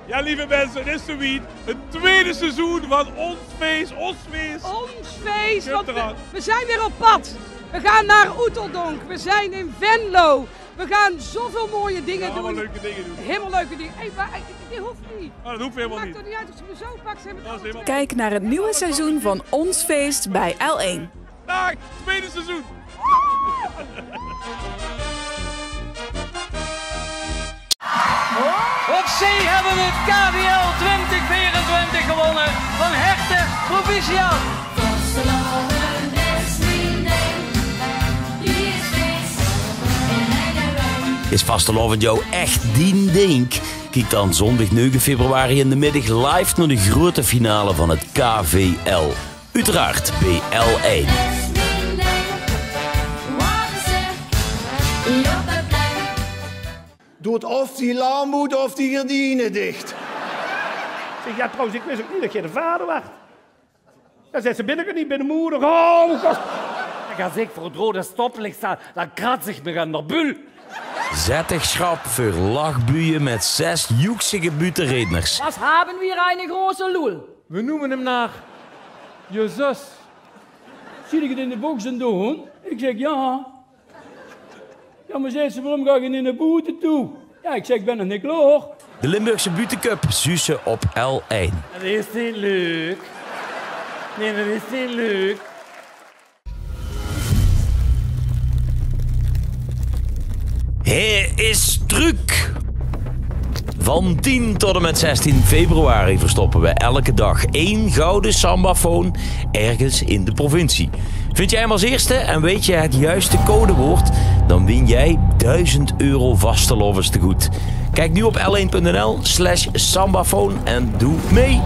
Ja, lieve mensen, het is zoiets. Het tweede seizoen van Ons Feest. Ons feest, want we zijn weer op pad. We gaan naar Oeteldonk, we zijn in Venlo. We gaan zoveel mooie dingen doen. Allemaal leuke dingen doen. Helemaal leuke dingen. Hey, maar dit hoeft niet. Oh, dat hoeft helemaal niet. Maakt er niet uit als je me zo pakt. Zijn we helemaal... Kijk naar het nieuwe seizoen van Ons Feest bij L1. Dag, tweede seizoen. Op zee hebben we het KVL 2024 gewonnen van Herten Provinciaal. Is Vastelovend jou echt die ding? Kijk dan zondag 9 februari in de middag live naar de grote finale van het KVL. Uiteraard bij L1. Doet of die laan moet of die gardinen dicht. Zeg, ja, trouwens, ik wist ook niet dat je de vader was. Dan zegt ze, ben ik er niet, ben de moeder. Oh, God. Als ik voor het rode stoplicht sta, dan kratz ik me aan de bul. Zettigschap voor lachbuien met 6 joeksige butenredners. Was hebben we een grote lul? We noemen hem naar je zus. Zie ik het in de boxen doen? Ik zeg, ja. Ja, maar zei ze, waarom ga je in de boete toe? Ja, ik zeg, ik ben nog niet klaar. De Limburgse Butencup Zussen op L1. Dat is niet leuk. Nee, dat is niet leuk. Hij is truc. Van 10 tot en met 16 februari verstoppen we elke dag 1 gouden sambafoon ergens in de provincie. Vind jij hem als eerste en weet je het juiste codewoord, dan win jij €1000 vastelovens te goed. Kijk nu op l1.nl/sambafoon en doe mee.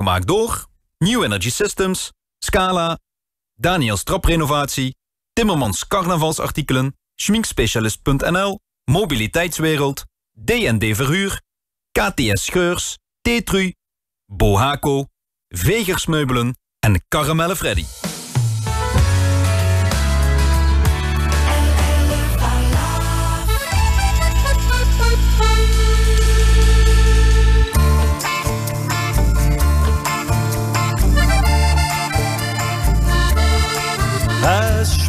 Gemaakt door New Energy Systems, Scala, Daniels Traprenovatie, Timmermans Carnavalsartikelen, Schminkspecialist.nl, Mobiliteitswereld, D&D Verhuur, KTS Scheurs, Tetru, Bohaco, Vegersmeubelen en Caramelle Freddy.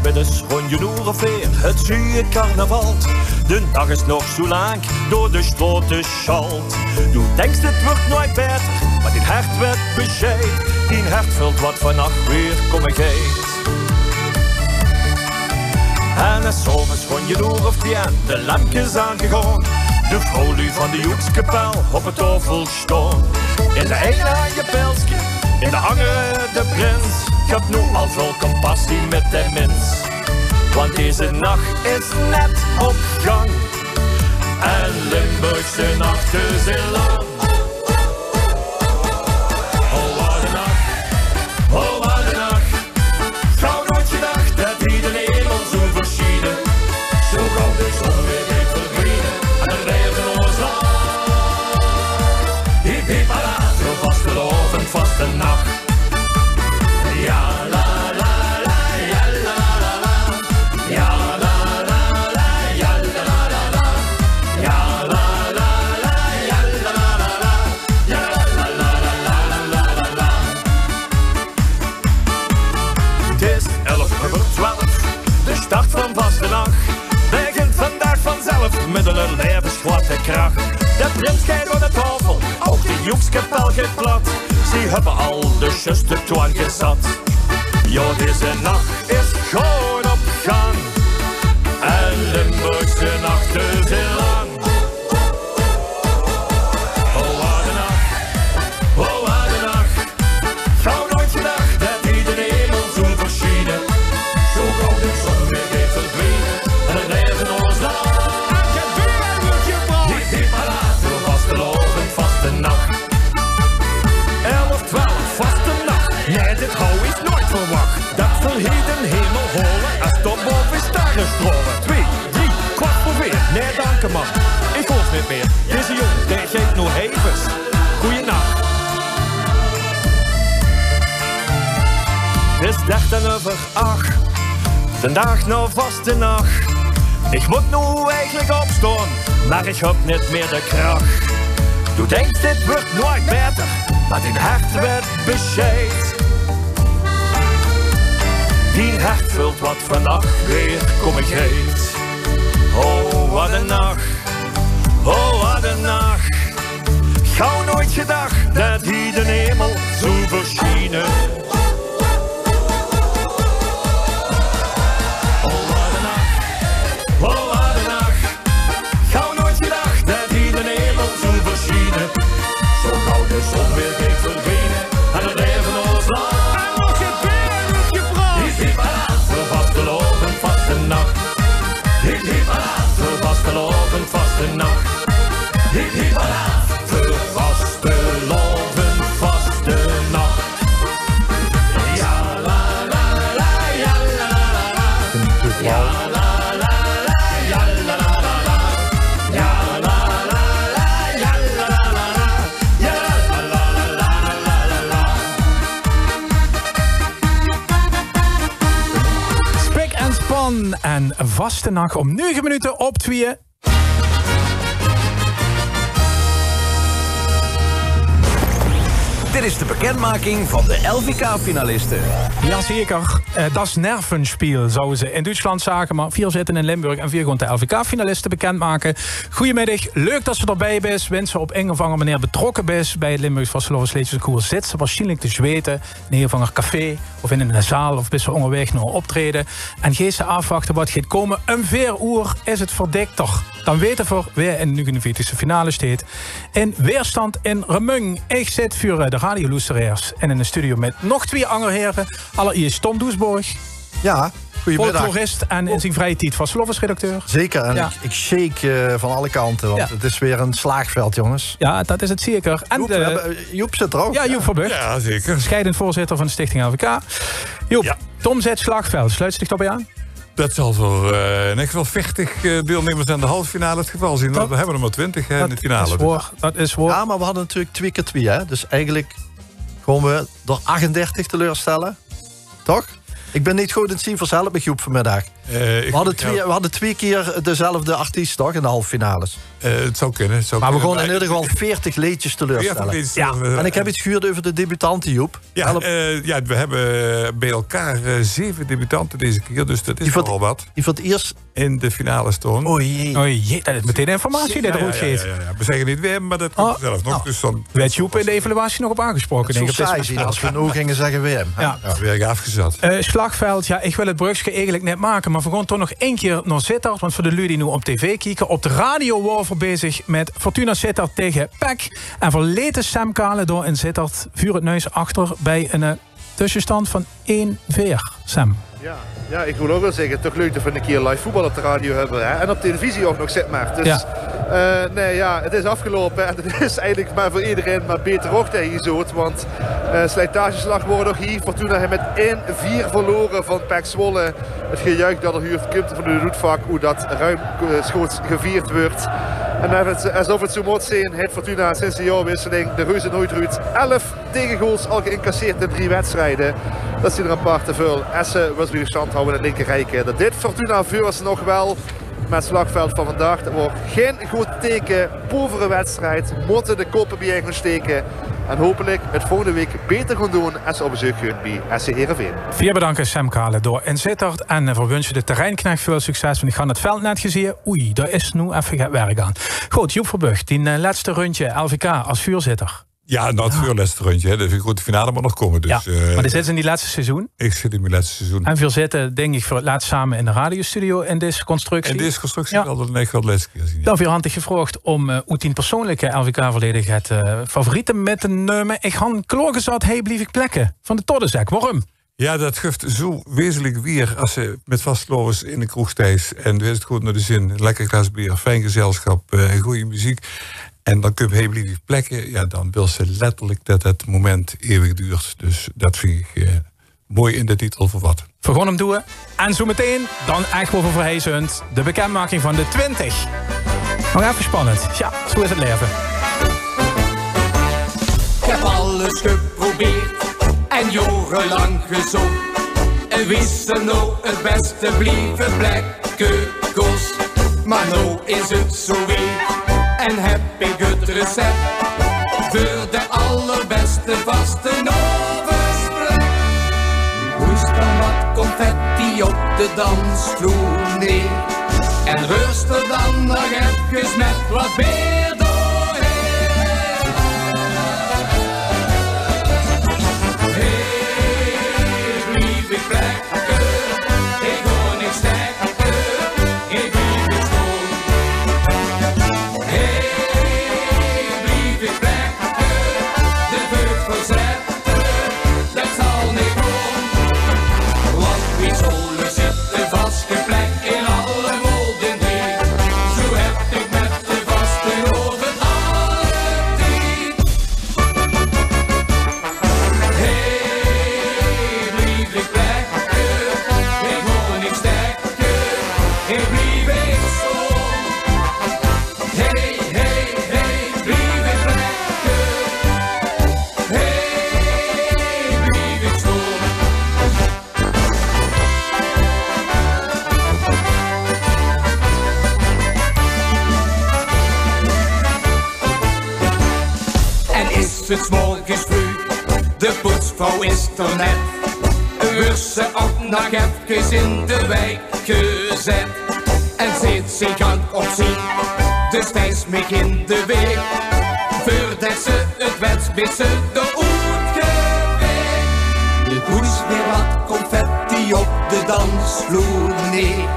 Middags rond je uur of weer, het zie carnaval. De dag is nog zo lang, door de sloten schalt. Du denkst het wordt nooit beter, maar dit hart werd bescheid. Die hart vult wat vannacht weer komen geeft. En als zomers rond je uur of tien, de lampjes aangegaan. De vrouw van de Joekskapel op het tafel staan. In de ene aan je pilsje, in de andere de prins. Ik heb nu al veel compassie met de mens. Want deze nacht is net op gang. En Limburgse nachten zijn lang. Oh wat een nacht, oh wat een nacht. Gauw nooit gedacht dat hij de hemel zo verschieden. Zo gauw de zon weer heeft verdwenen. En dan blijven ons lang. Hiep hiep ala, zo vastelovend vaste nacht. Ja la la la, ja la la la. Ja la la la, ja la la la. Ja la la la, ja la la la. Ja la la la la la la. Het is 11:12, de start van vastenacht. Begint vandaag vanzelf met een levensgrote kracht. De prins kijkt door de tafel, ook de Joekskapel gaat plat. Ze hebben al de juiste toan gezat. Jo, deze nacht is gewoon op gang. En Limburgse nachten zijn lang. Oh, wat een nacht. Oh, wat een nacht. Gauw nooit gedacht dat hij de hemel zo verschieden. Zo gauw de zon weer heeft verdwenen. En het leven ons lang. Hiep, hiep, ala, zo vastelovend vaste nacht. 11, 12, vaste nacht. Nee, dit hou is nooit verwacht. Dat verheet een hemel holen als tot boven sterren stromen. 2, 3, kwart voor weer. Nee, dank man. Ik hoef niet meer. Deze jongen, die geeft nog hevens. Goeienacht. Het is 8:13. De dag nou vaste nacht. Ik moet nu eigenlijk opstaan, maar ik heb niet meer de kracht. Du denkt dit wordt nooit beter, maar din hart werd bescheid. Die hart vult wat vannacht weer komen geeft. Oh, wat een nacht. Oh, wat een nacht. Gauw nooit gedacht dat hij de hemel zo verschienen. Oh, wat een nacht. Oh, wat een nacht. Gauw nooit gedacht dat hij de hemel zo verschienen. Zo gauw de zon weer heeft verdwenen. En het leven ons lang. En nog geen beer wordt gebracht. Hiep hiep ala, voor vastelovend vaste nacht. Hiep hiep ala, voor vastelovend vaste nacht. Hiep hiep ala, voor vastelovend vaste nacht. Ja la la la, ja la la la. Ja la la la, ja la la la. Ja la la la, ja la la la. Ja la la la la. Spik en span en vaste nacht om 9 minuten op 2. Dit is de bekendmaking van de LVK-finalisten. Jazeker, dat is Nervenspiel, zouden ze in Duitsland zagen. Maar 4 zitten in Limburg en 4 gaan de LVK-finalisten bekendmaken. Goedemiddag, leuk dat ze erbij bent. Wensen op een of andere manier betrokken bent bij het Limburgs Vastelovens Liedjesconcours. Zit ze waarschijnlijk te zweten in een of ander café of in een zaal of best wel onderweg naar een optreden. En geef ze afwachten wat gaat komen. Een 4 uur is het verdikter. Dan weten we weer in de 49e finale staat. In weerstand in Remung. Ik zit voor de radioluisteraars en in de studio met nog 2 andere heren. Allereerst Tom Doesborg. Ja. folklorist en in zijn vrije tijd vastgeloofsredacteur. Zeker, en Ja. ik shake van alle kanten, want het is weer een slaagveld, jongens. Ja, dat is het zeker. En Joep zit er ook. Ja, Joep Verburgt. Ja, zeker. Scheidend voorzitter van de Stichting LVK. Joep, Tom zet slagveld. Sluit zich daarbij aan? Dat zal voor in ieder geval 40 deelnemers aan de halve finale het geval zijn. Want we hebben er maar 20 in de finale. Dat is waar. Ja, maar we hadden natuurlijk 2 keer 2, hè. Dus eigenlijk gewoon we door 38 teleurstellen. Toch? Ik ben niet goed in het zien vanzelf met Joep vanmiddag. We hadden 2 keer dezelfde artiest, toch? In de halve finales. Het zou kunnen. Maar we gaan in ieder geval 40 liedjes teleurstellen. En ik heb iets gehuurd over de debutanten, Joep. Ja, we hebben bij elkaar 7 debutanten deze keer. Dus dat is al wat. Die voor het eerst in de finale stonden. Oh jee, dat is meteen informatie dat er ook geeft. We zeggen niet weer, maar dat komt zelf nog. Dus dan werd Joep in de evaluatie nog op aangesproken, denk ik. Zo saai zien als we nu gingen zeggen Wim. Ja. Weer afgezet. Slagveld, ik wil het brugje eigenlijk net maken, maar we gaan toch nog 1 keer naar Sittard. Want voor de lui die nu op tv kijken, op de radio waren we bezig met Fortuna Sittard tegen PEC. En verleden Sam Kale door in Sittard vuur het neus achter bij een tussenstand van 1-4. Sam. Ja, ik wil ook wel zeggen, toch leuk dat we een keer live voetbal op de radio hebben. Hè? En op televisie ook nog, zeg maar. Dus het is afgelopen en het is eigenlijk maar voor iedereen maar beter ook tegen je zoot. Want slijtageslag worden nog hier. Fortuna heeft met 1-4 verloren van PEC Zwolle. Het gejuich dat er huurt komt van de roetvak, hoe dat ruimschoots gevierd wordt. En alsof het zo moet zijn, heeft Fortuna sinds de jaarwisseling de reuze nooit uit 11 tegengoals al geïncasseerd in 3 wedstrijden. Dat is er een paar te veel. Essen was weer stand houden in het linkerrijke. Dat dit Fortuna vuurs nog wel met slagveld van vandaag. Dat wordt geen goed teken. Povere wedstrijd. Moeten de koppen bij gaan steken. En hopelijk het volgende week beter gaan doen als op bezoek gaan bij SC Heerenveen. 4 bedanken Sam Kale door in Sittard. En we wensen de terreinknecht veel succes. Want ik ga het veld net gezien. Oei, daar is nu even het werk aan. Goed, Joep Verburgt, die laatste rondje LVK als vuurzitter. Ja, nou het vuurlaatste rondje. De grote finale moet nog komen. Dus, maar dit zit in die laatste seizoen. Ik zit in mijn laatste seizoen. En veel zitten, denk ik, voor het laatst samen in de radiostudio in deze constructie. En deze constructie hadden we echt wel de laatste keer zien. Dan weer handig gevraagd om hoe 10 persoonlijke LVK-volledig het favorieten met een nummer. Ik had kloorgezat, blijf ik plekken van de Toddenzak. Waarom? Ja, dat geeft zo wezenlijk weer als ze met vastlovers in de kroeg thuis. En dan is het goed naar de zin. Lekker glas bier, fijn gezelschap, goede muziek. En dan kun je heel plekken. Ja, dan wil ze letterlijk dat het moment eeuwig duurt. Dus dat vind ik mooi in de titel vervat. We gaan hem doen. En zo meteen, dan echt wel voor verheezend, de bekendmaking van de 20. Nog even spannend. Ja, zo is het leven. Ik heb alles geprobeerd en jarenlang gezocht. En wist er nou het beste blieven plekken kost. Maar nou is het zo weer. En heb ik het recept voor de allerbeste vaste novensplek. Hoest dan wat confetti op de dansvloer neer. En rust er dan nog even met wat beer doorheen. Hey, blief ik plekken, ik hoor niks stekken, ik blief ik stoel. Het 's morgens vroeg, de poetsvrouw is er net. Wordt ze ook nog even in de wijk gezet. En zit zich aan op zien, dus wijs me in de week. Voordat ze het wetsbit ze de oet geweest. De poets weer wat confetti op de dansvloer neer.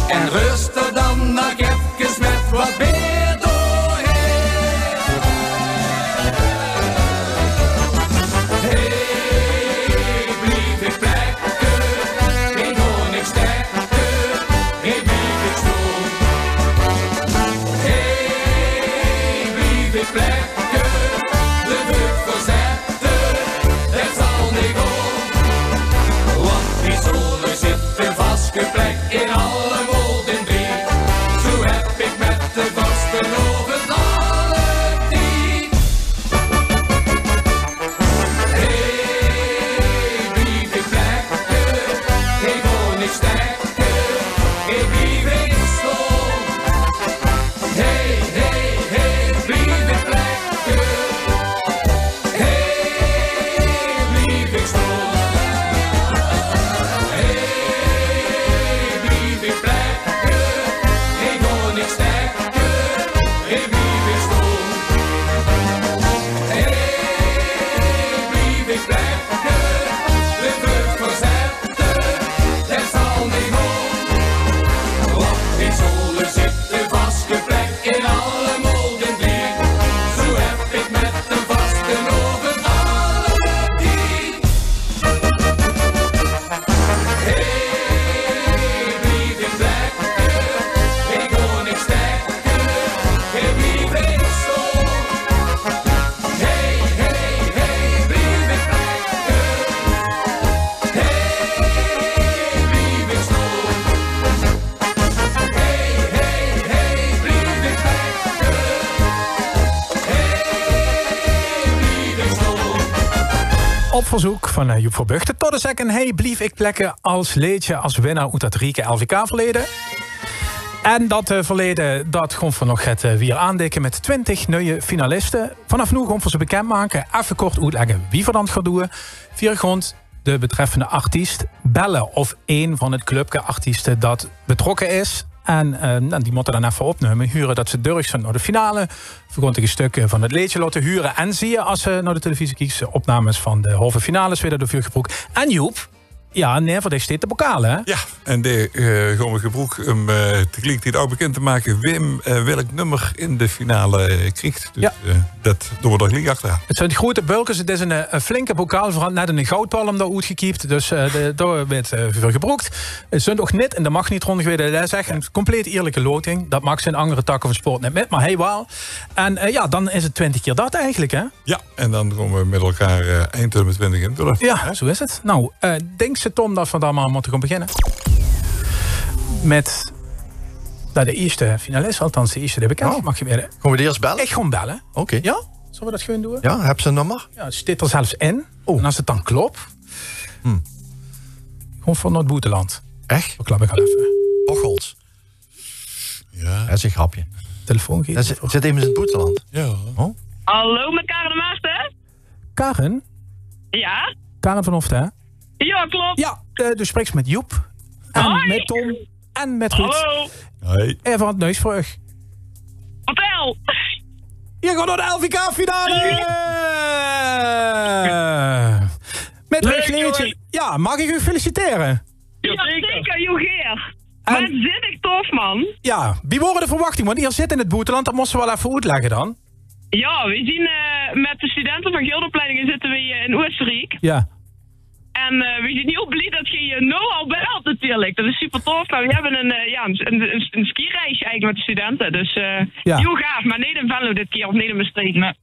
En rust er dan nog even met wat beer door. Hey, blief ik plekken, ik hoor niks. Op verzoek van Joep Verbuchten tot de second. Hey, blief ik plekken als leedje als winnaar uit dat rieke LVK-verleden. En dat verleden, dat gaan we nog het weer aandikken met 20 nieuwe finalisten. Vanaf nu gaan we ze bekendmaken. Even kort uitleggen wie we dan gaat doen. Via grond de betreffende artiest bellen of één van het clubje artiesten dat betrokken is. En die moeten dan even opnemen, huren dat ze durf zijn naar de finale. Vergondige stukken van het leedje laten huren. En zie je als ze naar de televisie kiezen opnames van de halve finales weer door Vuurgebroek. En Joep, ja, nee, voor deze steeds de bokaal, hè? Ja, en de gaan we gebroek om tegelijk dit ook bekend te maken. Wim welk nummer in de finale krijgt. Dus ja. Dat doen we er gelijk achteraan. Het zijn de grote bulkers. Het is een flinke bokaal. Vooral net een goudpalm daar uitgekiept. Dus daar werd voor gebroekt. Het zijn ook niet, en dat mag niet rond geweest. Dat is echt een compleet eerlijke loting. Dat mag zijn andere takken van sport net met, maar hij wel. En dan is het 20 keer dat eigenlijk, hè? Ja, en dan gaan we met elkaar eind met 20 in door. Ja, zo is het. Nou, denk ze, Tom, dat we dan maar moeten gaan beginnen. Met de eerste finalist, althans de eerste die bekend. Oh. Mag je weer? Gaan we die eerst bellen? Ik ga bellen. Oké. Ja? Zullen we dat gewoon doen? Ja, heb ze een nummer? Ja, het zit er zelfs in. Oh. En als het dan klopt... Gewoon van Noord-Boeteland. Echt? Dat klap ik al even. Bocholt. Ja. Dat is een grapje. Telefoon geven. Zit even in het Boeteland. Ja. Oh. Hallo, met Karen de Maarten? Karen? Ja? Karen van Hofte, hè? Ja, klopt. Ja, dus spreekt met Joep. En hoi. met Tom. En met Ruud. Hallo. Hoi. En van het Neusvrug. Vertel. Je gaat naar de LVK-finale! Met Leuk, een kleedje. Ja, mag ik u feliciteren? Ja, zeker, Jogeer. Maar zit ik tof, man. Ja, wie worden de verwachtingen? Want hier zit in het Boeteland, dat moesten we wel even uitleggen dan. Ja, we zien met de studenten van Gildeopleidingen zitten we in Oostenrijk. Ja. En we zijn heel blij dat je je nou al belt natuurlijk. Dat is super tof. Maar we hebben een skireisje eigenlijk met de studenten. Dus heel gaaf. Maar niet in Venlo dit keer, of niet in Maastricht. Maar...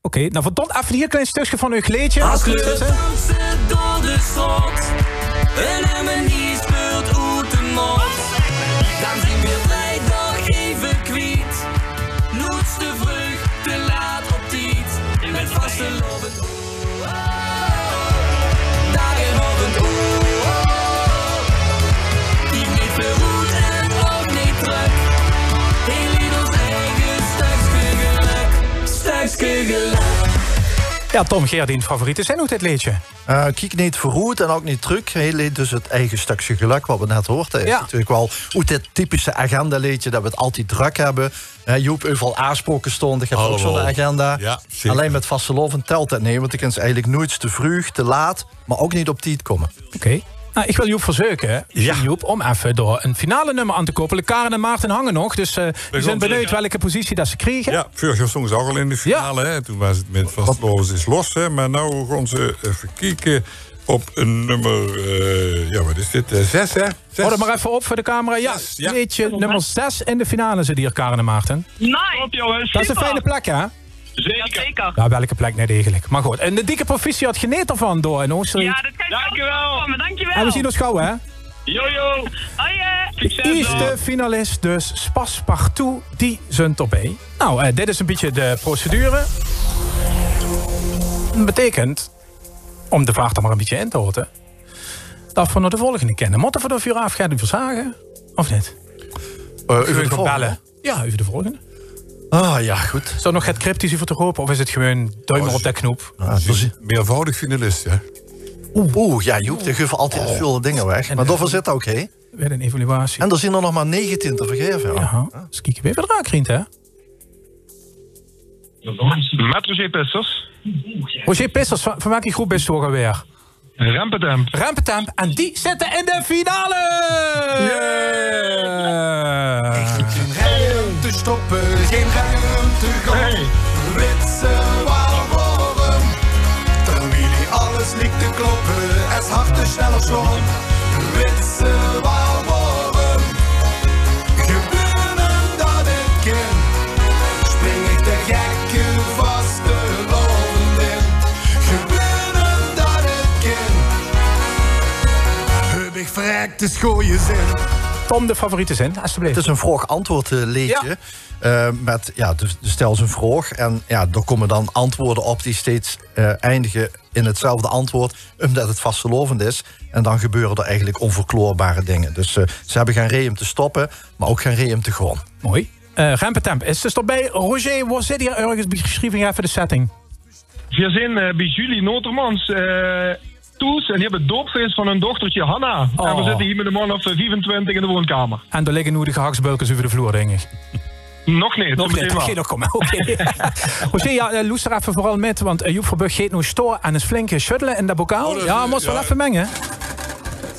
Oké, nou verdomme, even hier een klein stukje van uw kleedje. Als we dansen door de stad, een harmonie speelt uit de mond. Dan zijn we vrijdag even kwijt. Nooit te vroeg, te laat op tijd. Met vaste loven. Dagen op een die niet verroet en ook niet druk. Heel in ons eigen stukje geluk. Stukje geluk. Ja, Tom Geerdien, favorieten zijn ook dit liedje. Kijk niet verroerd en ook niet druk. Heel leed dus het eigen stukje geluk, wat we net hoorden. Is natuurlijk wel uit dit typische agenda-liedje dat we het altijd druk hebben. Joep, overal aansproken stond. Ik heb ook zo'n agenda. Ja, alleen met vasteloven telt dat niet, want ik kan ze eigenlijk nooit te vroeg, te laat, maar ook niet op tijd komen. Oké. Nou, ik wil Joep verzoeken, Joep, om even door een finale nummer aan te koppelen. Karen en Maarten hangen nog, dus die zijn benieuwd welke positie dat ze kregen. Ja, vorig jaar stonden ze ook al in de finale. Hè? Toen was het met vastloos is los. Hè? Maar nu gaan ze even kijken op een nummer... wat is dit? 6, hè? 6. Houd het maar even op voor de camera. Ja, liedje nummer 6 in de finale zit hier, Karen en Maarten. Nice. Op, jongens. Dat is een fijne plek, hè? Zeker. Ja, welke plek net eigenlijk. Maar goed, en de dikke proficiat geniet ervan door in Oostenrijk. Ja, dat kan je dankjewel. Dankjewel. En we zien ons gauw, hè? Jojo. De eerste finalist, dus Spas Partout, die zijn erbij. Nou, dit is een beetje de procedure. Dat betekent, om de vraag dan maar een beetje in te houden, dat we naar de volgende kennen. Moeten we de vuur af gaan verzagen? Of niet? Even de bellen. Ja, even de volgende. Ah, ja, goed. Is er nog het cryptisch voor te hopen? Of is het gewoon duimen op de knoop? Meervoudig finalist, hè? Ja, Joep, die geven altijd veel dingen weg. Maar daarvoor zit ook, hè? Weer een evaluatie. En er zijn er nog maar 19 te vergeven. Ja, dus kijk even de raakriend, hè? Met Roger Pissers. Roger Pissers, van welke groep is het weer? Rempetemp. Rempetemp. En die zitten in de finale! Geen ruimte stoppen, geen ruimte gaan. Witse warm. Terwijl die alles ligt te kloppen, es harten sneller slaan. Witse warm. Gebeuren dat ik ken. Spring ik de gekke vaste loven in. Gebeuren dat ik ken. Heb ik verrekte schooien zin. Tom, de favoriete zin, alsjeblieft. Het is een vraag-antwoord liedje. Met, de stel een vraag. En er komen dan antwoorden op die steeds eindigen in hetzelfde antwoord. Omdat het vastelovend is. En dan gebeuren er eigenlijk onverkloorbare dingen. Dus ze hebben geen reden om te stoppen, maar ook geen reden om te gaan. Mooi. Rempetemp is dus erbij. Roger, waar zit hier ergens beschrijving even de setting? We zijn bij Julie Notermans toes en die hebben het doopfeest van hun dochtertje Hanna. Oh. En we zitten hier met een man of 25 in de woonkamer. En er liggen nu de gehaksbulkens over de vloer, denk ik. Nog niet. Nog niet, oké, nog komen. Okay. Roger, loes er even vooral met, want Joep Verburg geeft nu stoor en is flink schuddelen in dat bokaal. Moest wel even mengen.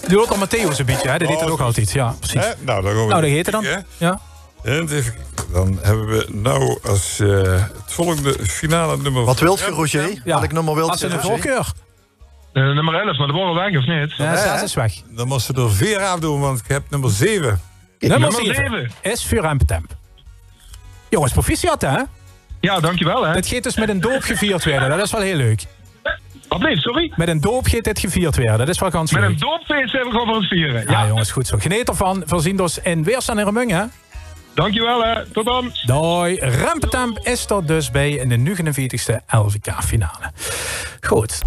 Die hoort al Matthäus een beetje, hè? Dat deed het ook altijd. Ja, precies. Nou, dan gaan we dat heet het dan. Ja. En even, dan hebben we nou als het volgende finale nummer... Wat wilt je, Roger? Welk nummer wilt je? Als in de voorkeur. Nummer 11, maar de worden weg, of niet? Ja, 6 is weg. Dan moest ze er 4 afdoen, want ik heb nummer 7. Nummer 7 is voor Rempetemp. Jongens, proficiat, hè? Ja, dankjewel, hè. Dit gaat dus met een doop gevierd werden. Dat is wel heel leuk. Wat bleef, sorry? Met een doop gaat dit gevierd werden. Dat is wel ganz leuk. Met een doopfeest hebben we gewoon voor het vieren. Ja, jongens, goed zo. Geniet ervan. Voorzien dus in Weerstand in Remung, hè? Dankjewel, hè. Tot dan. Doei. Rempetemp is er dus bij in de 49e LVK-finale. Goed.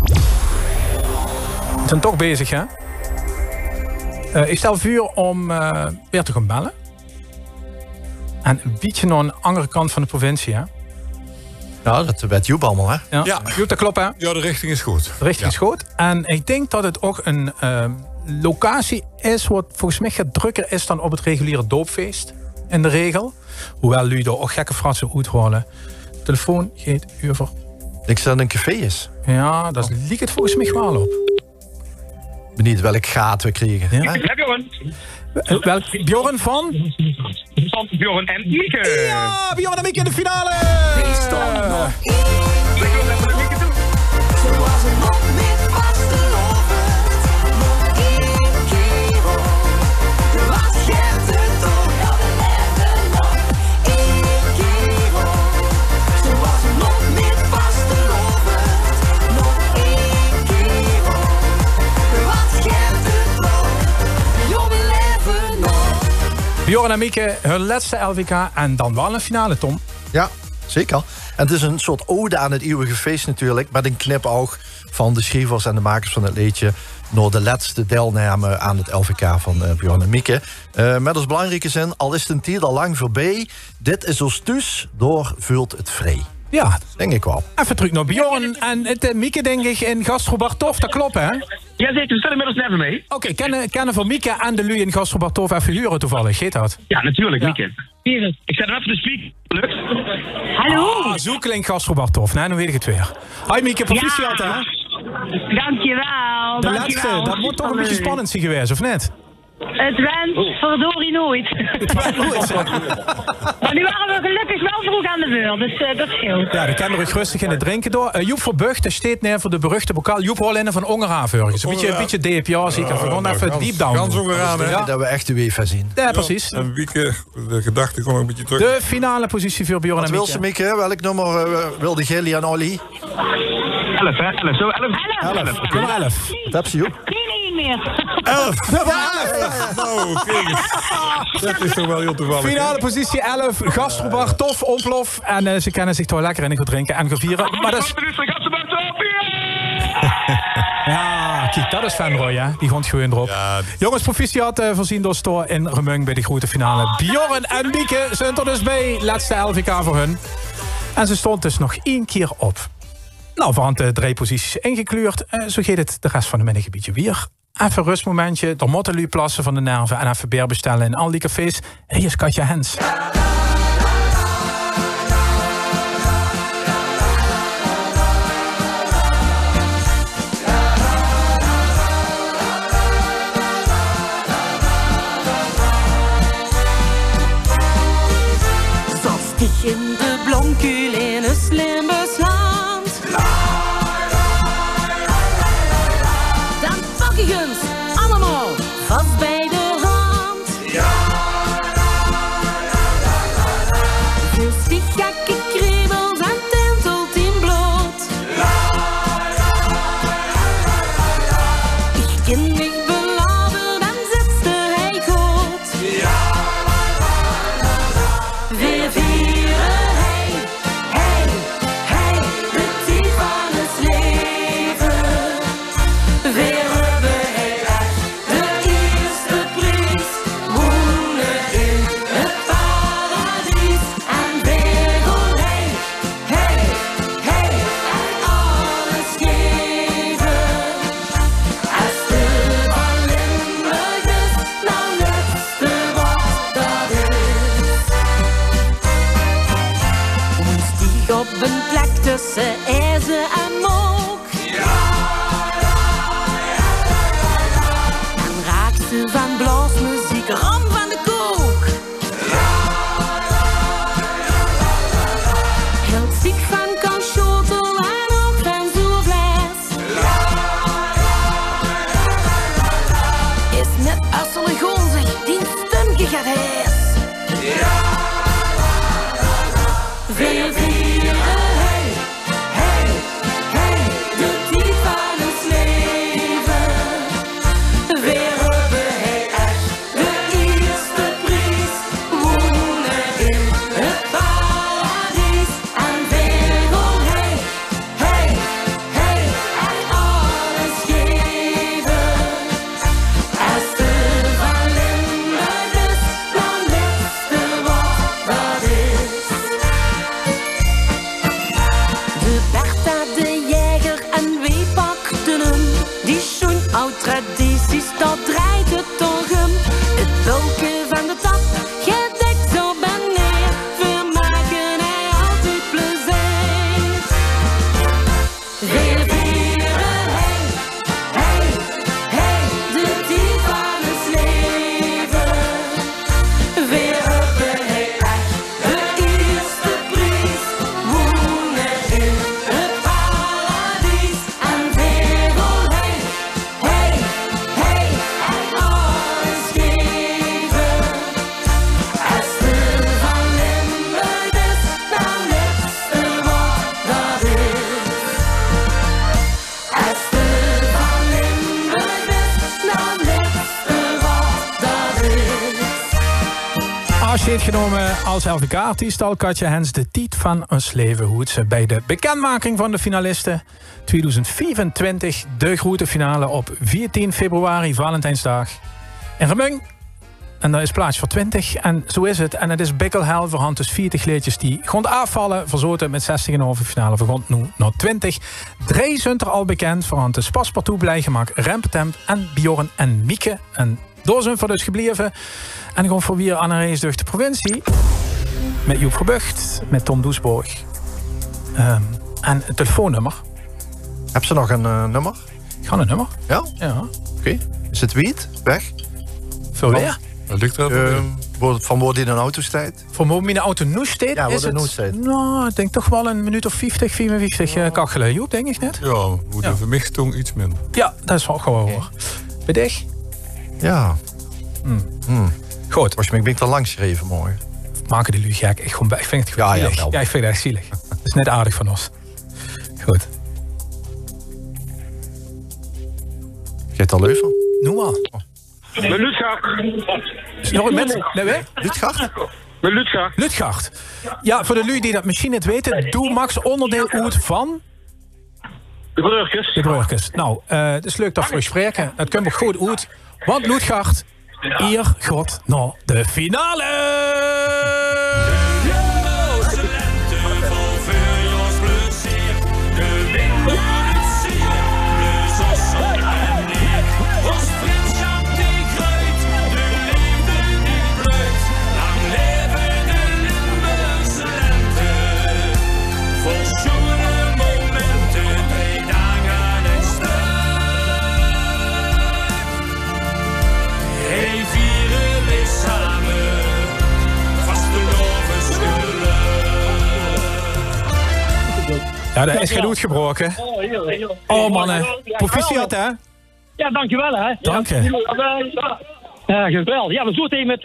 We zijn toch bezig, hè? Ik stel vuur om weer te gaan bellen. En een beetje naar een andere kant van de provincie, hè? Ja, dat weet Joep allemaal, hè? Ja. Joep, dat klopt, hè? Ja, de richting is goed. De richting is goed. En ik denk dat het ook een locatie is wat volgens mij drukker is dan op het reguliere doopfeest. In de regel. Hoewel jullie er ook gekke fratsen uithalen. De telefoon gaat over. Ik denk dat het een café is. Ja, dat liep het volgens mij wel op. Benieuwd welk gaat we kregen. Ja. Ja, Bjorn. Welk Bjorn van? Van Bjorn en Mieke. Ja, Bjorn en Mieke in de finale! Zoals een mop met vastelovend. Nog één keer op. Wat geeft het toch al de leven nog? Eén keer op. Zoals een mop met vastelovend. Nog één keer op. Wat geeft het toch? Jong leven nog. Bjorn en Mieke, hun laatste LVK en dan wel een finale, Tom. Ja, zeker. En het is een soort ode aan het eeuwige feest natuurlijk. Met een knipoog van de schrijvers en de makers van het liedje naar de laatste deelname aan het LVK van Bjorn en Mieke. Met als belangrijke zin, al is het een tijd al lang voorbij. Dit is ons thuis, door vult het vrij. Ja. Denk ik wel. Even terug naar Bjorn en Mieke, denk ik, in Gastro Bartov. Dat klopt, hè? Jazeker, we staan inmiddels net mee. Oké, kennen van Mieke en de lui in Gastro Bartov even huren toevallig? Geet dat? Ja, natuurlijk, Mieke. Hier, ik zet hem even de speaker. Lukt? Hallo? Zoekeling Gastro Bartov. Nee, nu weet ik het weer. Hoi Mieke, proficiat, hè? Dankjewel. De laatste, dat moet toch een beetje spannend zijn geweest, of net? Het went verdorie nooit. Maar nu waren we gelukkig wel vroeg aan de beurt, dus dat scheelt. Ja, dan kan er ook rustig in het drinken door. Joep Verburg, daar staat neer voor de beruchte bokaal. Joep Hollinen van Ongerhaven. Een beetje DPA zie ik. We gaan even deep down. Gans Ongeraan, hè? Dat we echt de UEFA zien. Ja, precies. En Wieke, de gedachte gewoon een beetje terug. De finale positie voor Bjorn en Mieke. Wat wil ze, Mieke? Welk nummer wilde Gilly en Olly? 11, hè? 11. Zo, 11. Nummer 11. Wat heb ze, Joep? Geen meer. 11. Nou, kijk eens. Dat is toch wel heel toevallig. Finale positie 11. Gastrobar, tof, ontplof. En ze kennen zich toch lekker in gaan drinken en gaan vieren. Maar dat is... Ja, kijk, dat is Van Roy, hè? Die gaat gewoon erop. Ja, jongens, proficiat voorzien door Stoor in Remung bij de grote finale. Bjorn en Mieke zijn er dus bij. Laatste LVK voor hun. En ze stond dus nog 1 keer op. Nou, van de 3 posities ingekleurd. Zo gaat het de rest van de middengebiedje weer. Even rustmomentje, de mottelu plassen van de nerven... en even beer bestellen in al die cafés. Hier is Katja Hens. Zat stig in de blonkul in een slimbusland. Dan pak ik eens allemaal vast bij de hand. Weer vieren, hey, hey, hey, de tiet van het leven. Weer huppen, hey, echt, de eerste prijs. Woenen in het paradies. En weer wel, hey, hey, hey, en alles geven. Esther van Limburg is nou netste wat dat is. Esther van Limburg is nou netste wat dat is. Afscheid genomen als LVK-artiest al Katja Hens de tiet van ons leven. Hoe het ze bij de bekendmaking van de finalisten 2024, de grote finale op 14 februari, Valentijnsdag. In Remung. En daar is plaats voor 20. En zo is het. En het is bikkelhel voor hand dus 40 leedjes die grond afvallen. Verzoten met 60 in de halve finale. Voor grond nu naar 20. 3 zijn er al bekend. Voor hand dus Paspartout, Blijgemak, Rempetemp en Bjorn en Mieke. En door zijn voor dus gebleven. En gewoon voor wie aan een race door de provincie. Met Joep Verbucht. Met Tom Doesborg. En het telefoonnummer. Heb ze nog een nummer? Gaan een nummer? Ja? Ja. Oké. Is het wiet? Weg? Veel weer? Wat ligt er? Van waar die in een auto staat? Voor mij in de auto nu staat, Ja, is waar de het... nu staat. Nou, ik denk toch wel een minuut of 50, 54 kachelen. Joep, denk ik net? Ja, moet de vermixtong iets minder. Ja, dat is wel gewoon hoor. Bij dich? Ja. Goed. Was je me te lang geschreven morgen? Maken die lui gek. Ik vind het gewoon zielig. wel. Ja, ik vind het echt zielig. Dat is net aardig van ons. Goed. Geet het al even? Noem maar. Met Lutgaard. Nog met? Nee, hè? Lutgaard? Met Lutgaard. Lutgaard. Ja, voor de lui die dat misschien niet weten, doe Max onderdeel uit van... De Breurkes. De Breurkes. Nou, het is leuk dat we spreken. Dat kunnen we goed uit. Want Lutgaard, hier gaat naar de finale! Ja, dat is geen goed gebroken. Oh mannen, proficiat hè? Ja, dankjewel hè. Dank je. Ja, geweldig. Ja, we zitten met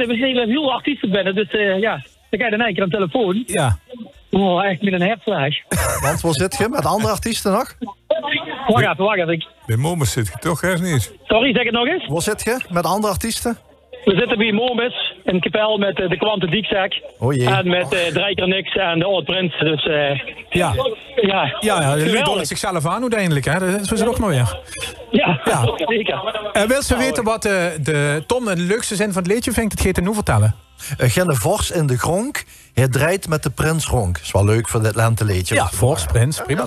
heel artiesten binnen, dus ja, dan ga je in één keer aan de telefoon. Ja. Oh, echt met een hertslag. Want waar zit je? Met andere artiesten nog? Wacht even. Bij Momus zit je toch ergens niet? Sorry, zeg het nog eens. Waar zit je? Met andere artiesten? We zitten bij Momus in Kapel met de Kwante Diekzak. Oh jee. En met Drijker Nix en de Oud Prins. Dus ja. Ja, nu doet zichzelf aan uiteindelijk, hè? Dat is ook nog weer. Ja, zeker. Wil ze weten wat de Tom de leukste zin van het liedje vindt? Het gaat er nu vertellen. Genne Vors in de gronk. Hij draait met de prins ronk. Is wel leuk voor dit lenteleedje. Ja, Vors, prins, prima.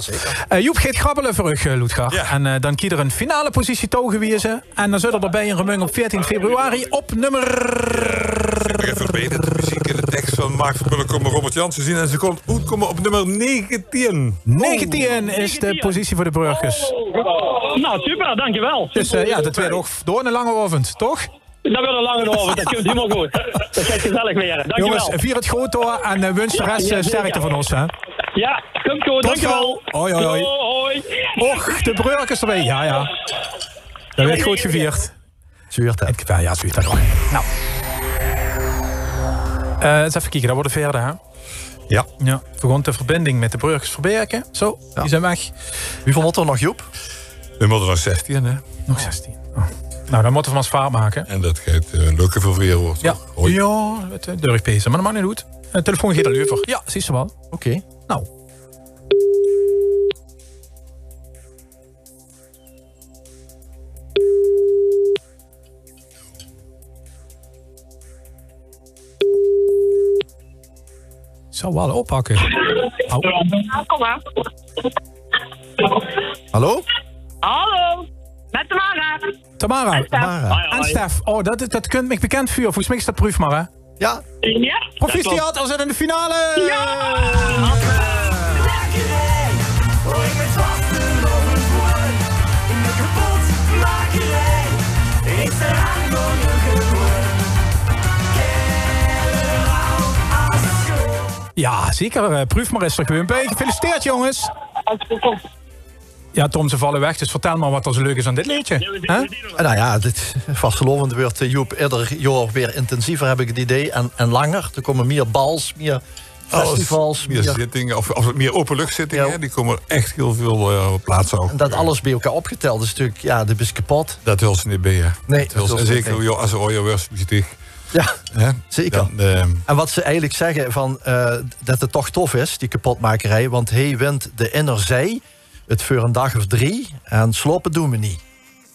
Joep gaat grabbelen voor u, Lutgaard. Ja. En dan kiet er een finale positie toegewezen. En dan zit er bij een Remung op 14 februari op nummer... Even beter de muziek in de tekst van Mark Vermeulen komen Robert Jansen zien. En ze komt uitkomen op nummer 19. 19 is de positie voor de burgers. Nou, super, dankjewel. Dus ja, dat werd ook door een lange avond, toch? Dat wordt een lange avond, dat komt helemaal goed. Dat gaat gezellig weer. Dankjewel. Jongens, vier het goed door en wens de rest sterkte van ons, hè? Ja, komt goed, dankjewel. Hoi, hoi, hoi. Hoi. Och, de burgers erbij. Ja. Dat werd goed gevierd. Zuurt, hè? Ja, zuurt dat nog. Nou. Eens even kijken, dat wordt verder, hè? Ja. We gaan de verbinding met de burgers verbergen. Zo, die zijn weg. Hoeveel moet er nog, Joep? We moeten nog 16, hè? Nog 16. Oh. Nou, dan moeten we ons vaart maken. En dat gaat lukken voor Weerwoord. Ja, het durf pezen, maar dat mag niet goed. De telefoon gaat er over. Ja, zie je wel. Oké. Nou. Zou wel oppakken. Oh. Kom maar. Hallo? Hallo. Met Tamara. Tamara. En Stef. Oh, dat kunt me bekend vuur. Volgens mij is dat proef maar, hè? Ja. Ja. Proficiat, als in de finale! Ja! Ja, zeker. Proef maar eens er gewoon bij. Gefeliciteerd, jongens. Ja, Tom, ze vallen weg, dus vertel maar wat er zo leuk is aan dit liedje. Nou ja, dit vastgelovend wordt Joep ieder jaar weer intensiever, heb ik het idee. En langer. Er komen meer bals, meer festivals. Meer zittingen, of meer openluchtzittingen. Ja. Die komen echt heel veel plaatsen ook. En dat alles bij elkaar opgeteld is natuurlijk, ja, dit is kapot. Dat wil ze niet bij je. Nee, en zeker als ze ooit weer muziek. Ja, zeker. En wat ze eigenlijk zeggen, van, dat het toch tof is, die kapotmakerij. Want hij wint de innerzij, het voor een dag of 3. En slopen doen we niet.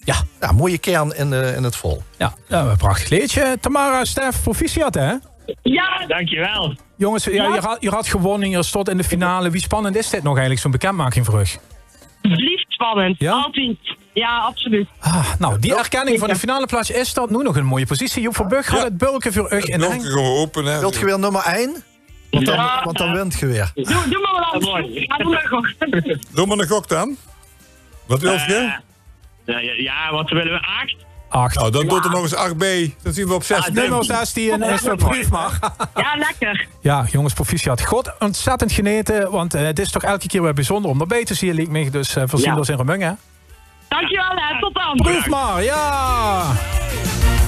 Ja, mooie kern in het vol. Ja, een prachtig liedje. Tamara, Stef, proficiat, hè? Ja, dankjewel. Jongens, je had gewonnen, je stond in de finale. Wie spannend is dit nog eigenlijk, zo'n bekendmaking voor u? Liefst spannend, altijd. Ja, absoluut. Nou, die erkenning van de finale plaats is dat nu nog een mooie positie. Joep Verburg had het bulken voor u in Henk. Wilt je weer nummer 1? Want dan wint je weer. Doe maar wel aan. Doe maar een gok dan. Wat wil je? Ja, wat willen we? 8. Nou, dan doet er nog eens 8B. Dan zien we op 16. Nummer 16 is voor proef maar. Ja, lekker. Ja, jongens, proficiat. God, ontzettend geneten. Want het is toch elke keer weer bijzonder om erbij te zien, liek me. Dus voorzien door zijn remung, hè? Dankjewel, hè. Tot dan. Proef maar, ja!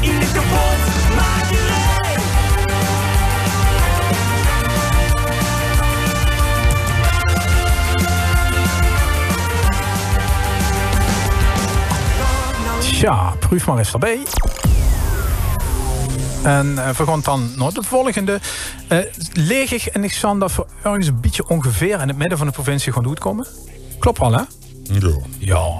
In de kapotmakerij. Tja, proef maar eens erbij. En we gaan dan naar het volgende. Leeg en Alexander voor ergens een beetje ongeveer in het midden van de provincie gaan uitkomen. Klopt wel, hè? Ja.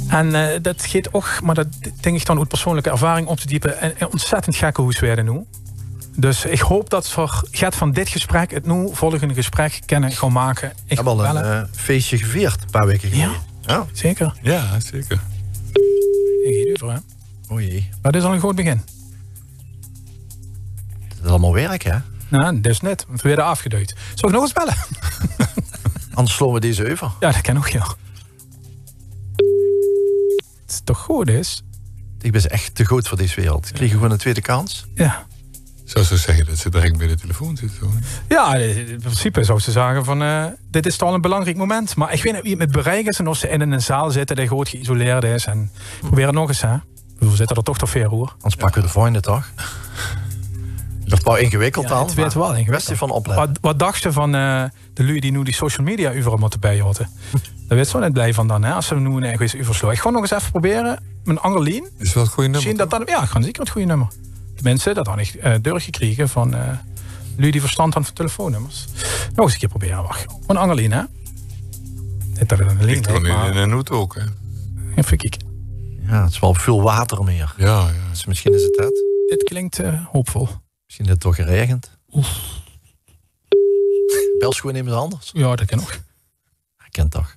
En dat gaat ook, maar dat denk ik dan uit persoonlijke ervaring op te diepen, een ontzettend gekke hoesweerde nu. Dus ik hoop dat we van dit gesprek het nu volgende gesprek kunnen gaan maken. Ik heb al een feestje gevierd een paar weken geleden. Ja, zeker. Ja, zeker. Ik geef over, hè? O jee. Maar dit is al een goed begin. Dat is allemaal werk, hè? Nou, dat is net. We werden afgeduid. Zal ik nog eens bellen? Anders slomen we deze over. Ja, dat kan ook, ja. Het is toch goed, is? Ik ben echt te goed voor deze wereld. Ik kreeg gewoon een tweede kans. Ja. Zou ze zeggen dat ze direct bij de telefoon zit? Hoor. Ja, in principe zou ze zeggen van... dit is toch al een belangrijk moment. Maar ik weet niet wie het met bereik is. En of ze in een zaal zitten die goed geïsoleerd is. En probeer het nog eens, hè. We zitten er toch ver, hoor. Anders pakken we de volgende, toch? Dat is wel ingewikkeld dan. Het werd wel ingewikkeld. Kwestie van opletten. Wat dacht je van de lui die nu die social media overal moeten bijhouden? Daar werd zo net blij van dan, hè. Als ze nu een ergens overslaan. Ik ga nog eens even proberen. Met een Angelien. Is wel het goede nummer? Dat dan, ja, gewoon zeker het goede nummer. Mensen, dat had ik doorgekregen van lui die verstand hadden van telefoonnummers. Nog eens een keer proberen, wacht. Van Angelien, hè? Dat er een link in een noot ook, hè? Even kijken. Ja, het is wel veel water meer. Ja. Dus misschien is het dat. Dit klinkt hoopvol. Misschien is het toch geregend. Bel gewoon iemand anders. Ja, dat kan ook. Ik ken het toch.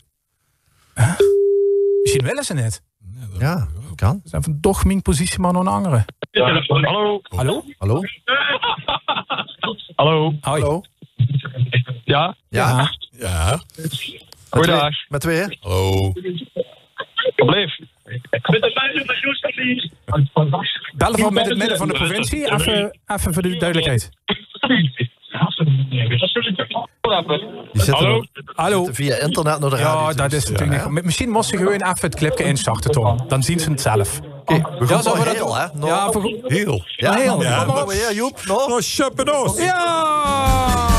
Misschien willen ze net. Ja, kan. Ze hebben toch mijn positie maar nog een andere. Hallo. Hallo? Hallo? Hallo. Hallo. Ja? Ja. Ja. Goeiedag. Met twee? Hallo. Probleem. Bellen van met het midden van de provincie. Even voor de duidelijkheid. Hallo. Via internet naar de radio. Ja, dat is natuurlijk niet. Misschien moest ze gewoon even het clipje instarten, Tom. Dan zien ze het zelf. Oké, we gaan wel heel, hè? Ja, heel. Ja, heel. Ja, kom maar weer, Joep. Nog schappenos. Ja!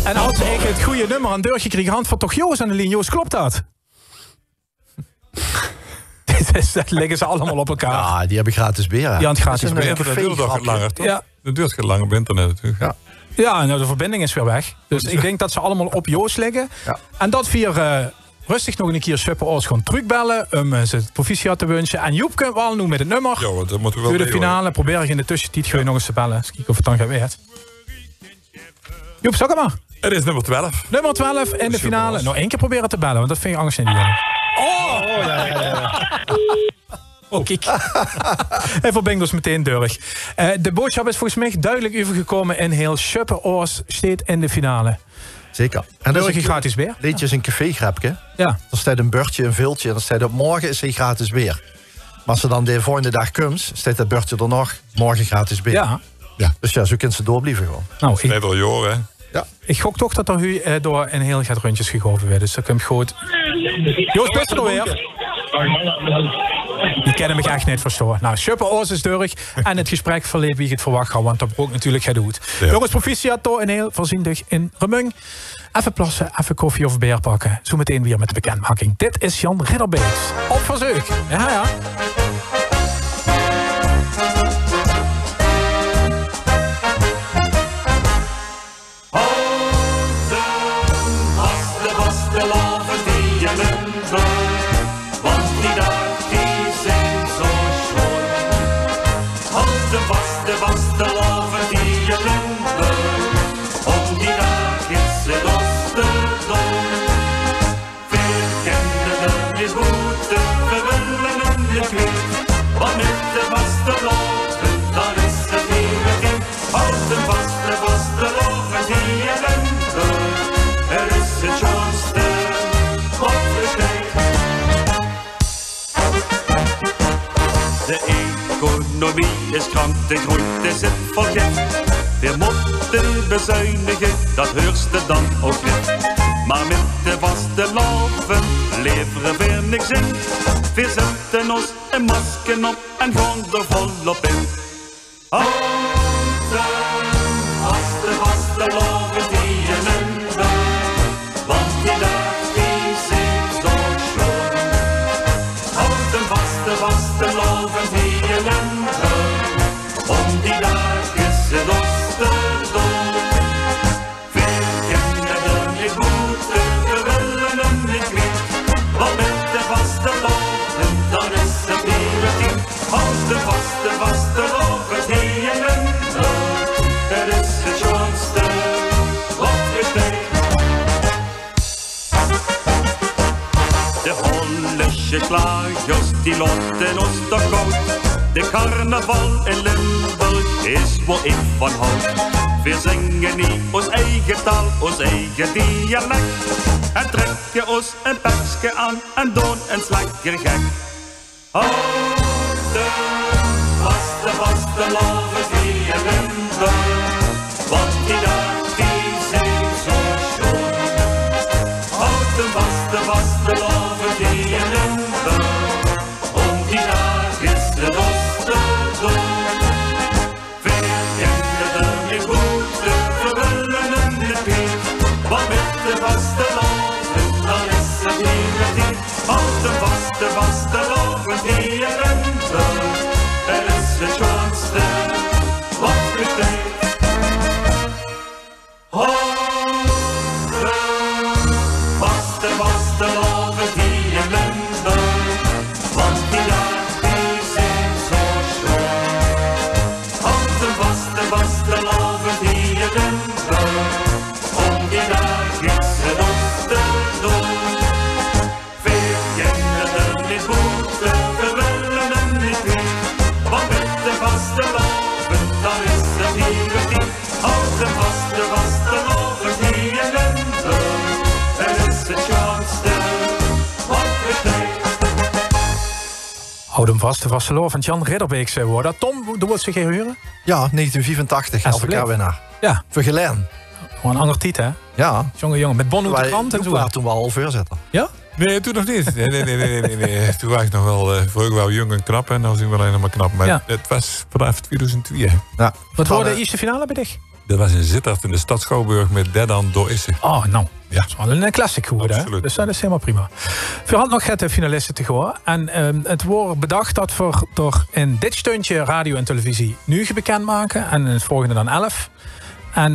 En als ik het goede nummer aan deurtje kreeg, hand van toch Joost aan de linie. Joost, klopt dat? Dat liggen ze allemaal op elkaar. Ja, die hebben gratis beer. Die aan het gratis beer. Dat duurt toch langer, toch? Ja. Dat duurt geen langer op internet natuurlijk. Ja, nou de verbinding is weer weg. Dus ik denk dat ze allemaal op Joost liggen. Ja. En dat via rustig nog een keer Super Oors gewoon terugbellen. Om ze het proficiat te wensen. En Joep kunt wel nu met het nummer. Ja, dat moeten we wel voor de finale. Probeer ik in de tussentijd gewoon nog eens te bellen. Eens kijken of het dan gaat weer. Joep, zeg het maar. Het is nummer 12. Nummer 12 in de finale. Nog één keer proberen te bellen, want dat vind je angst in die jongen. Oh, ja. Oh, kijk. En verbing dus meteen deurig. De boodschap is volgens mij duidelijk overgekomen in heel Super Oors steeds in de finale. Zeker. En dat is een gratis beer. Liedjes een café-grapje. Ja. Dan staat een beurtje, een viltje. En dan staat op morgen is hij gratis beer. Maar als ze dan de volgende dag komt, staat dat beurtje er nog. Morgen gratis beer. Ja. Dus ja, zo kunt ze doorblijven gewoon. Nou, net al jaren, hè? Ja. Ik gok toch dat er u door een heel gaat rondjes gegoven werd. Dus dat komt goed. Joost, best er alweer. Die kennen me echt niet verstaan. Nou, super oors is deurig. En het gesprek verleed wie ik het verwacht had. Want dat ook natuurlijk gaat doet. Ja. Jongens, proficiat door een heel voorziendig in Remung. Even plassen, even koffie of beer pakken. Zometeen weer met de bekendmaking. Dit is Jan Ridderbeeks. Op verzoek. Ja. Economie is krantig groeit, is het volget. We moeten bezuinigen, dat heurste dan ook niet. Maar met de vaste loven leveren we niks in. We zetten ons een masker op en gaan er volop in. Houden vaste loven die je neemt, want die dag die zijn zo schoon. Houden vaste loven die je neemt, om die dag is het ons te doen. Veel kinderen niet moeten, we willen hem niet kwijt. Want met de vaste loven, dan is het nieuwe kind. Houd de vaste loven die je neemt, het is het schoonste wat besteedt. De Hollische slagers, die loten ons toch koud. De carnaval in Limburg is waar ik van houd. We zingen niet ons eigen taal, ons eigen dialect. En trekken ons een pekje aan en doen een lekker gek. Houden vaste loven die je Limburg, want die dag die zijn zo schoon. Houden vaste loven die je Limburg, om die dag is het ons te doen. Veel kinderen niet moeten, we willen hem niet kwijt. Want met de vaste loven, dan is het nieuwe tijd. Houden vaste loven die je Limburg, het is het schoonste wat besteedt. Houden vaste loven die je Limburg, want die dag die zijn zo schoon. Houden vaste loven die je Limburg, om die dag is het ons te doen. Veel kinderen niet moeten, we willen hem niet kwijt. Want met de vaste loven, dan is het nieuwe tijd. Houden vaste loven die je Limburg, het is het schoonste wat besteedt. Houd hem vast, de vaste lof van Jan Ridderbeeks worden. Tom, doe wat zich hier huren? Ja, 1984, LVK-winnaar. Ja. Vergelen. Gewoon een ander titel, hè? Ja. Jongen, met Bonno de krant en zo. waren toen wel voorzitter. Ja? Nee, toen nog niet. Nee. Toen was ik nog wel, vroeger wel jong en knap en dan zien we alleen nog maar knap. Maar Ja. het was vanaf 2002. Ja. Wat wordt de eerste finale bij dich? Dat was in Sittard in de stad Schouwburg met Dedan door Isse. Oh, nou. Ja. Dat is wel een classic geworden, hè? Dus dat is helemaal prima. We hadden nog het finalisten te gaan. En het wordt bedacht dat we door in dit stuntje radio en televisie nu bekendmaken. En in het volgende dan 11. En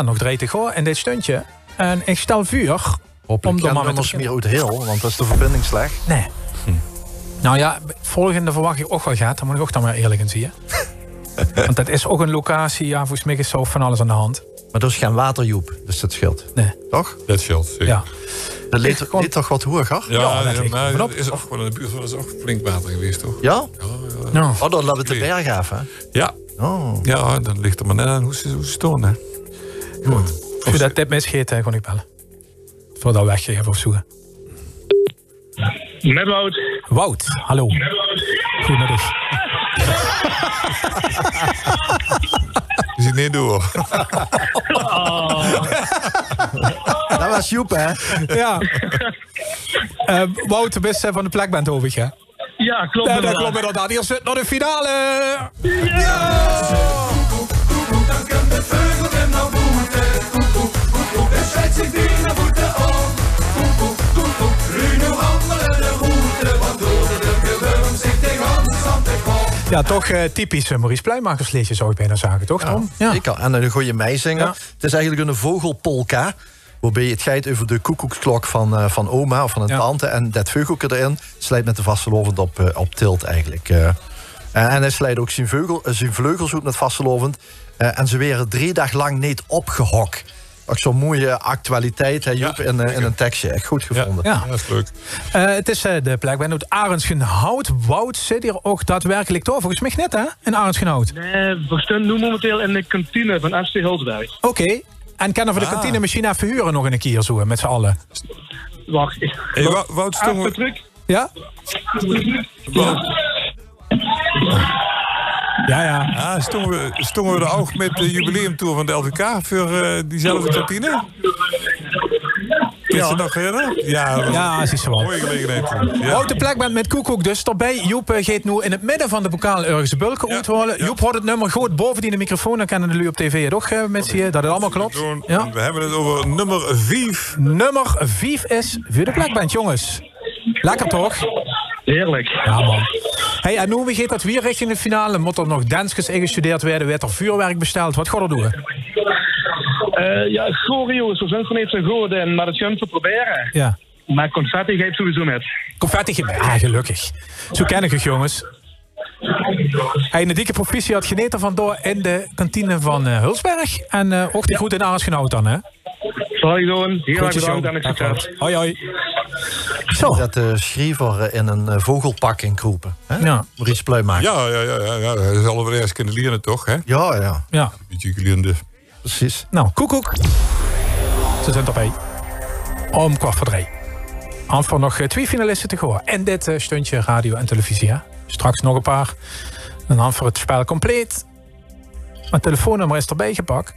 nog 3 te gaan in dit stuntje. En ik stel vuur om de man nummers meer uit heel, want dat is de verbinding slecht. Nee. Nou ja, het volgende verwacht ik ook wel gaat. Dan moet ik ook dan maar eerlijk in zien. Want dat is ook een locatie, ja, volgens mij is zo van alles aan de hand. Maar dat is geen waterjoep, dus dat scheelt. Nee. Toch? Dat scheelt, zeker. Ja. Dat leed toch wat hoger? Ja, maar dat is ook gewoon in de buurt van ook flink water geweest, toch? Ja? Nou. Oh, dan laten we de berg af, hè? Ja. Oh. Ja, dan ligt er maar net aan hoe ze staan, hè. Goed. Als je dat tip misgeet, gewoon niet bellen. Voor dat weggeven of zoeken. Met Wout. Wout, hallo. Goedemiddag. Je zit niet door. Dat was Joep, hè? Ja. Wout, de beste van de plek bent over, hè? Ja, klopt. Ja, dat klopt inderdaad. Hier zit nog de finale. Dan kan de vleugel en dan boeten. De scheidsrechter naar voeten om. Nu nog andere de route, want door de gewurm zich tegen ons aan te komen. Ja, toch typisch Maurice Pluimakersliedje zou ik bijna zeggen, toch Tom? Ja, zeker. En een goede meezinger. Ja. Het is eigenlijk een vogelpolka. Waarbij het gaat over de koekoeksklok van oma of van een tante. En dat vogelke erin slijt met de vastelovend op tilt eigenlijk. En hij slijt ook zijn vleugels uit met vastelovend. En ze werden 3 dagen lang niet opgehokt. Ook zo'n mooie actualiteit, hè, Joep, in een tekstje. Echt goed gevonden. Ja. Dat is leuk. Het is de plekband uit Arendsenhout. Wout zit hier ook daadwerkelijk door. Volgens mij net, hè? In Arendsenhout. Nee, we staan nu momenteel in de kantine van FC Hulsberg. Oké. En kunnen we de kantine misschien even huren nog een keer zo, met z'n allen? Wacht. Hey, Wout, stongen we... Ja? Ja. Stongen we de oog met de jubileumtour van de LVK voor diezelfde kantine? Is het nog herinneren? Ja, dat is wel. Mooie gelegenheid. Ja. Wout de plekband met Koekoek dus erbij. Joep gaat nu in het midden van de bokaal ergens bulken uithalen. Ja. Joep hoort het nummer goed boven die de microfoon. Dan kennen jullie op tv toch met zien dat het allemaal klopt. Ja. We hebben het over nummer 5. Nummer 5 is voor de plekband, jongens. Lekker toch? Heerlijk. Ja, man. Hey, en nu gaat dat weer richting de finale. Moet er nog dansjes ingestudeerd werden? Werd er vuurwerk besteld? Wat gaat er doen? Ja, goh jongens, we zijn gewoon niet zo goed en maar het gaan we proberen. Ja. Maar confetti geeft sowieso met. Confetti geeft met? Ah, gelukkig. Zo ken ik het, jongens. Hij een dikke provisie had geneten vandoor in de kantine van Hulsberg. En ook die goed in Arendsenhout dan, hè? Zal je doen. Heel erg bedankt en ik succes. Hoi, hoi. Zo. Dat de schrijver in een vogelpak inkroepen. Ja. Maurice Pluimaker. Ja. Dat zal we eerst kunnen leren, toch? Hè? Ja. Ja. Een beetje geleerde. Precies. Nou, Koekoek. Ze zijn erbij. Om 2:15. Voor nog 2 finalisten te horen. En dit stuntje radio en televisie, hè? Straks nog een paar. En dan voor het spel compleet. Mijn telefoonnummer is erbij gepakt.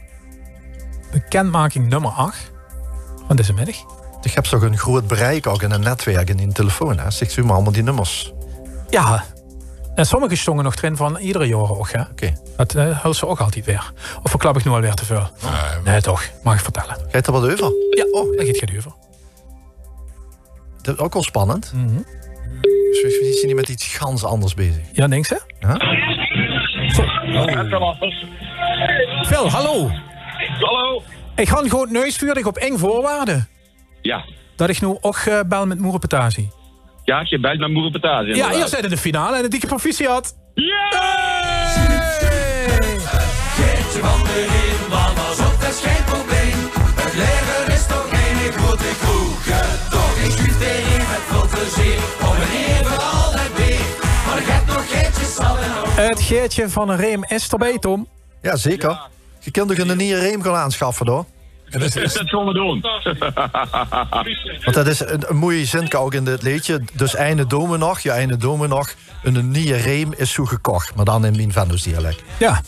Bekendmaking nummer 8 van deze middag. Je hebt toch een groot bereik ook in een netwerk in die telefoon, hè? Zegt u maar allemaal die nummers. Ja. En sommige stongen nog erin van iedere jaar ook, hè? Oké. Dat hult ze ook altijd weer. Of verklap ik nu alweer te veel? Nee, toch. Mag ik vertellen. Gaat er wat over? Ja, dat gaat over. Dat is ook wel spannend. Dus we zijn niet met iets gans anders bezig. Ja, denk ze? Ja? Zo. Phil, hallo. Hallo. Ik ga gewoon neusvuurdig op 1 voorwaarde. Ja. Dat ik nu ook bel met Moerenpetasie. Ja, je belt met Moerenpetasie. Ja, hier zijn de finale en de dikke proficiat. Geertje van de Heen, man, alsof dat is geen probleem. Het leven is toch geen grote kroeg. Toch, ik schuif erin met veel plezier. Om een even altijd weer. Maar ik heb nog geertjes al en al. Het geertje van een reem is erbij, Tom. Ja, zeker. Ja. Je kunt toch een nieuwe reem gaan aanschaffen, hoor. Dat gaan we doen. Want dat is een mooie zin ook in dit liedje. Dus einde domen nog, je einde domen nog. Een nieuwe reem is zo gekocht. Maar dan in mijn Venlo's dialect. Ja.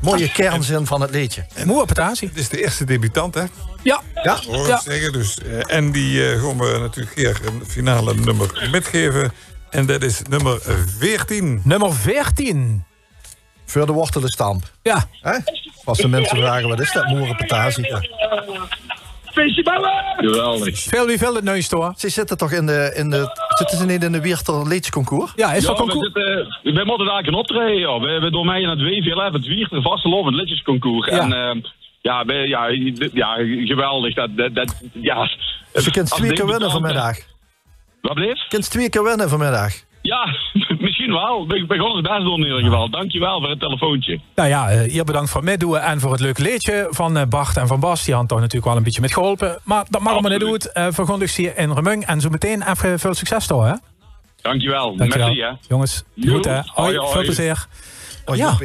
Mooie kernzin van het liedje. Moerenpetasie. Het is de eerste debutant, hè? Ja. Hoor ik zeggen. Dus, en die gaan we natuurlijk hier een finale nummer metgeven. En dat is nummer 14. Nummer 14. Voor de wortelenstamp. Ja. Als de mensen vragen, wat is dat? Moerenpetasie. Feestje bouwen! Geweldig. Veel wie veel het neus, toch? Ze zitten toch zitten ze niet in de Wierter Liedjesconcours? Ja, is dat concours? We moeten daar een optreden, ja. We doen mee in het WVL, het Wierter vastelovend Liedjesconcours. Ja. En geweldig. Je kunt 2 keer winnen vanmiddag. Wat bleef? Je kunt 2 keer winnen vanmiddag. Ja, misschien wel. Ik ben gewoon het best doen in ieder geval. Dankjewel voor het telefoontje. Nou ja, hier bedankt voor het meedoen en voor het leuke liedje van Bart en van Bas. Die hadden toch natuurlijk wel een beetje met geholpen. Maar dat mag allemaal niet doen. Vergondig zie je in Remung. En zo meteen even veel succes toch, hè? Dankjewel. Dankjewel. Merci, hè. Jongens, goed hè. Hoi, veel plezier. Oh, Joep,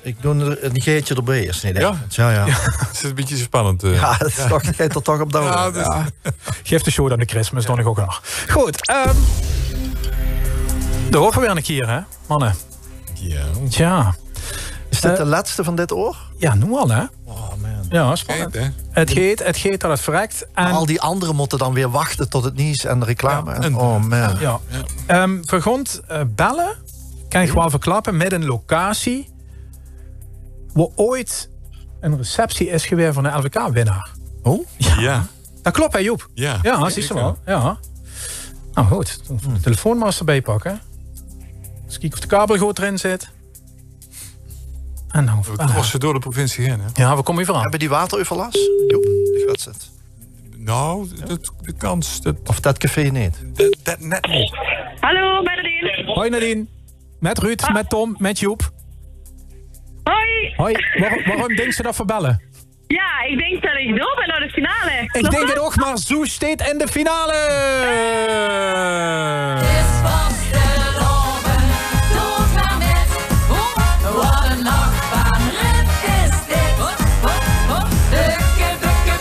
ik doe een geetje erbij eerst. Nee, Ja? Ja. Het is een beetje spannend. Ja, dat is toch, je er toch op dat Ja, moment. dus- Geef de show dan de Christmas, dan ook nog. Goed, de horen weer een keer, hè, mannen. Ja. Tja. Is dit de laatste van dit oor? Ja, nu al, hè. Oh man. Ja, spannend. Het geet dat het verrekt. En al die anderen moeten dan weer wachten tot het nieuws en de reclame. Ja. Oh man. Ja. Vergond bellen, kan ik wel verklappen, met een locatie waar ooit een receptie is geweest van een LVK-winnaar. Oh? Ja. Dat klopt, hè Joep? Ja. Ja, zie je wel. Ja. Nou goed, de telefoon maar eens erbij pakken. Dus kijk of de kabel goed erin zit. En dan We crossen door de provincie heen, hè? Ja, we komen hier vooraan. Hebben die wateroverlast? Joep, ik weet het. Nou, de kans... Of dat café niet? Dat net niet. Hallo, bij Nadine. Hoi Nadine. Met Ruud, met Tom, met Joep. Hoi. Hoi. Waarom denk je dat we bellen? Ja, ik denk dat ik door ben naar de finale. Ik denk het ook, maar Soes staat in de finale! Wat een nachtbaanrit is dit.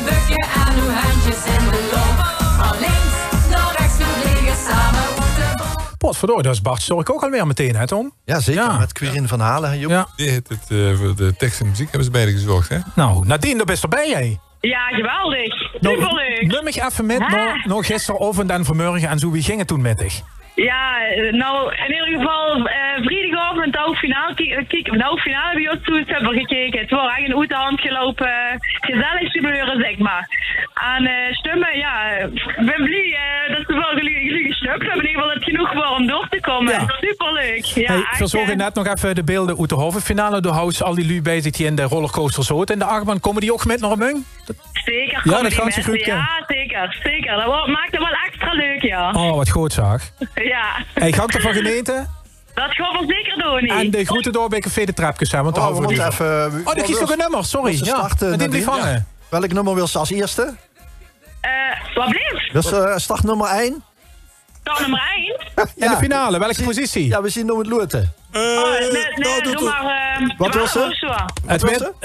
Bukken en uw handjes in de lucht. Van links naar rechts vliegen samen moeten. Potverdorie, dat is Bart Stork ook alweer meteen, hè Tom? Ja, zeker. Met Quirin van Halen, Joep. Ja. Die heeft het, voor de tekst en muziek hebben ze beide gezorgd, hè? Nou, Nadine, daar best erbij, jij. Ja, geweldig. Nou, Superleuk. neem ik even met nog gisteravond en vanmorgen en zo. Wie ging het toen met dich? Ja, nou, in ieder geval vrijdagavond de finale bij ons toe hebben we gekeken. Het was echt een uit de hand gelopen, gezellig gebeuren, zeg maar. En stemmen, ja, ik ben blij dat ze wel jullie gesnupt hebben. In ieder geval het genoeg voor om door te komen. Ja. Superleuk. Ja, Hey, verzorgen net nog even de beelden uit de halve finale. Door houdt al die lui bezig die in de rollercoaster zoten. In de achtbaan, komen die ook met naar een mung? Zeker. Ja, dat gaat ze goed. Ja, zeker. Dat maakt het wel extra leuk, ja. Oh, wat goed zag. Ja. Hey, ga ik ervan genieten? Dat gaan we zeker doen, niet. En de groeten door bij Café de Trapjes, hè, want daar houden we nu van. Oh, dat kiest ook een nummer, sorry. Ja, dat niet vangen. Ja. Welk nummer wil ze als eerste? Wat bleef? Wil ze start nummer 1? Start nummer 1? In de finale, welke positie? Ja, we zien nog het loten. Nee, doe maar... Wat was ze?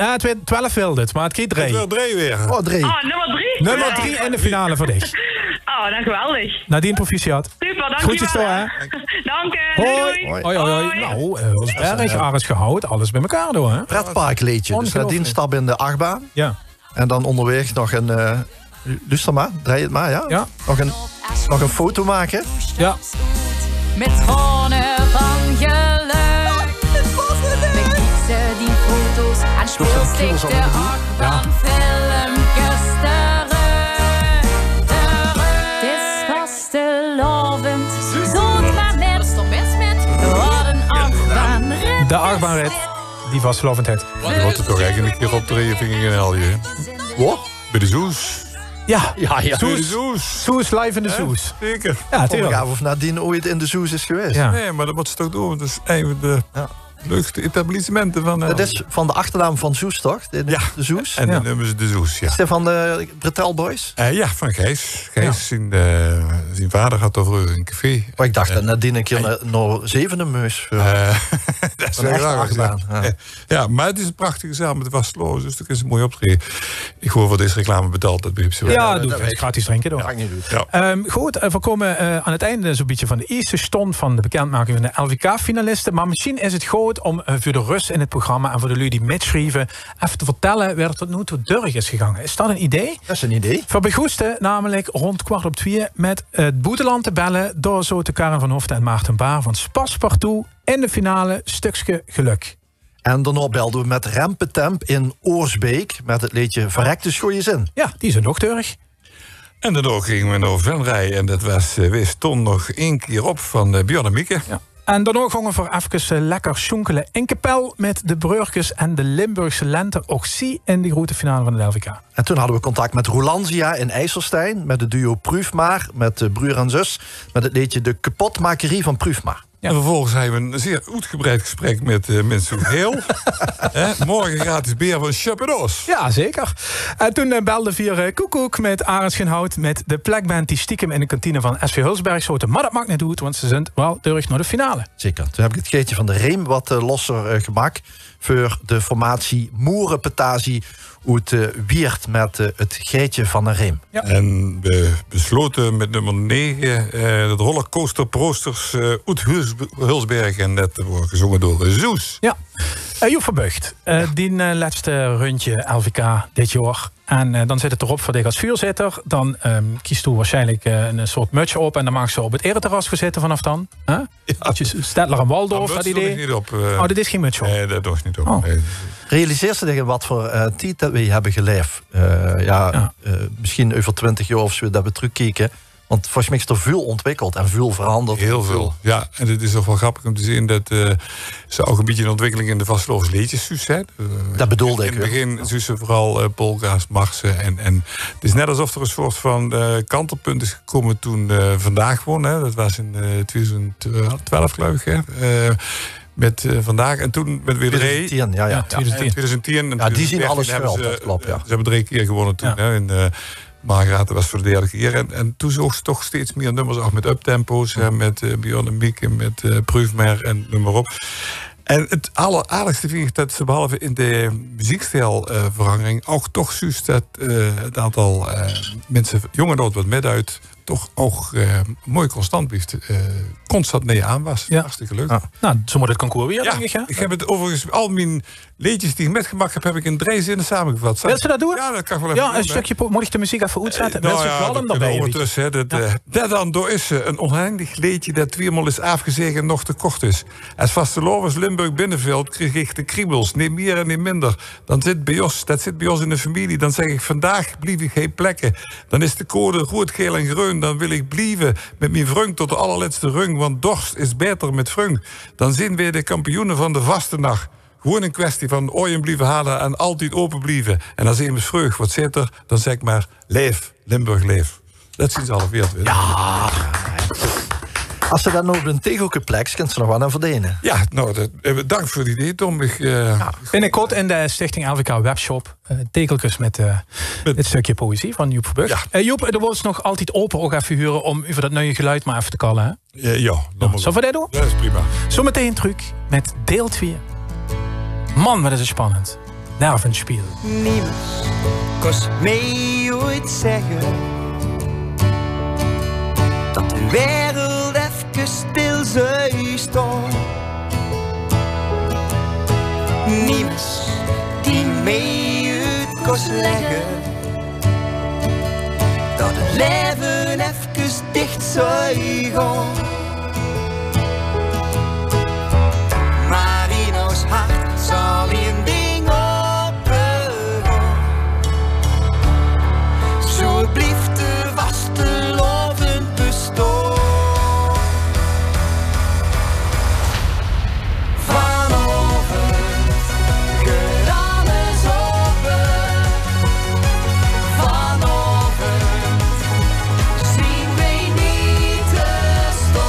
Het werd 12 wilde het, maar het kreeg 3. Het werd 3 weer. Oh, 3. Oh, nummer 3? Nummer 3 in de finale voor dich. Oh, dan geweldig. Nadine, proficiat. Super, dankjewel. Groetjes door, hè. Dank Hoi. Hoi. Nou, was erg aardig gehouden. Alles bij elkaar door, hè. Pretparkleedje. Dus Nadine stap in de achtbaan. Ja. En dan onderweg nog een... luister maar, draai het maar, ja? Nog een foto maken. Ja. Met tranen van geluk. Met liefde die foto's en speelstick de achtbaanfilmpjes terug. Het is vastelovend, zo'n maar net. Wat een achtbaanrit. De achtbaanrit, die vastelovendheid. Je wordt er toch eigenlijk een keer optreden, vind ik een helje. Wat? Bij de Zoes. Ja. Soes live in de Soes. Zeker. Ja, tuurlijk. Of Nadine ooit in de Soes is geweest. Ja. Nee, maar dat moet ze toch doen. Want dat is een van de leukste etablissementen van... Dat is van de achternaam van Soes, toch? De Soes. En dan noemen ze de Soes, ja. Is dat van de Bretel Boys? Ja, van Gijs. Gijs, zijn vader had toch vroeger een café. Maar ik dacht dat Nadine een keer naar Zevenemeus. Dat is wel raar. Ja, maar het is een prachtige zaal met de vastloos. Dus dat is een mooi optreden. Ik hoor voor deze reclame betaald. Dat begrijp je wel. Ja, doe het. Gratis drinken door. Ja. Goed, we komen aan het einde zo'n beetje van de eerste stond van de bekendmaking van de LVK-finalisten. Maar misschien is het goed om voor de rust in het programma en voor de lui die metschrijven even te vertellen waar het tot nu toe durg is gegaan. Is dat een idee? Dat is een idee. Voor begoesten namelijk rond 2:15 met het Boeteland te bellen door zo te Karen van Hoften en Maarten Baar van Spaspartout in de finale Stukske Geluk. En daarna belden we met Rempetemp in Oorsbeek met het liedje Verrekte Schoeie Zin. Ja, die is nog terug. En daarna gingen we naar Venray en dat was wees Ton nog 1 keer op van Björn en Mieke. Ja. En daarna gingen we voor even lekker schoenkelen in Kapel met de Breurkes en de Limburgse Lente Oxy in de grote finale van de LVK. En toen hadden we contact met Rolandia in IJsselstein, met het duo Prüfmaar, met broer en zus, met het liedje De Kapotmakerie van Prüfmaar. En vervolgens hebben we een zeer uitgebreid gesprek met mensen Heel. Morgen gratis beer van Chaperos. Ja, zeker. En toen belde vier Koekoek met Arend Schinhout... met de plekband die stiekem in de kantine van SV Hulsberg schoten. Maar dat maakt niet uit, want ze zijn wel terug naar de finale. Zeker. Toen heb ik het geitje van de Reem wat losser gemaakt... voor de formatie Moerenpetasie uit Wiert met het geitje van de Reem. Ja. En we besloten met nummer 9 de rollercoaster proosters uit Hulsberg. En dat wordt gezongen door Zoes. Ja. Joep Verbucht, die laatste rondje LVK dit jaar. En dan zit het erop voor dich als vuurzitter. Dan kiest u waarschijnlijk een soort mutsje op. En dan mag ze op het ereterras gezeten vanaf dan. Huh? Ja. Stedtler en Waldorf, dat idee? Niet op, dit is geen mutsje op? Nee, dat doe ik niet op. Nee. Realiseer ze tegen wat voor tijd dat we hebben geleefd. Misschien over 20 jaar of zo dat we terugkijken. Want volgens mij is er veel ontwikkeld en veel veranderd. Heel veel, ja. En het is nog wel grappig om te zien dat ze ook een beetje een ontwikkeling in de Vastelovens liedjes zijn. Dat bedoelde ik. In het begin ze vooral polka's, marsen. En het is net alsof er een soort van kantelpunt is gekomen toen Vandaag won. Hè. Dat was in 2012, geloof ik. Met Vandaag en toen met weer 2010, ja. 2010. Ja, die zien alles wel, dat klopt, ja. Ze hebben 3 keer gewonnen toen. Hè, Margaret was voor de 3e keer. En toen zocht ze toch steeds meer nummers af met uptempo's. Met Björn en Mieke, met Prüfmer en noem maar op. En het alleraardigste vind ik dat ze behalve in de muziekstijlverandering... ook toch juist dat het aantal mensen, jong en oud wat met uit... toch ook mooi constant blijft. Constant mee aan was. Ja. Hartstikke leuk. Nou, zo moet het concours weer, denk ik. Hè? Ik heb het overigens, al mijn liedjes die ik metgemaakt heb ik in 3 zinnen samengevat. Wil ze dat doen? Ja, dat kan wel even doen. Een stukje, moet ik de muziek even uitzetten? Ondertussen. Dat dan door is een oneindig liedje dat 2 is afgezegd en nog te kort is. Als Vastelovens Limburg Binnenveld kreeg ik de kriebels, niet meer en niet minder. Dat zit bij ons in de familie. Dan zeg ik, vandaag blief ik geen plekken. Dan is de code rood, geel en groen. Dan wil ik blijven met mijn vrung tot de allerlaatste rung. Want dorst is beter met vrung. Dan zijn we de kampioenen van de vaste nacht. Gewoon een kwestie van ooien blijven halen en altijd open blijven. En als iemand vreugd wat zit er, dan zeg ik maar, leef, Limburg leef. Dat zien ze alle wereld. Ja. Als ze dan nog een tegelplex, kunt ze nog wel aan verdienen. Ja, nou, dank voor het idee, Tom. Binnenkort in de Stichting LVK webshop tegeltjes met dit stukje poëzie van Joep Verbucht. Ja. Joep, er wordt nog altijd open ook even huren om over dat nieuwe geluid maar even te kallen. Hè? Ja, zullen we dat doen? Dat is prima. Zometeen truc met deel 2. Man, wat is het spannend. Nervenspiel. Niemand kost mij ooit zeggen dat de wereld even stil zou staan. Niemand die mij uit kost leggen dat het leven even dicht zou gaan. Maar in ons hart zal een ding opengaan. Zo blijft de vasteloven bestaan. Vanavond gaat alles open. Vanavond zien wij niet te staan.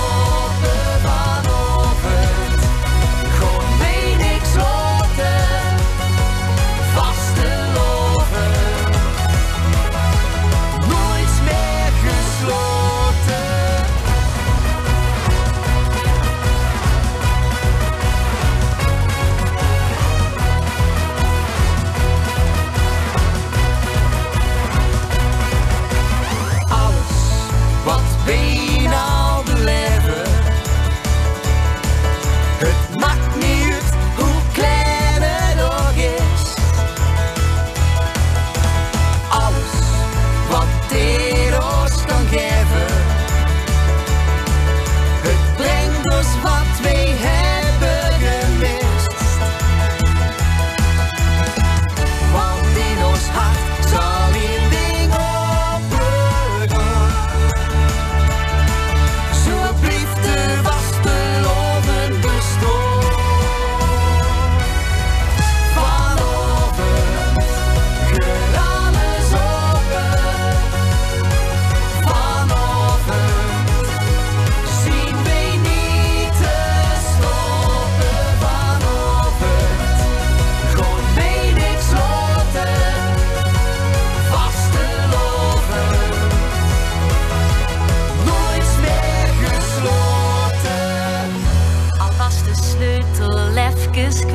sleutel even kwijt.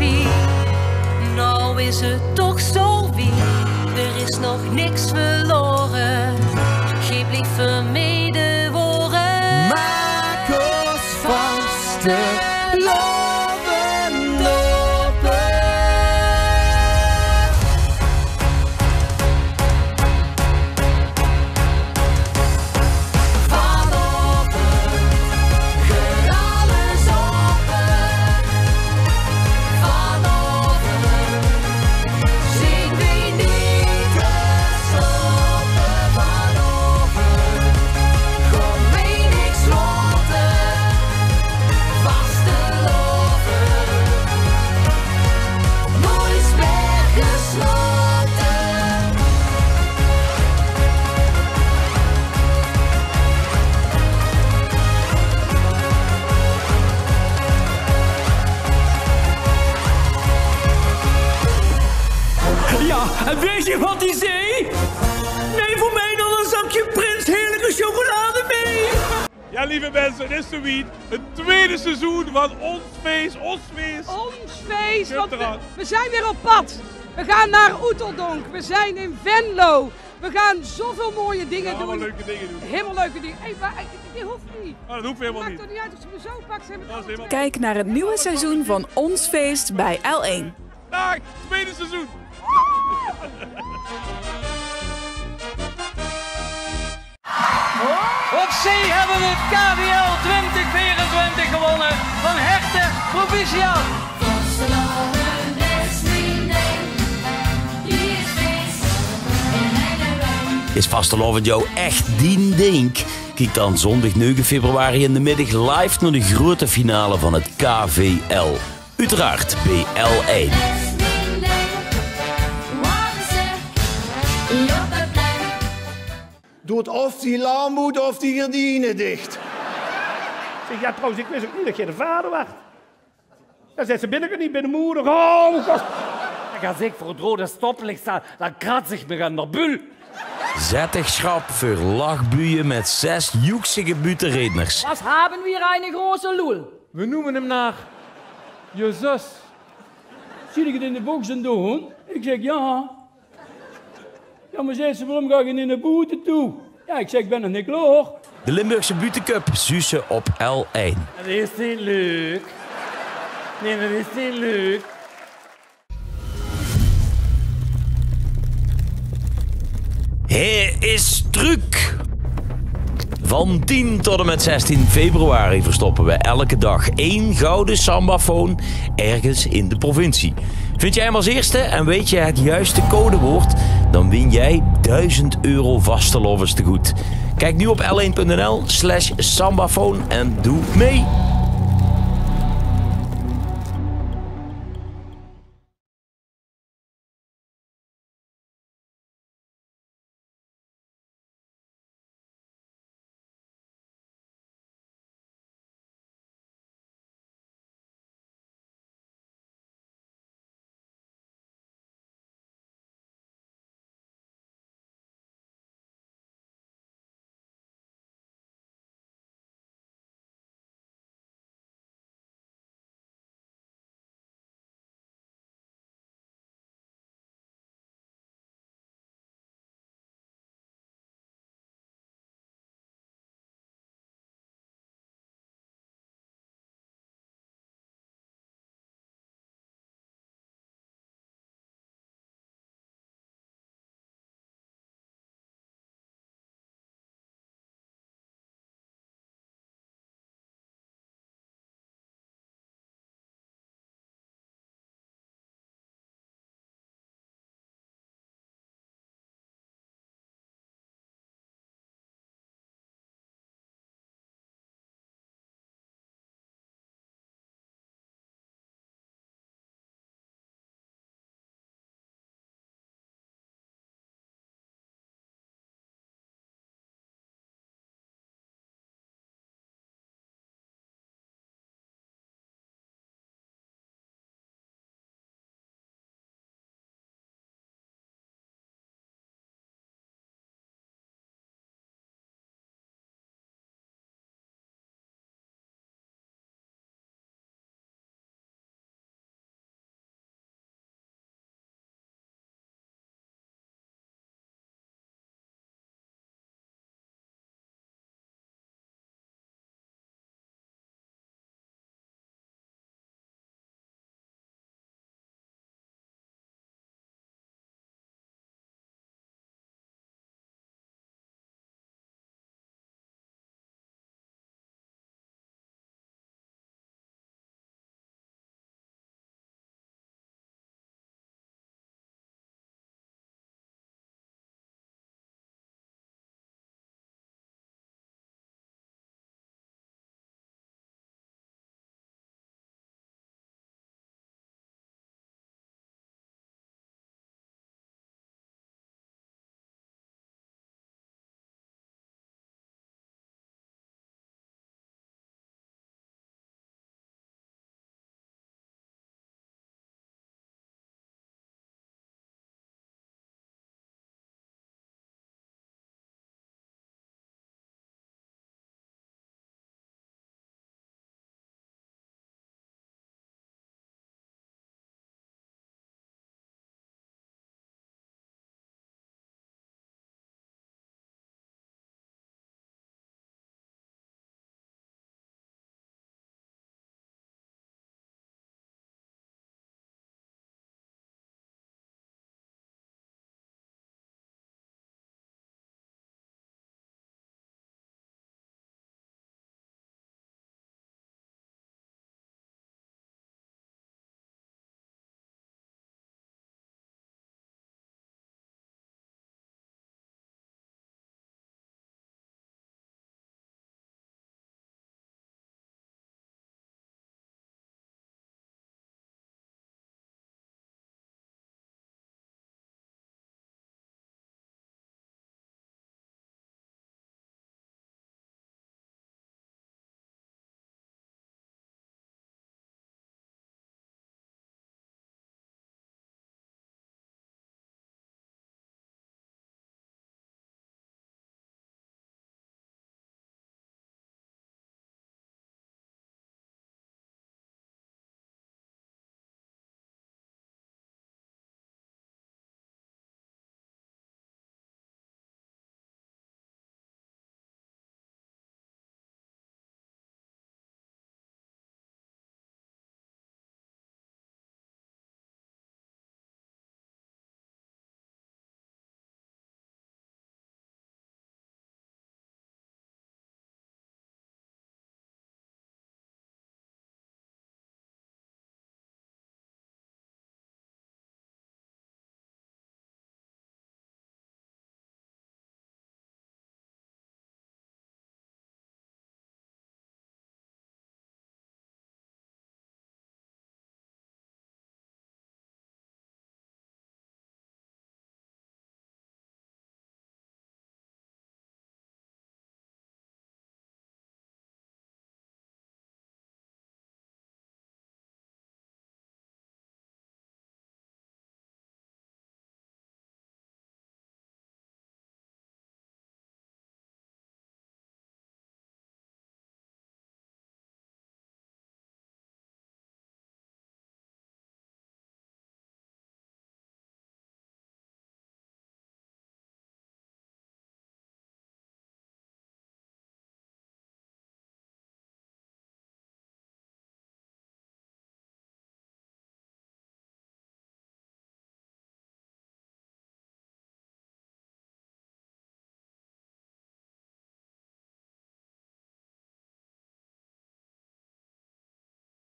Nou is het toch zo wie, er is nog niks verloren. Geef liever medewoorden. Maak ons vaste loven lopen. Vanochtend gaat alles open. Vanochtend zien we niet te stoppen. Vanochtend kom mee niks loten. Vaste loven, nooit meer gesloten. Ja, en weet je wat hij zei? Nee, voor mij dan een zakje Prins heerlijke chocolade mee. Ja, lieve mensen, het is zoiets. Het tweede seizoen van Ons Feest, Ons Feest. Ons feest, want eraan. we zijn weer op pad. We gaan naar Oeteldonk, we zijn in Venlo. We gaan zoveel mooie dingen doen. Allemaal leuke dingen doen. Helemaal leuke dingen. Hey, maar dit hoeft niet. Oh, dat hoeft helemaal Maakt niet. toch niet uit of ze me zo pakt. Ze hebben het allemaal Kijk naar het nieuwe seizoen van Ons Feest bij L1. Dag, tweede seizoen. Op zee hebben we het KVL 2024 gewonnen van Herten Provinciaal. Is Vastelovend jou echt die ding? Kijk dan zondag 9 februari in de middag live naar de grote finale van het KVL. Uiteraard bij L1. Doet of die laan moet of die gardinen dicht. Zeg, ja, trouwens, ik wist ook niet dat je de vader was. Dan zegt ze, ben ik er niet, ben de moeder. Oh, God. Als ik voor het rode stoplicht sta, dan kratz ik me aan de bul. Zettig schrap voor lachbuien met 6 joeksige butenredners. Was haben wir eine große Lul? We noemen hem naar je zus. Zie ik het in de boxen doen? Ik zeg ja. Ja, maar zei ze, waarom ga je in de boete toe? Ja, ik zeg, ik ben er niet klaar. De Limburgse Butencup Zussen op L1. Dat is niet leuk. Nee, dat is niet leuk. Hij is druk. Van 10 tot en met 16 februari verstoppen we elke dag 1 gouden sambafoon ergens in de provincie. Vind jij hem als eerste en weet je het juiste codewoord? Dan win jij €1000 vastelovens te goed. Kijk nu op l1.nl/sambafoon en doe mee.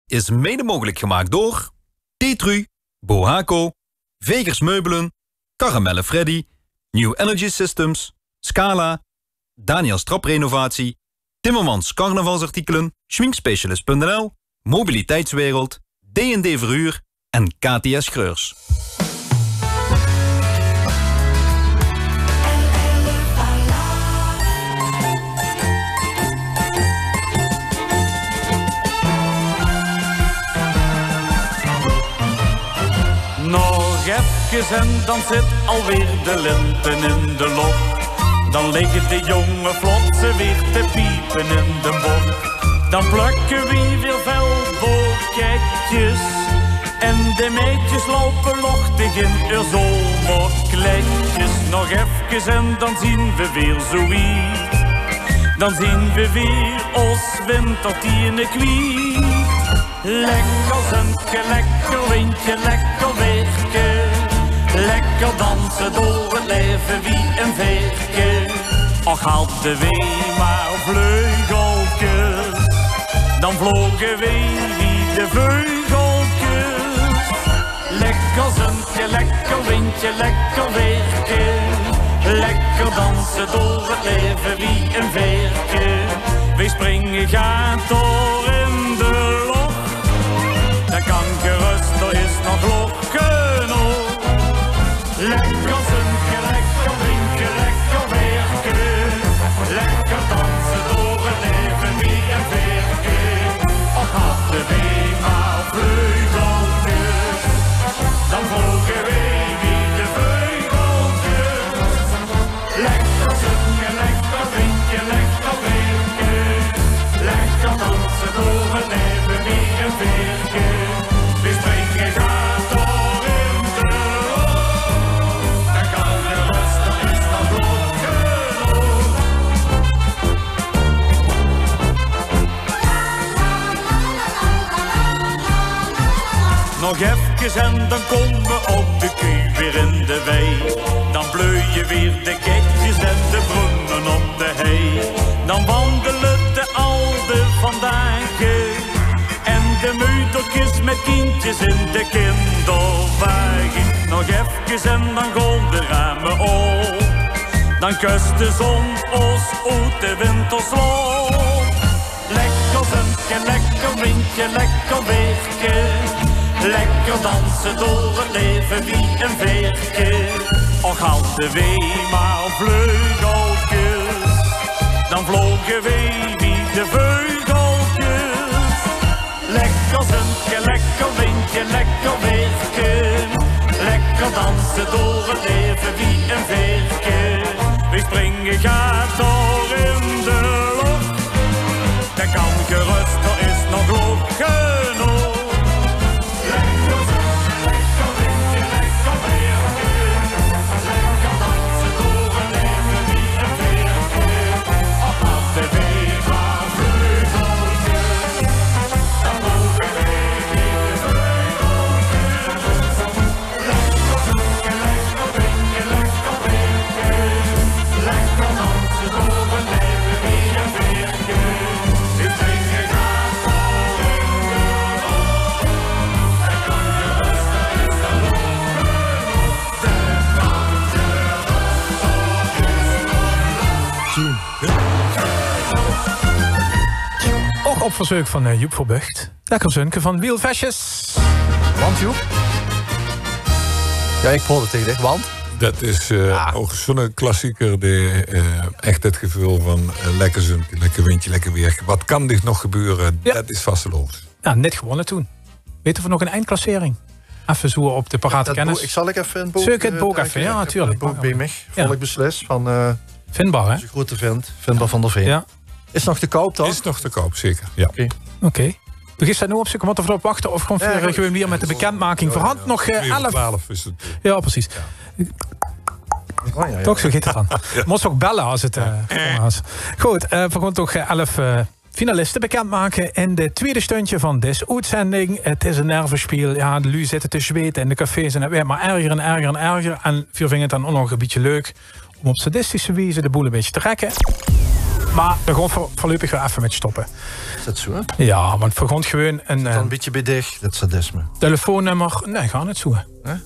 is mede mogelijk gemaakt door Tetru, Bohaco, Vegers Meubelen, Caramelle Freddy, New Energy Systems, Scala, Daniels Traprenovatie, Timmermans Carnavalsartikelen, Schminkspecialist.nl, Mobiliteitswereld, D&D Verhuur en KTS Schreurs. Nog even en dan zit alweer de lente in de lok. Dan liggen de jonge vlotsen weer te piepen in de bok. Dan plukken we weer veldbootketjes. En de meidjes lopen lochtig in hun zomerkledjes. Nog even en dan zien we weer zoiets. Dan zien we weer ons wintertiene kwiet. Lekker zundje, lekker windje, lekker weertje. Lekker dansen door het leven wie een veertje. Och hadden we maar vleugeltjes, dan vlogen we wie de vleugeltjes. Lekker zundje, lekker windje, lekker weertje. Lekker dansen door het leven wie een veertje. We springen gaat door in de loch. Dat kan gerust, er is nog log genoeg. Lekker zundje, lekker windje, lekker weertje. Lekker dansen door het leven wie een veertje. Och hadden we maar vleugeltjes, dan vlogen we wie de vleugeltjes. Lekker zundje, lekker windje, lekker weertje. Lekker dansen door het leven wie een veertje. We springen gaat door in de loch. Dan kan je rust, dan is nog log genoeg. Nog even en dan komen ook de koe weer in de wei. Dan bleuien weer de ketjes en de bronnen op de hei. Dan wandelen de oude vandaag en de muitertjes met kindjes in de kinderwagen. Nog even en dan gaan de ramen op. Dan kust de zon ons uit de winterslot. Lekker zundje, lekker windje, lekker weertje. Lekker dansen door het leven wie een veertje. Och hadden we maar vleugeltjes, dan vlogen we wie de vleugeltjes. Lekker zundje, lekker windje, lekker weertje. Lekker dansen door het leven wie een veertje. We springen gaat door in de loch. Dat kan gerust, er is nog log genoeg. Lekker zundje, lekker windje, lekker weertje. Lekker dansen door het leven wie een veertje. Och hadden we maar vleugeltjes, dan vlogen we wie de vleugeltjes. Lekker zundje, lekker windje, lekker weertje. Lekker dansen door het leven wie een veertje. We springen gaat door in de loch. Dat kan je rust, er is nog log genoeg. De Ook op verzoek van Joep Verbucht. Lekker zunke van Wielvestjes. Want Joep? Ja, ik hoorde tegen dich, want? Dat is ook zo'n klassieker. Echt het gevoel van lekker zunke, lekker windje, lekker weer. Wat kan dit nog gebeuren? Ja. Dat is vasteloos. Ja, net gewonnen toen. Weten we nog een eindklassering? Even zo op de parate kennis. Ik zal even een boek... Zeuk het boek even, ja, natuurlijk. Het boek bij mij, Volk Beslis, van... Vindbaar, hè? Onze grote vent, Vindbaar van der Veen. Ja. Is nog te koop, toch? Is nog te koop, zeker, ja. Oké. We gaan nu opzoeken wat we erop wachten. Of gewoon weer met de bekendmaking. Voorhand nog 11... 12 is het. Ja, precies. Toch, zo gaat het dan. Moest ook bellen als het... Goed, we gaan toch 11 finalisten bekendmaken. En de tweede stuntje van deze uitzending. Het is een nervenspiel. Ja, de lui zitten te zweten in de cafés. En het werd maar erger en erger en erger. En we vinden het dan ook nog een beetje leuk om op sadistische wijze de boel een beetje te rekken. Maar daar gaan we voorlopig weer even met stoppen. Is dat zo? Ja, want we gaan gewoon een beetje bij dich, dat sadisme. Telefoonnummer. Nee, ga niet zo.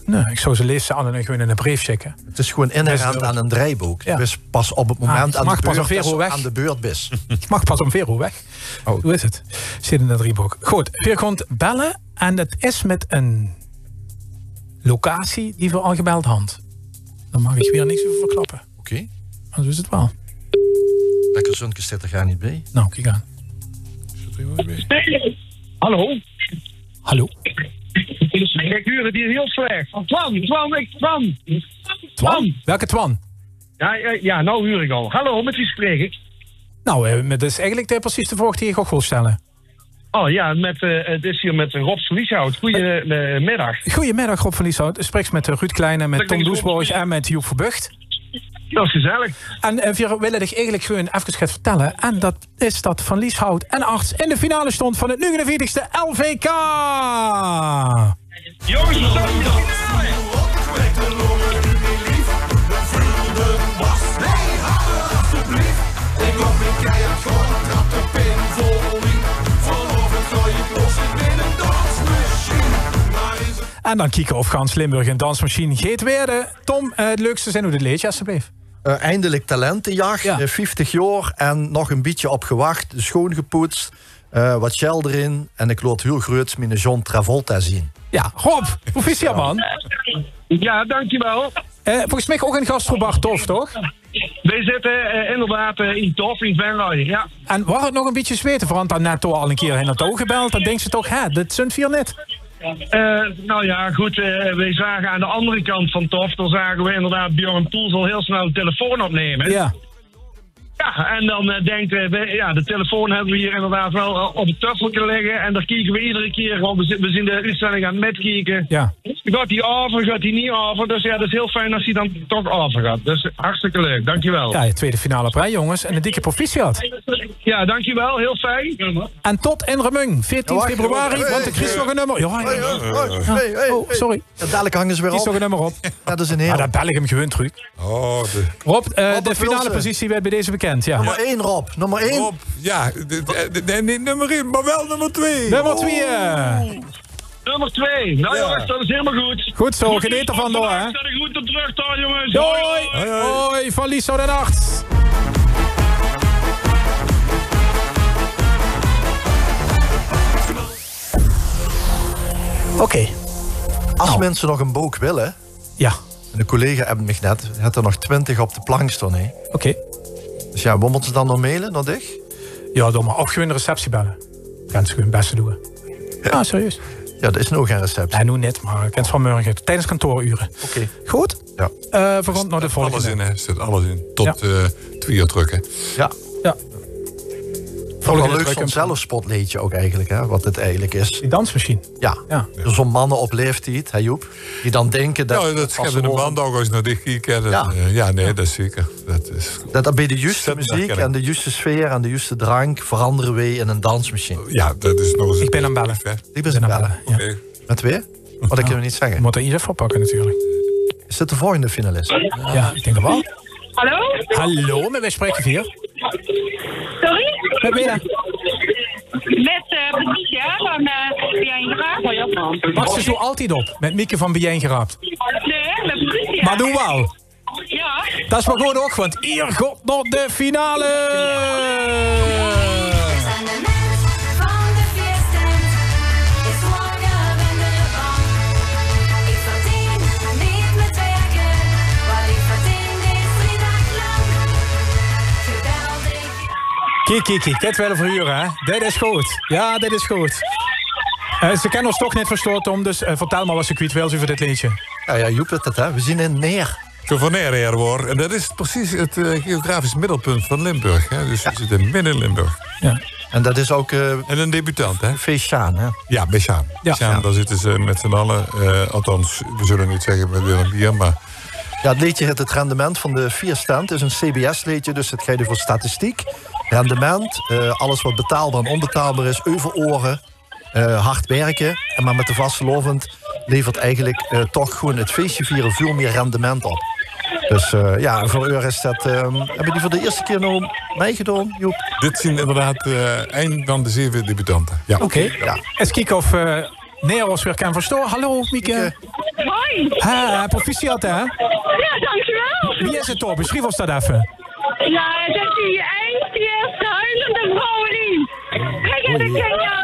Nee, ik zou ze lezen aan en gewoon in een brief checken. Het is gewoon inherent aan een draaiboek. Ja. Dus pas op het moment aan de beurt bent. Ik mag pas om Vero weg. Oh. Hoe is het? Zit in dat draaiboek. Goed, we gaan bellen. En dat is met een locatie die we al gebeld hadden. Dan mag ik weer niks over verklappen. Oké. Maar zo is het wel. Lekker Zonneke zit er gar niet bij. Nou, kijk aan. Hallo? Hallo? Ik huur het hier heel slecht. Twan. Welke Twan? Ja, nou huur ik al. Hallo, met wie spreek ik? Nou, dat is eigenlijk precies de vraag die ik ook wil stellen. Oh ja, het is hier met Rob van Lieshout. Goedemiddag. Goedemiddag, Rob van Lieshout. Ik spreek met Ruud Kleine, met Tom Doesborg en met Joep Verbucht. Dat is gezellig. En we willen dich eigenlijk gewoon even gaan vertellen. En dat is dat Van Lieshout en Arts in de finale stond van het 49e LVK. Jongens, en dan kijken of Gans Limburg een dansmachine gaat werden. Tom, het leukste zijn hoe dit leedje alsjeblieft. Eindelijk talentenjacht, 50 jaar en nog een beetje op gewacht. Schoongepoetst, wat gel erin. En ik laat heel groot mijn John Travolta zien. Ja, Rob, proficiat man. Ja, dankjewel. Volgens mij ook een gastrobar Tof, toch? Wij zitten inderdaad in Tof, in Venlo, ja. En waar het nog een beetje zweten, want dan net al een keer in het oog gebeld, dan denkt ze toch, dit zijn 4 net. Nou ja, goed, wij zagen aan de andere kant van Tof, dan zagen we inderdaad Björn Poels al heel snel de telefoon opnemen. Ja. Ja, en dan denken we, ja, de telefoon hebben we hier inderdaad wel op het taffeltje liggen. En daar kijken we iedere keer, want we zien de uitzending aan het metkijken. Ja. Gaat die over, gaat die niet over? Dus ja, dat is heel fijn als hij dan toch over gaat. Dus hartstikke leuk, dankjewel. Ja, je tweede finale op rij, jongens. En een dikke proficiat. Ja, dankjewel, heel fijn. En tot in Remung, 14 februari, want ik kies nog een nummer. Oh, sorry. Dadelijk hangen ze weer op. Kies nog een nummer op. Dat is een heel. Dan bel ik hem gewoon terug. Oh, Rob, de finale positie werd bij deze bekend. Ja. Nummer 1, Rob. Nummer 1. Rob, ja. Niet nummer 1, maar wel nummer 2. Nummer 2. Nummer 2. Nou jongens, dat is helemaal goed. Goed zo, geniet ervan door, hè. Zet ik goed op terug, daar jongens. Hoi. Hoi, van Lieshout en Arts. Oké. Als mensen nog een boek willen. Ja. En een collega hebben me net, had er nog 20 op de plank staan. Oké. Dus ja, wat moeten ze dan nog mailen naar dich? Ja, doe maar. Of gewoon de receptie bellen. Kan ze gewoon het beste doen. Ja, serieus. Ja, dat is nog geen receptie. Nee, nu niet, maar ik ken het vanmorgen. Tijdens kantooruren. Oké. Goed? Ja. We gaan naar de volgende. Alles in, hè. Zit alles in. Tot 2 uur terug, hè. Ja. Ja. Volgende leuk zo'n zelfspotleedje ook eigenlijk, hè, wat het eigenlijk is. Die dansmachine. Ja. Zo'n mannen op leeftijd, hè Joep, die dan denken dat... Ja, dat schept in de band ook als je naar dicht kijkt. Dat is zeker. Dat bij de juiste muziek en de juiste sfeer en de juiste drank veranderen wij in een dansmachine. Ja, dat is nog eens... Ik ben aan bellen. Ik ben aan bellen. Ja. Okay. Met wie? Wat ik kan niet zeggen. Je moet er ieder voor pakken natuurlijk. Is dit de volgende finalist? Ja, ik denk het wel. Hallo? Hallo, met wie spreek je hier? Sorry? Met wie? Met Patricia van Bijeen Geraapt. Wacht ze zo altijd op, met Mieke van Bijeen Geraapt. Nee, met Patricia. Maar doe wel. Ja. Dat is maar gewoon ook, want hier gaat nog de finale. Kijk, dit willen verhuren, hè? Dit is goed. Ja, dit is goed. Ze kennen ons toch niet verstoord om, dus vertel maar wat ze kwijt wil over dit liedje. Ja, Joep het, hè? We zien in Neer. Van Neer hoor. En dat is precies het geografisch middelpunt van Limburg. Hè? Dus we zitten midden in Limburg. Ja. En dat is ook... en een debutant, hè? Feestjaan, hè? Ja, bij Sjaan. Ja. Sjaan, daar zitten ze met z'n allen. Althans, we zullen niet zeggen met Willem Bier, maar... Ja, het liedje het rendement van de 4 stand. Het is een CBS-liedje, dus het gaat over statistiek. Rendement, alles wat betaalbaar en onbetaalbaar is, over oren, hard werken. En maar met de vastelovend levert eigenlijk toch gewoon het feestje vieren veel meer rendement op. Dus ja, voor u is dat... hebben die voor de eerste keer nou meegedaan, Joep? Dit zijn inderdaad een van de 7 debutanten. Ja. Oké. Ja. Eens kijken of Neros weer kan verstaan. Hallo, Mieke. Hoi. Proficiat, hè? Ja, dankjewel. Wie is het toch? Beschrijf ons dat even. Ja, dat is die eerste huilende vrouwen. Kijk, en de Kenia.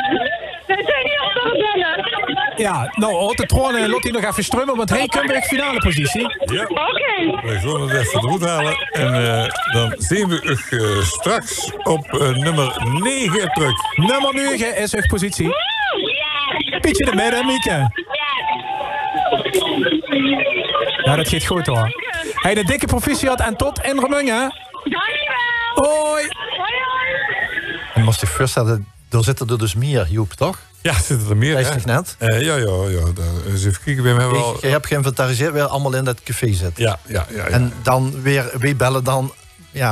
Dat zijn die andere bellen. Ja, nou, de troon laat hij nog even strummen, want hij komt bij finale positie. Ja. Oké. We gaan het even eruit halen. En dan zien we u straks op nummer 9 terug. Nummer 9 is uw positie. Beetje de midden, Mieke. Ja, dat gaat goed hoor. Hij de dikke proficiat en tot in Remungen. Dankjewel. Hoi. En moest je voorstellen, er zitten er dus meer, Joep, toch? Ja, zitten er meer. Weet je net? Ja. Dus even kijken, we hebben wel... Je hebt geïnventariseerd weer allemaal in dat café zitten. Ja. En dan weer, wie bellen dan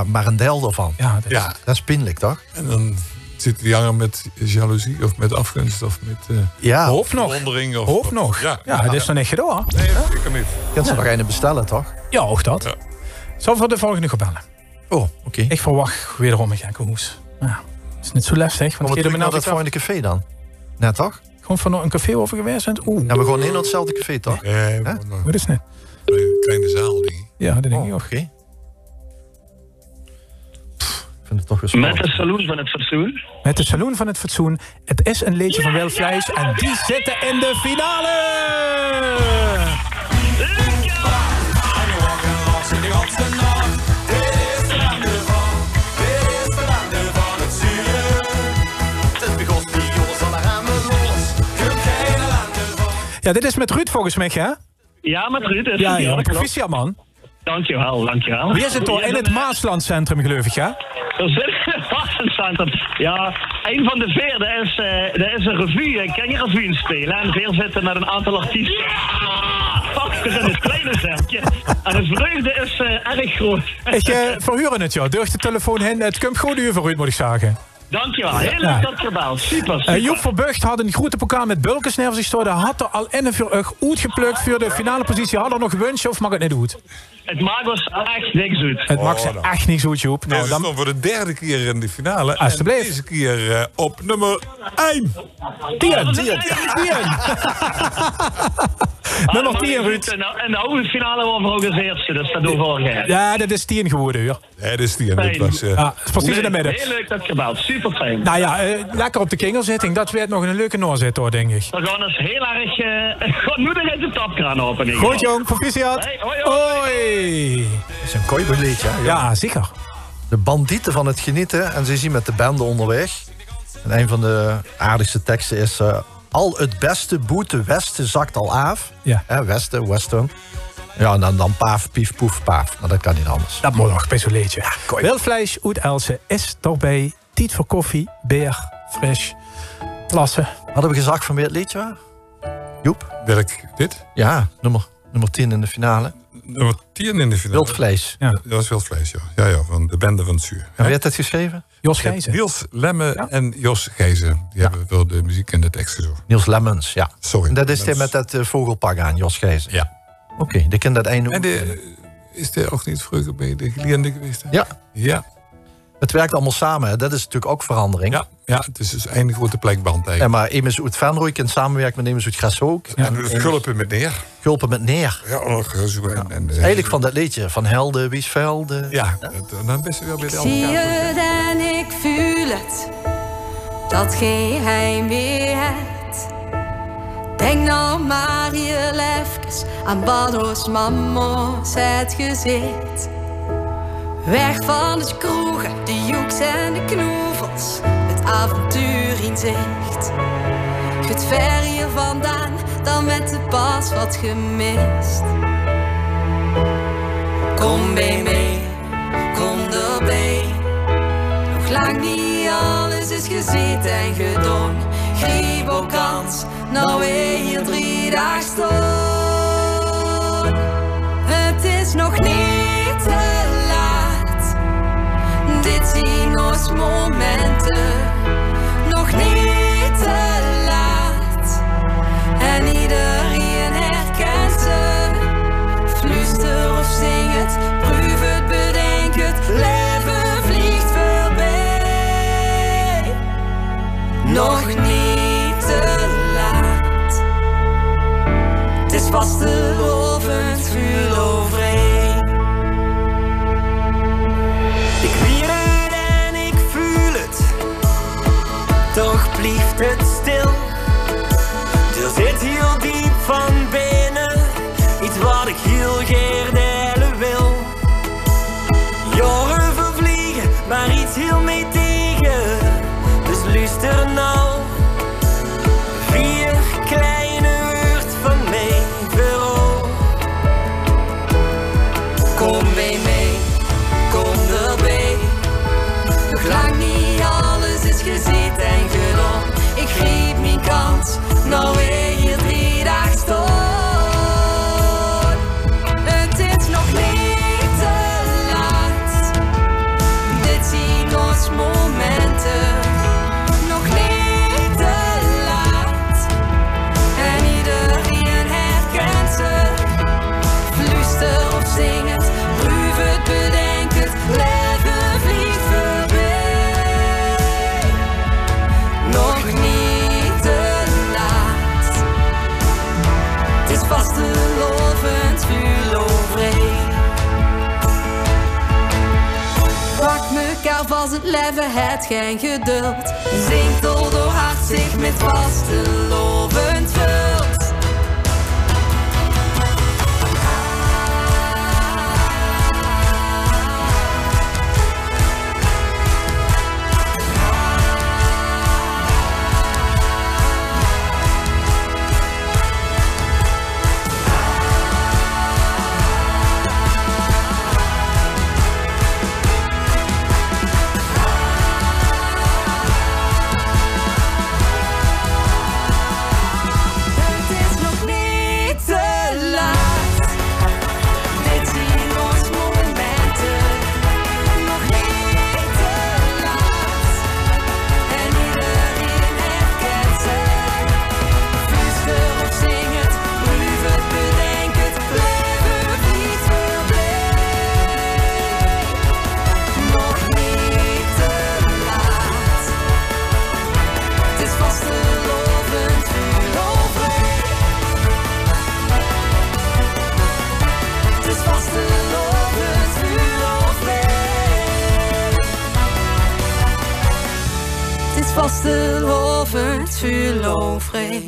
maar een deel ervan? Ja, dat is pijnlijk, toch? En dan zitten die hangen met jaloezie of met afgunst of met hoop nog. bewondering. Hoop nog. Ja, dat is nog niet gedaan. Nee, zeker niet. Je kunt ze nog een bestellen, toch? Ja, ook dat. Ja. Zal voor de volgende gaan bellen? Oh, oké. Ik verwacht wederom een gekke hoes. Ja, is niet zo lastig. Want we naar het volgende café dan? Net toch? Gewoon van een café over geweest zijn? Oeh. Ja, we gaan niet naar hetzelfde café, toch? Wat is het? Kleine zaal, denk ik. Ja, dat denk ik ook. Oké. Het toch met de saloon van het fatsoen. Met de saloon van het fatsoen. Het is een liedje van Welfleis en die zitten in de finale! Ja, dit is met Ruud volgens mij, hè? Ja, met Ruud. Ja, proficiat, man. Dankjewel. Wie is het toch? In het Maaslandcentrum, geloof ik, ja? Ja, een van de vier, dat is een revue. Ik kan je revue spelen. En vier zitten met een aantal artiesten. Achter in het kleine zertje. En de vreugde is erg groot. Ik verhuren het, joh. Durf de telefoon heen. Het komt goed uur voor u, moet ik zeggen. Dankjewel, heel leuk dat gebeld. Super. Joep Verbucht had een grote pokaal met bulkensnervers. Hij had er al in een uitgeplukt voor de finale positie. Had er nog gewünscht of mag het niet goed? Het maakt ons echt niks uit. Het maakt ze echt niet goed, Joep. Nou, dan voor de derde keer in de finale. Alsjeblieft. En deze keer op nummer 1. 10. Nummer 10, Ruud. En de oude finale was ook als eerste, dus dat doen we vorig jaar. Ja, dat is 10 geworden, hoor. Ja, dat is 10. Dat was, dat is precies in de midden. Heel leuk dat gebeld, super fijn. Nou ja, lekker op de kingerzitting. Dat werd nog een leuke noorzit, hoor, denk ik. We gaan eens heel erg... nu er de tapkraan open. Goed, jong. Proficiat. Hey, hoi. Dat is een kooiberliedje, hè? Ja, zeker. De bandieten van het genieten en ze zien met de bende onderweg. En een van de aardigste teksten is... al het beste boete westen zakt al af. Ja. Westen, western. Ja, en dan paaf, pief, poef, paaf. Maar dat kan niet anders. Dat moet nog bij zo'n liedje. Ja, Wildvlees uit Else is erbij. Tijd voor koffie, beer, fris, klasse. Hadden we gezag van wie het liedje was? Joep? Welk dit? Ja, nummer 10 in de finale. Nummer 10 in de finale? Wildvlees. Ja. Dat was Wildvlees, ja. Ja, van de bende van het zuur. En wie heeft dat geschreven? Jos Gijzen. Niels Lemme en Jos Gijzen. Die hebben wel de muziek en de tekst gezorgd. Niels Lemmens, ja. Sorry. En dat is hij met dat vogelpak aan, Jos Gijzen. Ja. Oké, die kan dat einde En is er ook niet vroeger bij de geleerde geweest? Hè? Ja. Ja. Het werkt allemaal samen, hè? Dat is natuurlijk ook verandering. Ja, het is dus een grote plekband eigenlijk. Ja, maar Emes uit Venrooy kan samenwerken met Emes uit Grashoek. Ja, en Gulpen met Neer. Gulpen met Neer. Ja, nog zo. Eigenlijk van dat liedje, van Helden, Wiesvelde. Ja, dan best wel weer de Zie je en ik voel het, dat geen heimwee hebt. Denk nou maar heel even aan Bado's mama's het gezicht. Weg van de kroegen, de joeks en de knoevels, het avontuur in zicht. Goed ver hier vandaan, dan met de pas wat gemist. Kom bij mij, kom erbij. Nog lang niet alles is gezeten en gedaan. Grijp ook kans, nou weer hier 3 dagen staan. Het is nog niet te laat. Dit zien ons momenten. Nog niet te laat. En iedereen herkent ze. Fluister of zing het. leven het geen geduld. Zingt door hart zich met vastelovend vult.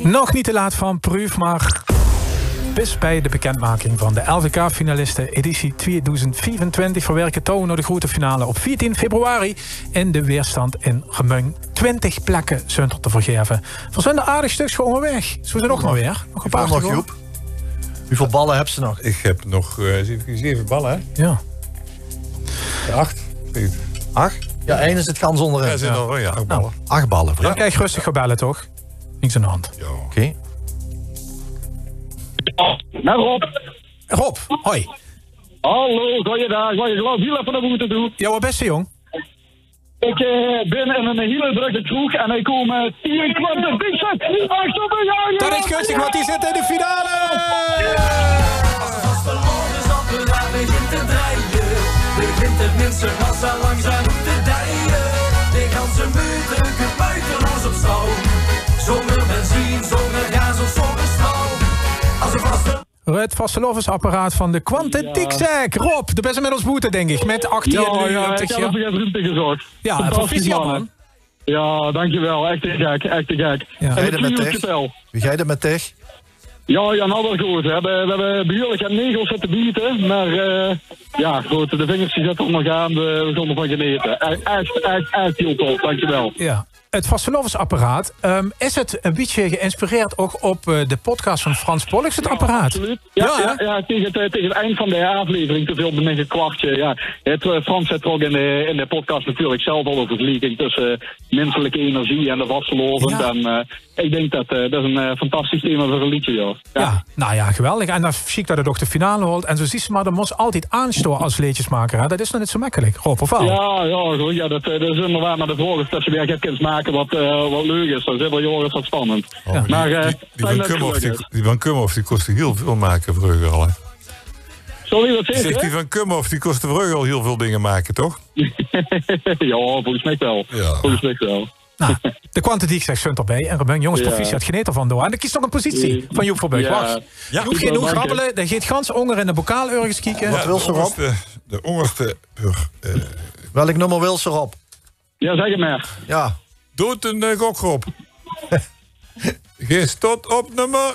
Nog niet te laat van Proof, maar bis bij de bekendmaking van de LVK-finalisten editie 2024 verwerken Toon naar de grote finale op 14 februari in de weerstand in Gemung. 20 plekken zijn er te vergeven. Er zijn er aardig stuks gewoon weg. Zo zijn ook nog weer. Nog een paar nog, Joep. Hoeveel ballen hebben ze nog? Ik heb nog 7 ballen, hè? Ja. 8. 8? Ja, 1 is het gans onderin. Ja, zijn er 8 ballen. 8 ballen. Dan krijg je rustig gebellen, toch? Niks aan de hand. Oké. Nou, Rob. Rob, hoi. Hallo, goeiedag. Wat je geloof heel even naar moeten doen. Ja, wat beste, jong? Ik ben in een hele drukke kroeg en ik kom 10 klanten binnen. Achter me, dat is gunstig, want die zit in de finale! Als de vaste lovensapparaat begint te draaien, begint het minste massa langzaam te dijen. De ganse meute buitenloos op stouw. Zonder benzine, zonder gas of zonder stroom. Als een vaste... Het vastelovendsapparaat van de Quantentic-zaak. Rob, de beste met ons moeten, denk ik. Met 18 ja, ik heb er ruimte gezorgd. Ja, proficiat, man. Ja, dankjewel. Echt te gek, echt te gek. Ja. Wie ga je er met tech? Ja, nou wel goed. We hebben behoorlijk aan negels zitten bieten. Maar ja, goed, de vingers die zitten nog aan. We zullen ervan genieten. Echt heel tof, dankjewel. Ja. Het vastelovendsapparaat, is het een beetje geïnspireerd ook op de podcast van Frans Pollux, het apparaat? Absoluut. Ja, tegen het eind van de aflevering, te veel ben een kwartje. Ja. Frans zit er ook in de podcast natuurlijk zelf al over vergelijking tussen menselijke energie en de vastelovend. Ja. En ik denk dat is een fantastisch thema voor een liedje, joh. Ja, nou ja, geweldig. En dan zie ik dat het ook de finale holt. En zo zie je maar, dat moet altijd aanstoren als liedjesmaker. Hè? Dat is nog niet zo makkelijk, Rob, of wel? Ja, goed. Ja, dat is inderdaad maar de vraag is dat je weer kunt maken wat leuk is. Dat is wel heel erg spannend. Ja. Maar die van Kumhoff, die kostte heel veel maken vroeger al. Hè? Sorry, wat zeg je? Zegt die van Kumhoff, die kostte vroeger al heel veel dingen maken, toch? Ja, volgens mij wel. Ja. Volgens mij wel. Nou, de Quantentic zegt Sunt erbij. En Remung, jongens, proficiat, geniet ervan door. En dan kiest nog een positie van Joep Verbeuk. Wacht. Ja. Joep geen hoe grabbelen, dan gaat gans onger in de bokaal ergens kijken. Wat wil ze erop? De ongerste... Welk nummer wil ze erop? Ja, zeg het maar. Ja. Doet een gokrop. Je tot op nummer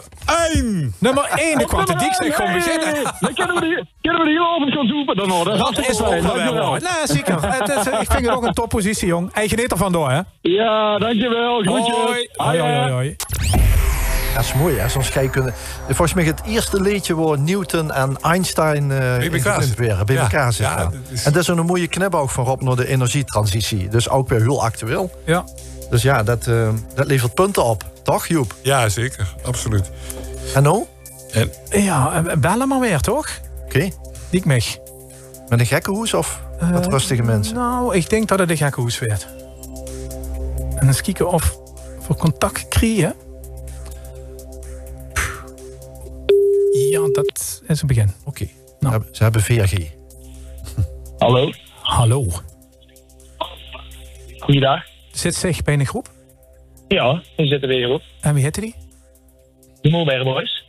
1. Nummer 1, de Quantentic zegt gewoon beginnen. Dan kunnen we die heel over gaan zoeken dan hoor. Dat is ook wel. Nee, zeker. Ik vind het ook een toppositie, jong. En geniet ervan door, hè? Ja, dankjewel. Groetjes. Hoi. Dat is mooi, hè? Zo'n scheikunde. Volgens mij het eerste liedje waar Newton en Einstein gefilmd werden. BBK zit. Ja, en dat is een mooie knipoog van Rob naar de energietransitie. Dus ook weer heel actueel. Ja. Dus ja, dat levert punten op. Toch, Joep? Ja, zeker. Absoluut. En nou? Ja, bellen maar weer, toch? Oké. Diek mich. Met een gekke hoes of met rustige mensen? Nou, ik denk dat het een gekke hoes werd. En eens kijken of we contact krijgen. Ja, dat is een begin. Oké. Nou. Ze hebben VRG. Hallo. Hallo. Goeiedag. Zit zich bij een groep? Ja, die zitten weer op. En wie heette die? De Moelbeer Boys.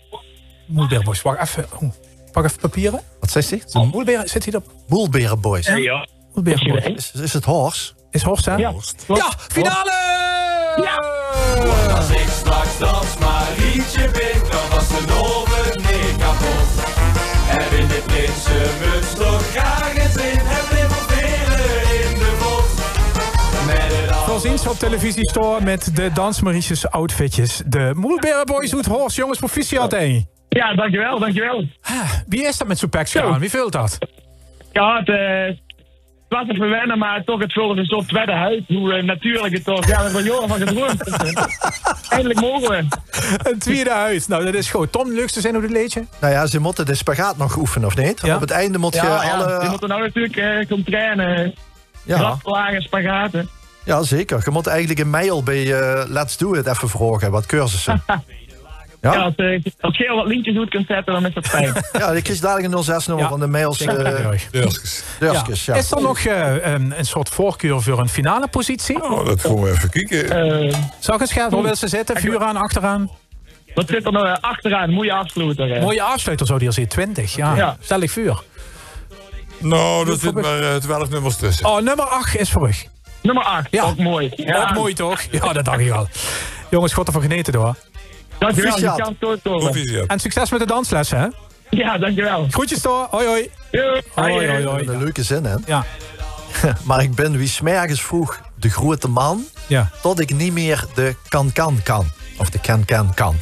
Moelbeer Boys. Wacht even. Pak even papieren. Wat zegt hij? Moelbeer, zit hij op? Moelbeer Boys. Ja. Moelbeer Boys. Is het Horse? Is Horst, hè? Ja, ja, finale! Ja! Als ik straks dans Marietje Beek, dan was de oven niet kapot. En in de prinsenmuts toch graag eens in het revolveren in de bos. Voorzien ze op televisie store met de dansmarietjes outfitjes. De Moelberen Boys doet Horst. Jongens, proficiat, hè? Ja, dankjewel. Wie is dat met zo'n peks gedaan? Wie vult dat? Ja, het was even wennen, maar toch het vulde een soort tweede huid. Hoe natuurlijk het toch. Ja, dat was Johan van gedroomd. Eindelijk mogen we. Een tweede huid. Nou, dat is goed. Tom, leukste zijn hoe dit leedje? Nou ja, ze moeten de spagaat nog oefenen, of niet? Ja? Op het einde moet je alle... Je moet er nou natuurlijk komen trainen. Grapslagen, spagaten. Ja, zeker. Je moet eigenlijk in mei al bij Let's Do It even vragen, wat cursussen. Ja, als je wat linkjes goed kunt zetten, dan is dat fijn. Ja, ik kies dadelijk een 06-nummer van de mails. Deurskes, ja. Is er nog een soort voorkeur voor een finale positie? Oh, dat gaan we even kijken. Zal ik eens scherp, hoe wil ze zitten? Vuur aan, achteraan? Wat zit er nou achteraan? Mooie afsluiter. Mooie afsluiter, zo die er zit, 20. Ja. Stel ik vuur. Nou, er zit maar 12 nummers tussen. Oh, nummer 8 is voor rug. Nummer 8, ja. Ook mooi. Ja. Ook mooi, toch? Ja, dat dacht ik al. Jongens, God ervan geneten, door. Dankjewel, je kan het doorkomen. En succes met de danslessen, hè? Ja, dankjewel. Groetjes, door. Hoi, hoi. Hoi. Een leuke zin, hè? Ja. Maar ik ben wie 's mergens vroeg de grote man, tot ik niet meer de kan. Of de kan.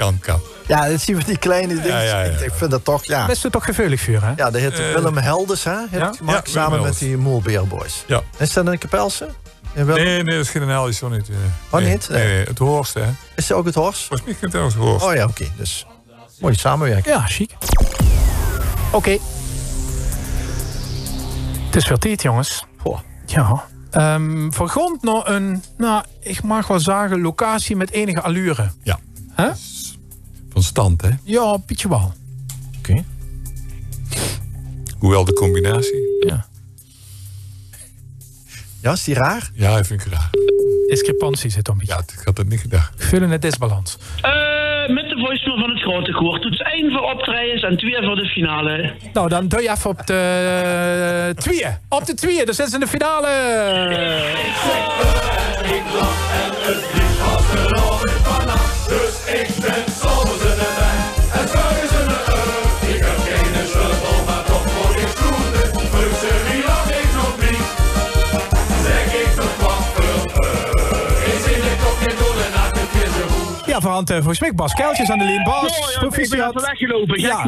Ja, dat zien we die kleine dingen. Ja. Ik vind dat toch, ja. Best toch gevoelig vuur, hè? Ja, de heet Willem Helders, hè? Heeft gemaakt samen met die Moelbeerboys. Ja. Is dat een Kapelse? Nee, dat is geen Helders, zo niet. Niet? Nee, het Horst, hè? Is dat ook het Horst? Volgens mij kent het ook het Horst. Oh ja, oké. Dus mooie samenwerking. Ja, chic. Oké. Het is weer tijd, jongens. Ja. Vergrond nog een, ik mag wel zeggen, locatie met enige allure. Ja. Hè? Van stand, hè? Ja, een beetje wel. Oké. Hoewel de combinatie. Ja. Ja, is die raar? Ja, dat vind ik raar. Discrepantie zit een beetje. Ja, ik had het niet gedacht. Vullen het disbalans. Met de voicemail van het grote koor. Toets 1 voor optredens en 2 voor de finale. Nou, dan doe je even op de 2. Op de 2, dan zitten ze in de finale. Ik lach en het lied was verloren vannacht. Dus ik ben soms erbij. En spuien ze me uit. Ik heb geen sleutel, maar toch moet ik groeten. Vlug ze wie lach ik nog niet. Zeg ik toch wakker. Eens in de kop je door en naar de vierde hoek. Ja, van volgens mij Bas Kuiltjes aan de lijn. Bas, ik ben even weggelopen. Ja.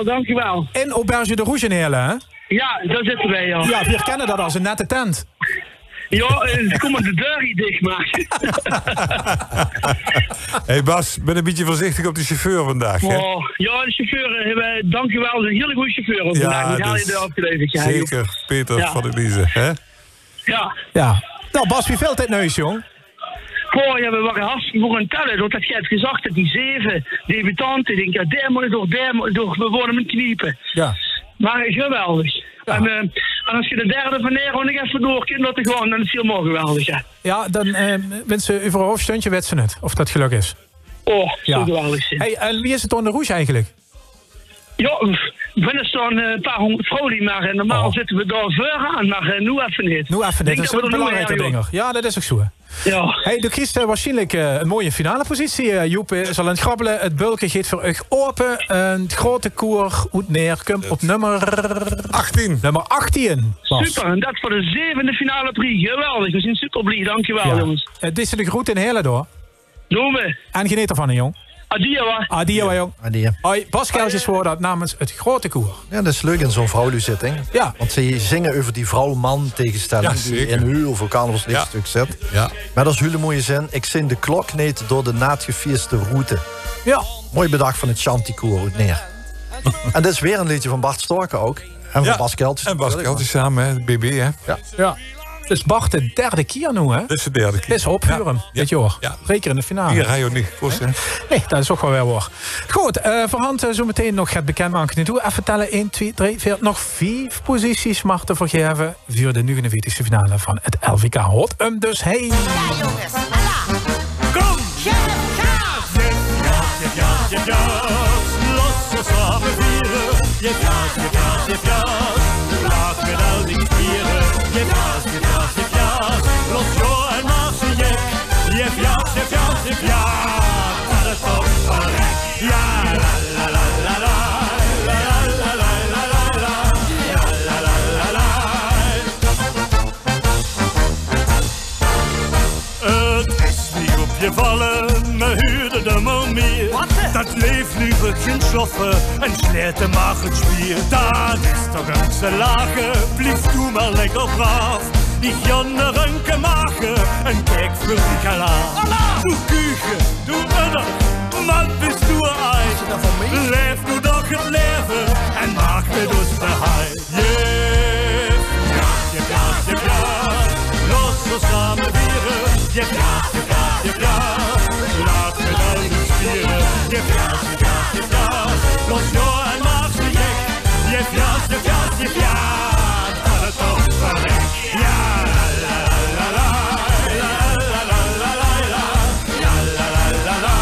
Dankjewel. In Auberge de Rouge in Heerlen, hè? Ja, daar zitten wij, ja. Ja, we kennen dat als een nette tent. Ja, ze komen de deur niet dicht maken. Hey Bas, ben een beetje voorzichtig op de chauffeur vandaag, hè? Oh, ja, de chauffeur, dankjewel. Een hele goede chauffeur ook vandaag. Die haal je er afgeleverd. Ja, zeker, Peter van der Liese, hè? Ja. Nou, Bas, wie vult dit neus, jong? Oh, ja, we waren hartstikke voor een tellen. Doordat je hebt gezegd dat die 7 debutanten, denk ik, ja, we worden met kniepen. Ja. Maar geweldig. Ja. En als je de derde van Nero nog even door kunt laten gaan, dan is het helemaal geweldig, ja. Ja, dan wensen u voor een hoofdsteuntje wetsen het, of dat geluk is. Oh, zo geweldig. Hey, en wie is het dan de Rouge eigenlijk? Ja, binnen staan een paar honderd vrouwen, maar normaal zitten we daar ver aan, maar nu even niet. Nu even niet, dat is een belangrijke ding. Ja, dat is ook zo. Ja. Hey, de kiest waarschijnlijk een mooie finale positie. Joep is al aan het grabbelen. Het bulken gaat voor u open. Een grote koer uit neerkomt op nummer 18. Nummer 18. Bas. Super, en dat voor de 7e finale prix. Geweldig, we zijn super blij. Dankjewel, jongens. Het is de groet in Heerlen door. Doen we. En geniet ervan, hè, jong. Adio, jong. Adio. Hoi, Bas Kuiltjes voor dat namens het grote koer. Ja, dat is leuk in zo'n vrouwenzitting. Ja. Want ze zingen over die vrouw-man tegenstelling die in heel veel carnavalslichtstuk zit. Ja. Maar dat is hele mooie zin. Ik zing de klok niet door de naadgevierste route. Ja. Mooi bedacht van het Chanticoor uit neer. En dit is weer een liedje van Bart Storken ook. En van Bas Kuiltjes. En Bas Kuiltjes samen, hè, BB, hè? Ja. Het is Bart de derde keer nu, hè? Dat is de derde keer. Het is opvuren, dit jaar. Ja. Zeker in de finale. Hier ga je ook niet kost, hè? Nee, dat is ook wel weer waar. Goed, voorhand zo meteen nog het bekendmaken. Doe even tellen. 1, 2, 3, 4. Nog 5 posities mag te vergeven voor de 49e finale van het LVK Hot. Dus heen. Ja, jongens. Kom! Ja. Los we samen vieren. Je gaat. Laat me nou niet vieren. Je gaat. meer. Dat leeft liever geen sloffen en slechte mag het spier. Dat is toch een te lachen, blijf doe maar lekker braaf. Ik jan de runke maken en kijk voor die kalaar. Doe kuchen, doe udder, man bist du ein. Leef nu doch het leven en maak met ons verhaal. Jef, jef, jef, jef, jef, los ons samen vieren. Jef, jef, jef, jef, jef, laat met al die spieren. Jef, jef, jef, jef, jef, los joh en maak ze gek. Jef, jef, jef, jef, jef, jef, dat het toch verrek. Ja, la la la la la la la la la la la la la la.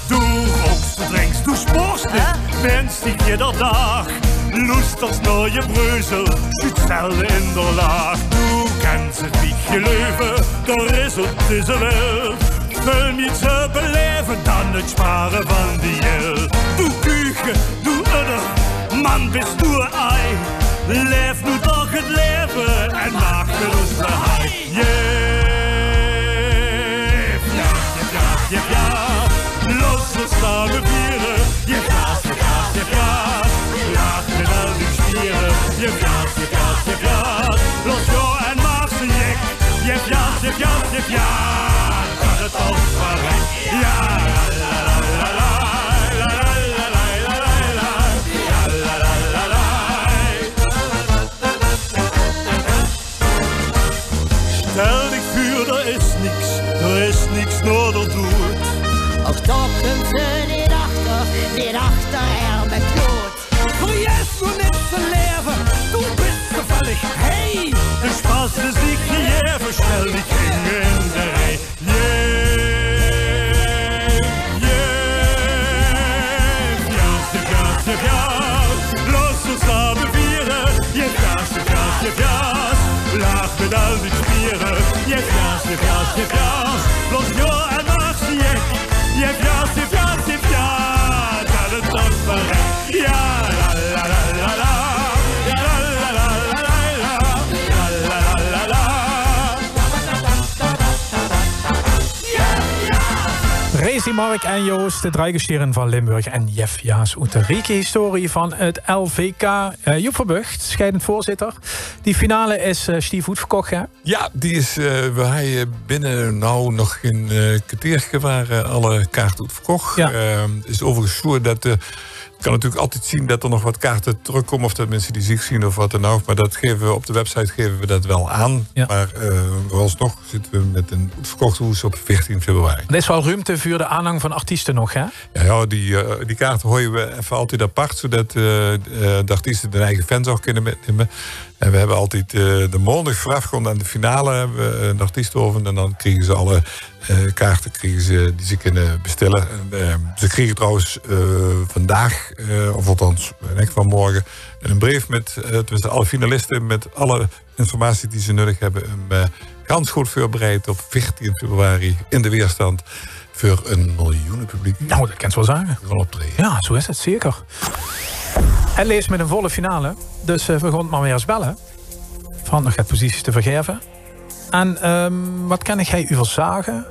Du rookst, du drinkst, du sporst nicht, wennst dich jeder Tag. Lust aufs neue Brösel, Schützelle in der Lach. Du kennst het wiegje Löwe, der is op deze Welt. Veel niet te beleven dan het sparen van die geld. Du kuchen, du udder, man bist du ei. Leef nu toch het leven en maak met ons verhaal. Jef, ja, jef, ja, jef, ja. Los ons samen vieren. Jef, ja, jef, ja, jef, ja. Laat met al die spieren. Jef, ja, jef, ja, jef, ja. Los joh en maak ze jek. Jef, ja, jef, ja, jef, ja. Dat het ook verrek. Ja, la la la la. Stel dich voor, er is niks nodig doet. Ook toch komt ze niet achter er met dood. Voor juist nu niet te leven, du bist gevallig, hey! De Spaß is niet gegeven, stel dich in de rij. Jef, ja, los ons samen vieren. Jef, ja, laag met al die spieren. Jef, ja, los joh en maak ze jek. Jef, ja, dat het toch verrek. Ja, la la la la la. Ja, la la la la la la. Ja, la la la la. Rezi, Mark en Joost, de dreigerstieren van Limburg en Jef Jaas uit de rieke historie van het LVK. Joep Verbucht, scheidend voorzitter. Die finale is stief uitverkocht, hè? Ja, die is we binnen nou nog geen kwartiertje waren alle kaarten uitverkocht. Ja. Het is overigens zo dat kan natuurlijk altijd zien dat er nog wat kaarten terugkomen, of dat mensen die ziek zien of wat dan ook. Maar dat geven we op de website dat wel aan. Ja. Maar vooralsnog zitten we met een verkocht hoes op 14 februari. Er is wel ruimte voor de aanhang van artiesten nog, hè? Ja, die kaarten gooien we even altijd apart, zodat de artiesten hun eigen fans ook kunnen metnemen. En we hebben altijd de maandag voorafgaand aan de finale hebben we een artiestenoven. En dan krijgen ze alle kaarten die ze kunnen bestellen. Ze kregen trouwens vandaag, of althans echt van morgen, een brief met alle finalisten met alle informatie die ze nodig hebben. Ganz goed voorbereid op 14 februari in de weerstand. Voor een miljoenen publiek. Nou, dat kan je wel zeggen. Wel optreden. Ja, zo is het, zeker. En lees met een volle finale. Dus we gaan het maar weer eens bellen. Van nog het posities te vergeven. En wat kan ik u verzagen?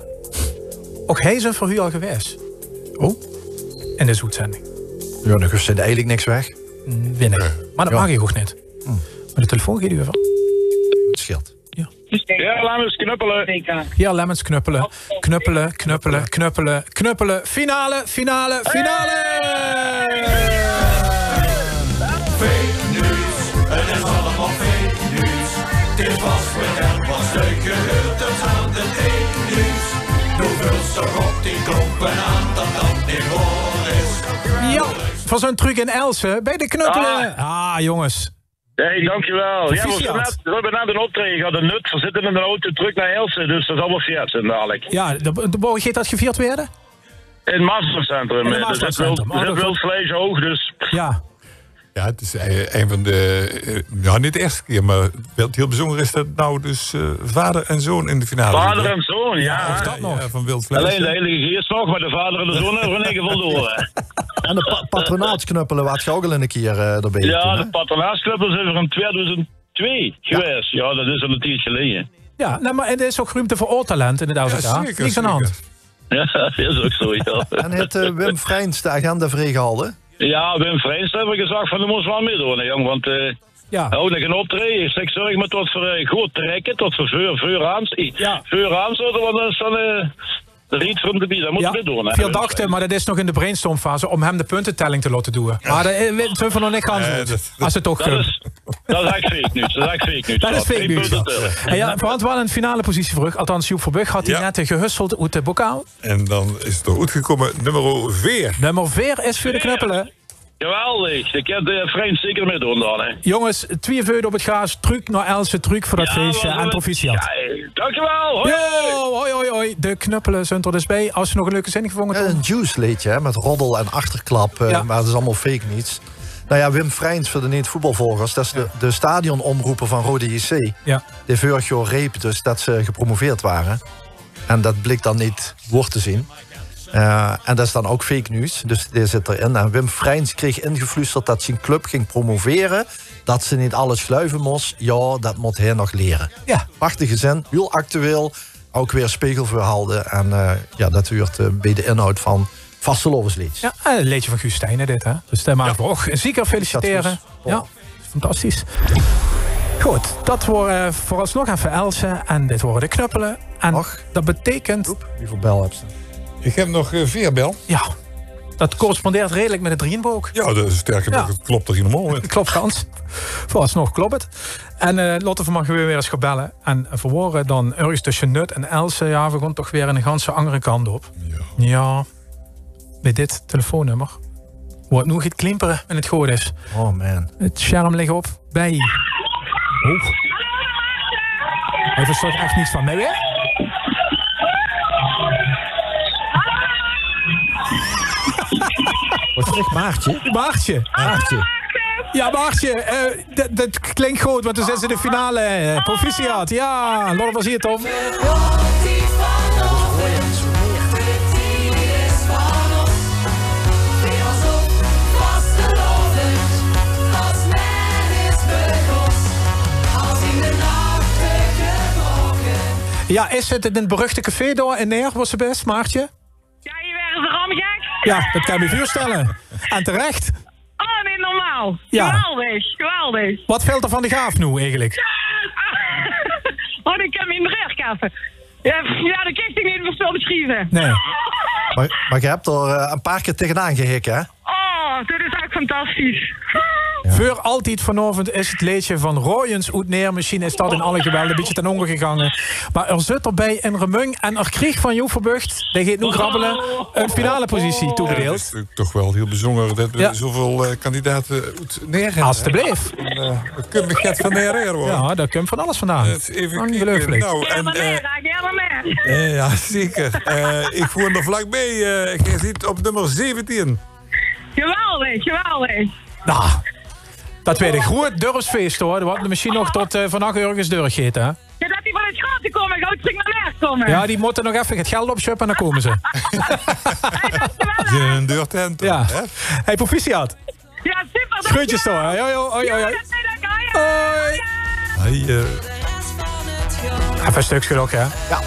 Ook hij is voor u al geweest. Oh? In deze uitzending. Ja, dan is er eigenlijk niks weg. Winnen. Maar dat mag je ook niet. Maar de telefoon geeft u even. Het scheelt. Ja. Ja, Lemmens knuppelen. Ja, Lemmens knuppelen. Knuppelen, knuppelen, knuppelen, knuppelen. Finale, finale, finale! Fake news, het is allemaal fake news. Dit was bekend, was leuk gehoord, het aan de fake news. Nu vult toch op die kloppen aan dat niet waar is. Ja, van zo'n truc in Elsen bij de knuppelen. Ah, jongens. Hey, dankjewel. Ja, we hebben net een optreden gehad, een nut. We zitten in de auto terug naar Elsen, dus dat is allemaal fiat zijn dadelijk. Ja, de boog gaat dat gevierd werden? In het Mastercentrum. Er zit wel vlees hoog, dus... Ja. Ja, het is een van de... ja, niet de eerste keer, maar heel bijzonder is dat nou dus vader en zoon in de finale. Vader en zoon, ja. Of dat nog. Ja, van Wild Vlees. Alleen de hele geest nog, maar de vader en de zoon hebben we in ieder geval door. En de patronaatknuppelen, wat je ook al een keer erbij ja, doen, de patronaatknuppelen zijn er in 2002 geweest. Ja, dat is al een tijdje geleden. Ja, nou, maar het is ook ruimte voor oortalent in het LVK. Ja, zeker, Niks aan de hand. Ja, dat is ook zo, ja. En het Wim Vrijns de agenda vrijgehouden? Ja, Wim Vrijns heb ik gezegd van, de moest wel meedoen, hè, jong. Want ook nog een optreden. Ik zorg maar tot voor goed trekken, tot voor vuur aanzetten, want dat is dan de riet van de bier. Dat moet we doen, hè. Veel dachten, maar dat is nog in de brainstormfase om hem de puntentelling te laten doen. Maar daar zullen we nog niks aan doen, als het toch kunnen. Dat is echt fake nieuws. Dat is fake nieuws. Ja, want we hadden een finale positie voor. Althans, Joep Verbrugge had hij net gehusteld uit de bokaal. En dan is het goed gekomen, nummer 4. Nummer 4 is voor de knuppelen. Geweldig. Ik heb de Vrijns zeker mee doen dan, hè. Jongens, 2 veuden op het gaas. Truc naar Else, truc voor dat feestje. En proficiat. Ja, dankjewel. Hoi. Yo, hoi. De knuppelen zijn er dus bij. Als je nog een leuke zin gevonden hebt. Een juice liedje, hè, met roddel en achterklap. Maar dat is allemaal fake niets. Nou ja, Wim Vrijns, voor de niet-voetbalvolgers, dat is de stadionomroeper van Rode JC. Ja. De Virgio reep dus dat ze gepromoveerd waren. En dat bleek dan niet woord te zien. En dat is dan ook fake nieuws, dus dit zit erin. En Wim Vrijns kreeg ingefluisterd dat zijn club ging promoveren. Dat ze niet alles gluiven moest. Ja, dat moet hij nog leren. Ja. Prachtige zin, heel actueel. Ook weer spiegelverhaalde. En dat hoort bij de inhoud van Vastelovenslied. Ja, een liedje van Guus Stijnen dit, hè. Dus daar maken we ook zeker feliciteren. Ja, fantastisch. Goed, dat worden vooralsnog even Else. En dit worden de knuppelen. En dat betekent... Wie voor bel heb je? Ik heb nog 4 bel. Ja, dat correspondeert redelijk met het Drienboek. Ja, dat is sterker nog, het klopt er helemaal met. Klopt gans. Vooralsnog klopt het. En Lotte van mag weer eens gaan bellen. En verwoorden dan ergens tussen Nut en Else. Ja, we gaan toch weer een ganse andere kant op. Ja. Met dit telefoonnummer. Wordt nu het klimperen en het goed is. Oh man. Het scherm ligt op bij... Oh. Hij verstaat echt niets van mij weer. Wat zegt Maartje? Maartje. Ja, Maartje. Dat klinkt goed, want dan zijn ze de finale. Proficiat. Ja, Lotte was hier, Tom. Ja, is het in het beruchte café door in Neer, was ze best, Maartje? Ja, je werd er allemaal gek. Ja, dat kan je me voorstellen. En terecht. Oh, nee, normaal. Ja. Geweldig. Wat valt er van de gaaf nu, eigenlijk? Oh, ik heb me in de rechtkaffen. Ja, dat kijk ik niet zo beschrijven. Nee. Maar je hebt er een paar keer tegenaan gehikken, hè? Oh, dit is echt fantastisch. Ja. Voor altijd vanavond is het liedje van Royens uit Neer. Misschien is dat in alle geweld een beetje ten onder gegangen. Maar er zit erbij in Remung en er kreeg van Joep Verbrugge, die gaat nu grabbelen, een finale positie toegedeeld. Ja, het is toch wel heel bijzonder dat we zoveel kandidaten uit Neer hebben. Alsjeblieft. Dat kun je get van Neer worden. Ja, daar komt van alles vandaan. Even kijken. Nou, ja, zeker. Ik woon er vlakbij. Je ziet op nummer 17. Geweldig. Nou, dat werd een groot durfsfeest hoor. Dat wordt misschien nog tot vannacht ergens doorgegeten, hè? Ja, dat die van het schatten komen, ga ik terug naar Neer komen. Ja, die moeten nog even het geld opschuppen en dan komen ze. Een deurtent. Ja. Hey, proficiat. Ja, super. Groetjes toch, hè? Hoi. Even een stukje nog, hè? Ja.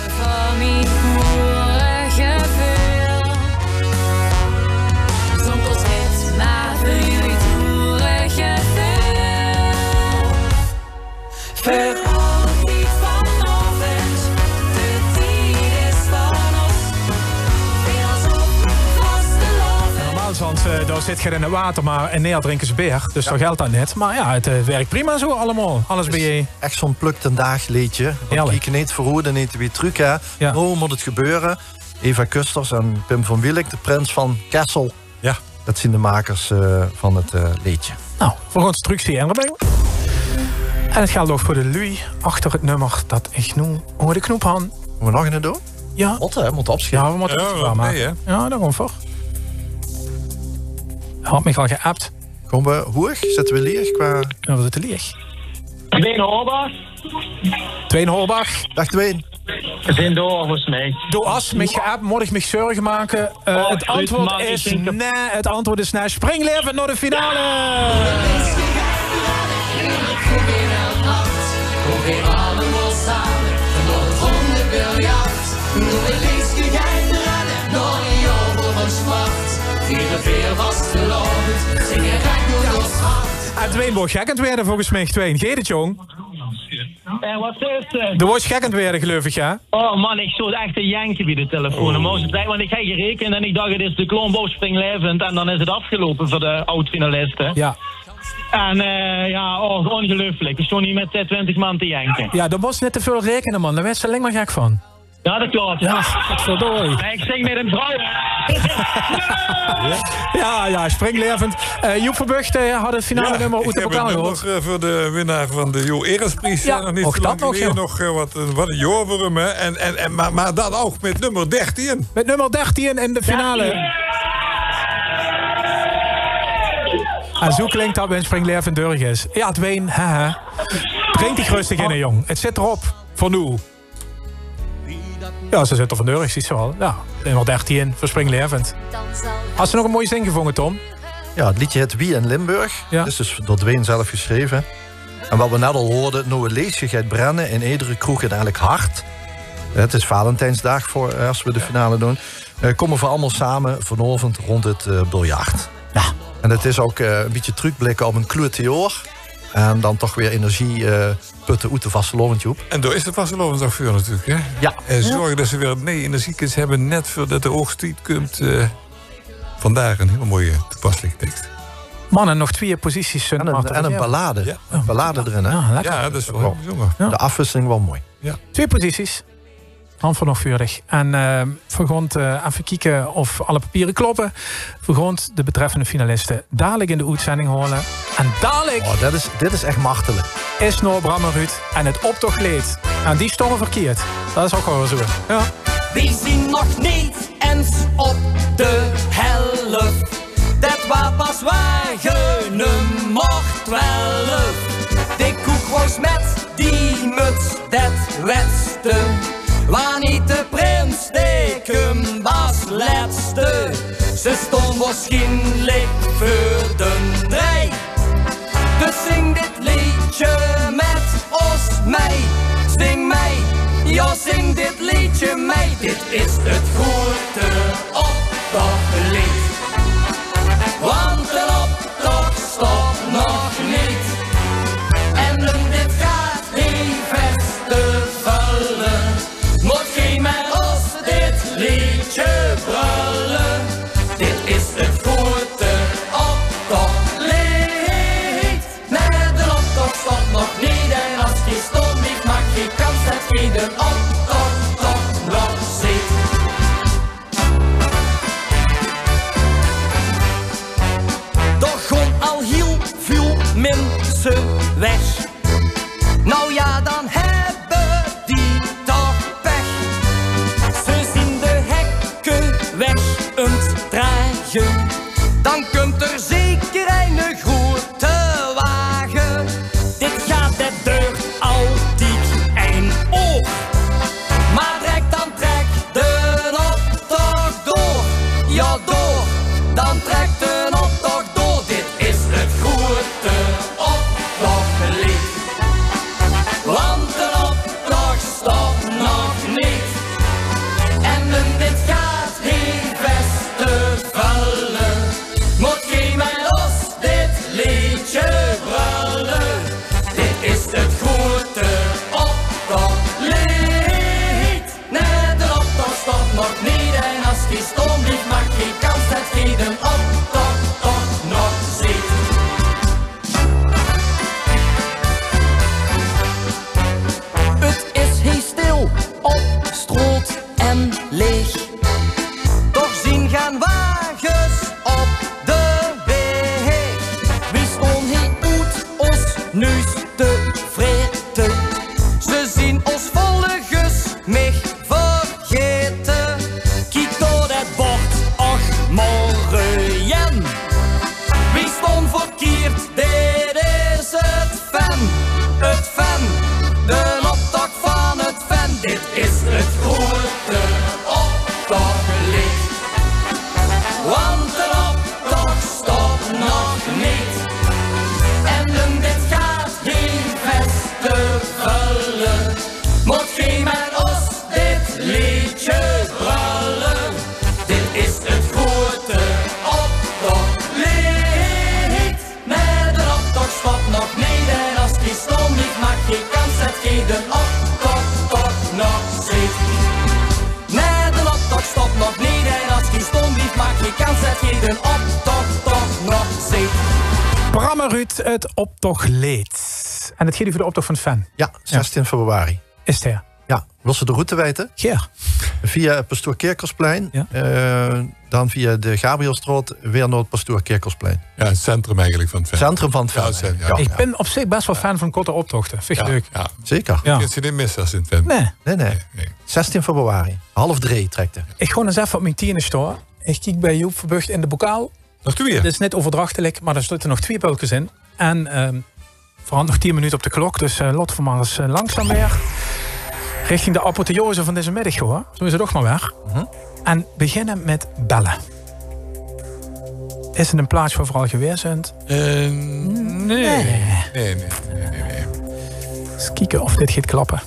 Want daar zit je in het water, maar in Neer drinken ze beer. Dus daar geldt dat net. Maar ja, het werkt prima zo allemaal. Alles ben je... Echt zo'n pluk ten dag liedje. Want ik niet verhoeden, niet wie truc, hè. Ja. Hoe moet het gebeuren? Eva Kusters en Pim van Wielijk, de prins van Kessel. Ja. Dat zijn de makers van het liedje. Nou, voor ons trucje en erbij. En het geldt ook voor de Louis achter het nummer dat ik noem over de knoephan. Moeten we nog een doen? Ja. Moeten opschieten. Ja, we moeten het gaan maken. Ja, daar gewoon voor. Had me al geappt. Komen we hoog? Zitten we leeg qua... Ja, we zitten leeg. Dwayne Horbach. Dwayne Horbach. Dag Dwayne. Zijn door volgens mij. Door as met geappt, moet ik me zorgen maken. Het antwoord is nee. Het antwoord is nee. Springleven naar de finale. Kom weer allemaal samen. biljacht. Nog een leesje gein rennen, nog een jaar voor een smart. Vierde veer vast geloofd, zing je recht door ons hart. En Dwayne wordt gekkend werden volgens mij, Dwayne. Geet het, jong? Wat is het? Er wordt gekkend werden, geloof ik, ja? Oh man, ik stond echt te janken bij de telefoon. Want ik heb gerekend en ik dacht het is de Klombo springlevend. En dan is het afgelopen voor de oud-finalisten. Ja. En ongelooflijk. Ik stond niet met 20 man te janken. Ja, dat was net te veel rekenen, man. Daar werd ze alleen maar gek van. Ja, dat klopt. Ja, wat verdorie. Ik zing met een vrouw. Ja, springlevend. Joep Verbucht had het finale nummer uit de pokaal gehoord. Nog voor de winnaar van de Jo Eresprijs. Ja, nog niet ook zo lang dat nog, geleden. joh. Nog wat een jaar voor hem. Hè. Maar dat ook met nummer 13. Met nummer 13 in de finale. En zo klinkt dat bij een springlevend Durg is. Ja, Dwayne, haha. Drink die rustig in, jong. Het zit erop. Voor nu. Ja, ze zit er van Durg, ziet ze wel. Ja, nummer 13 voor springlevend. Had ze nog een mooie zin gevonden, Tom? Ja, het liedje heet Wie in Limburg. Ja. Het is dus door Dwayne zelf geschreven. En wat we net al hoorden, nou een leesje gaat brennen in iedere kroeg en eigenlijk hard. Het is Valentijnsdag voor als we de finale doen. Komen we allemaal samen vanavond rond het biljart. Ja. En het is ook een beetje terugblikken op een kloeteoor. En dan toch weer energie putten uit de vastelovend, Joep. En daar is de vastelovend ook voor natuurlijk, hè? Ja. En zorgen dat ze weer energiekens hebben net voordat de oogsttijd komt. Vandaar een hele mooie toepasselijke tekst. Mannen, nog 2 posities. En een ballade. Ja. Een ballade erin, hè? Ja, dat is wel bijzonder. Ja. De afwisseling wel mooi. Ja. 2 posities. Hand voor nog vurig. En we gaan even kijken of alle papieren kloppen. We gaan de betreffende finalisten dadelijk in de uitzending horen. En dadelijk... Oh, dit is echt machtelijk. Is Noor Brammerhuut en het optochtleed. En die stonden verkeerd. Dat is ook wel zo. Ja. We zien nog niet eens op de helft. Dat was pas wagen mocht 12. De koek was met die muts, dat wetste. Waar niet de prins steken was laatste. Ze stond waarschijnlijk voor de draai. Dus zing dit liedje met ons mee. Zing mee, ja zing dit liedje mee. Dit is het goede optochtlied. Want de optocht stopt nog niet. En dit gaat heel festival. Moet geen met ons dit liedje brullen. Dit is het goede optochtlied. Nee, de optocht stopt nog niet. En als die stond niet, maakt geen kans dat je de optocht toch nog ziet. Toch gewoon al heel veel mensen weg. Nou ja, dan hebben die toch pech. Ze zien de hekken weg ontdragen. Dan kunt er zeker een grote wagen. Dit gaat de deur altijd een oog. Maar trek de optocht door. Ja, door. Dan trekt de optocht door. Dit is het goede optochtlied. Want de optocht stopt nog niet. En dit gaat heel festival. Moet geen mij los dit liedje brullen. Dit is het goede optochtlied. Nee, de optocht stopt nog niet. En als die stom blijft, maakt geen kans dat je de optocht toch nog ziet. Het is heel stil op straat en leeg. Toch zien gaan wagens op de weg. We staan hier uit ons neus te vreten. Ze zien ons volgens mij vergeten. Kijk door dat bord, och morgen. We staan verkeerd, dit is het fan. Het fan, de optocht van het fan. Dit is het goede optochtlied. uit het optochtleed. En het gaat over de optocht van het fan. Ja, 16 februari. Is het er? Ja, wil ze de route weten? Ja. Via Pastoor Kerkersplein, dan via de Gabrielstraat, weer naar het Pastoor Kerkersplein. Ja, het centrum eigenlijk van het fan. Centrum van het fan. Ja, Ik ben op zich best wel fan van korte optochten. Vind je leuk? Ja. Zeker. Ja. Je niet missen als het fan. Nee. 16 februari. 2:30 trekt er. Ik ga eens even op mijn tienen staan. Ik kijk bij Joep Verbucht in de bokaal. Nog 2? Dat is net overdrachtelijk, maar er zitten nog 2 bultjes in. En vooral nog 10 minuten op de klok. Dus laten we maar eens langzaam weer richting de apotheose van deze middag, hoor. Zo is het ook maar weer. En beginnen met bellen. Is het een plaats waar vooral geweest bent? Nee. Eens kijken of dit gaat klappen.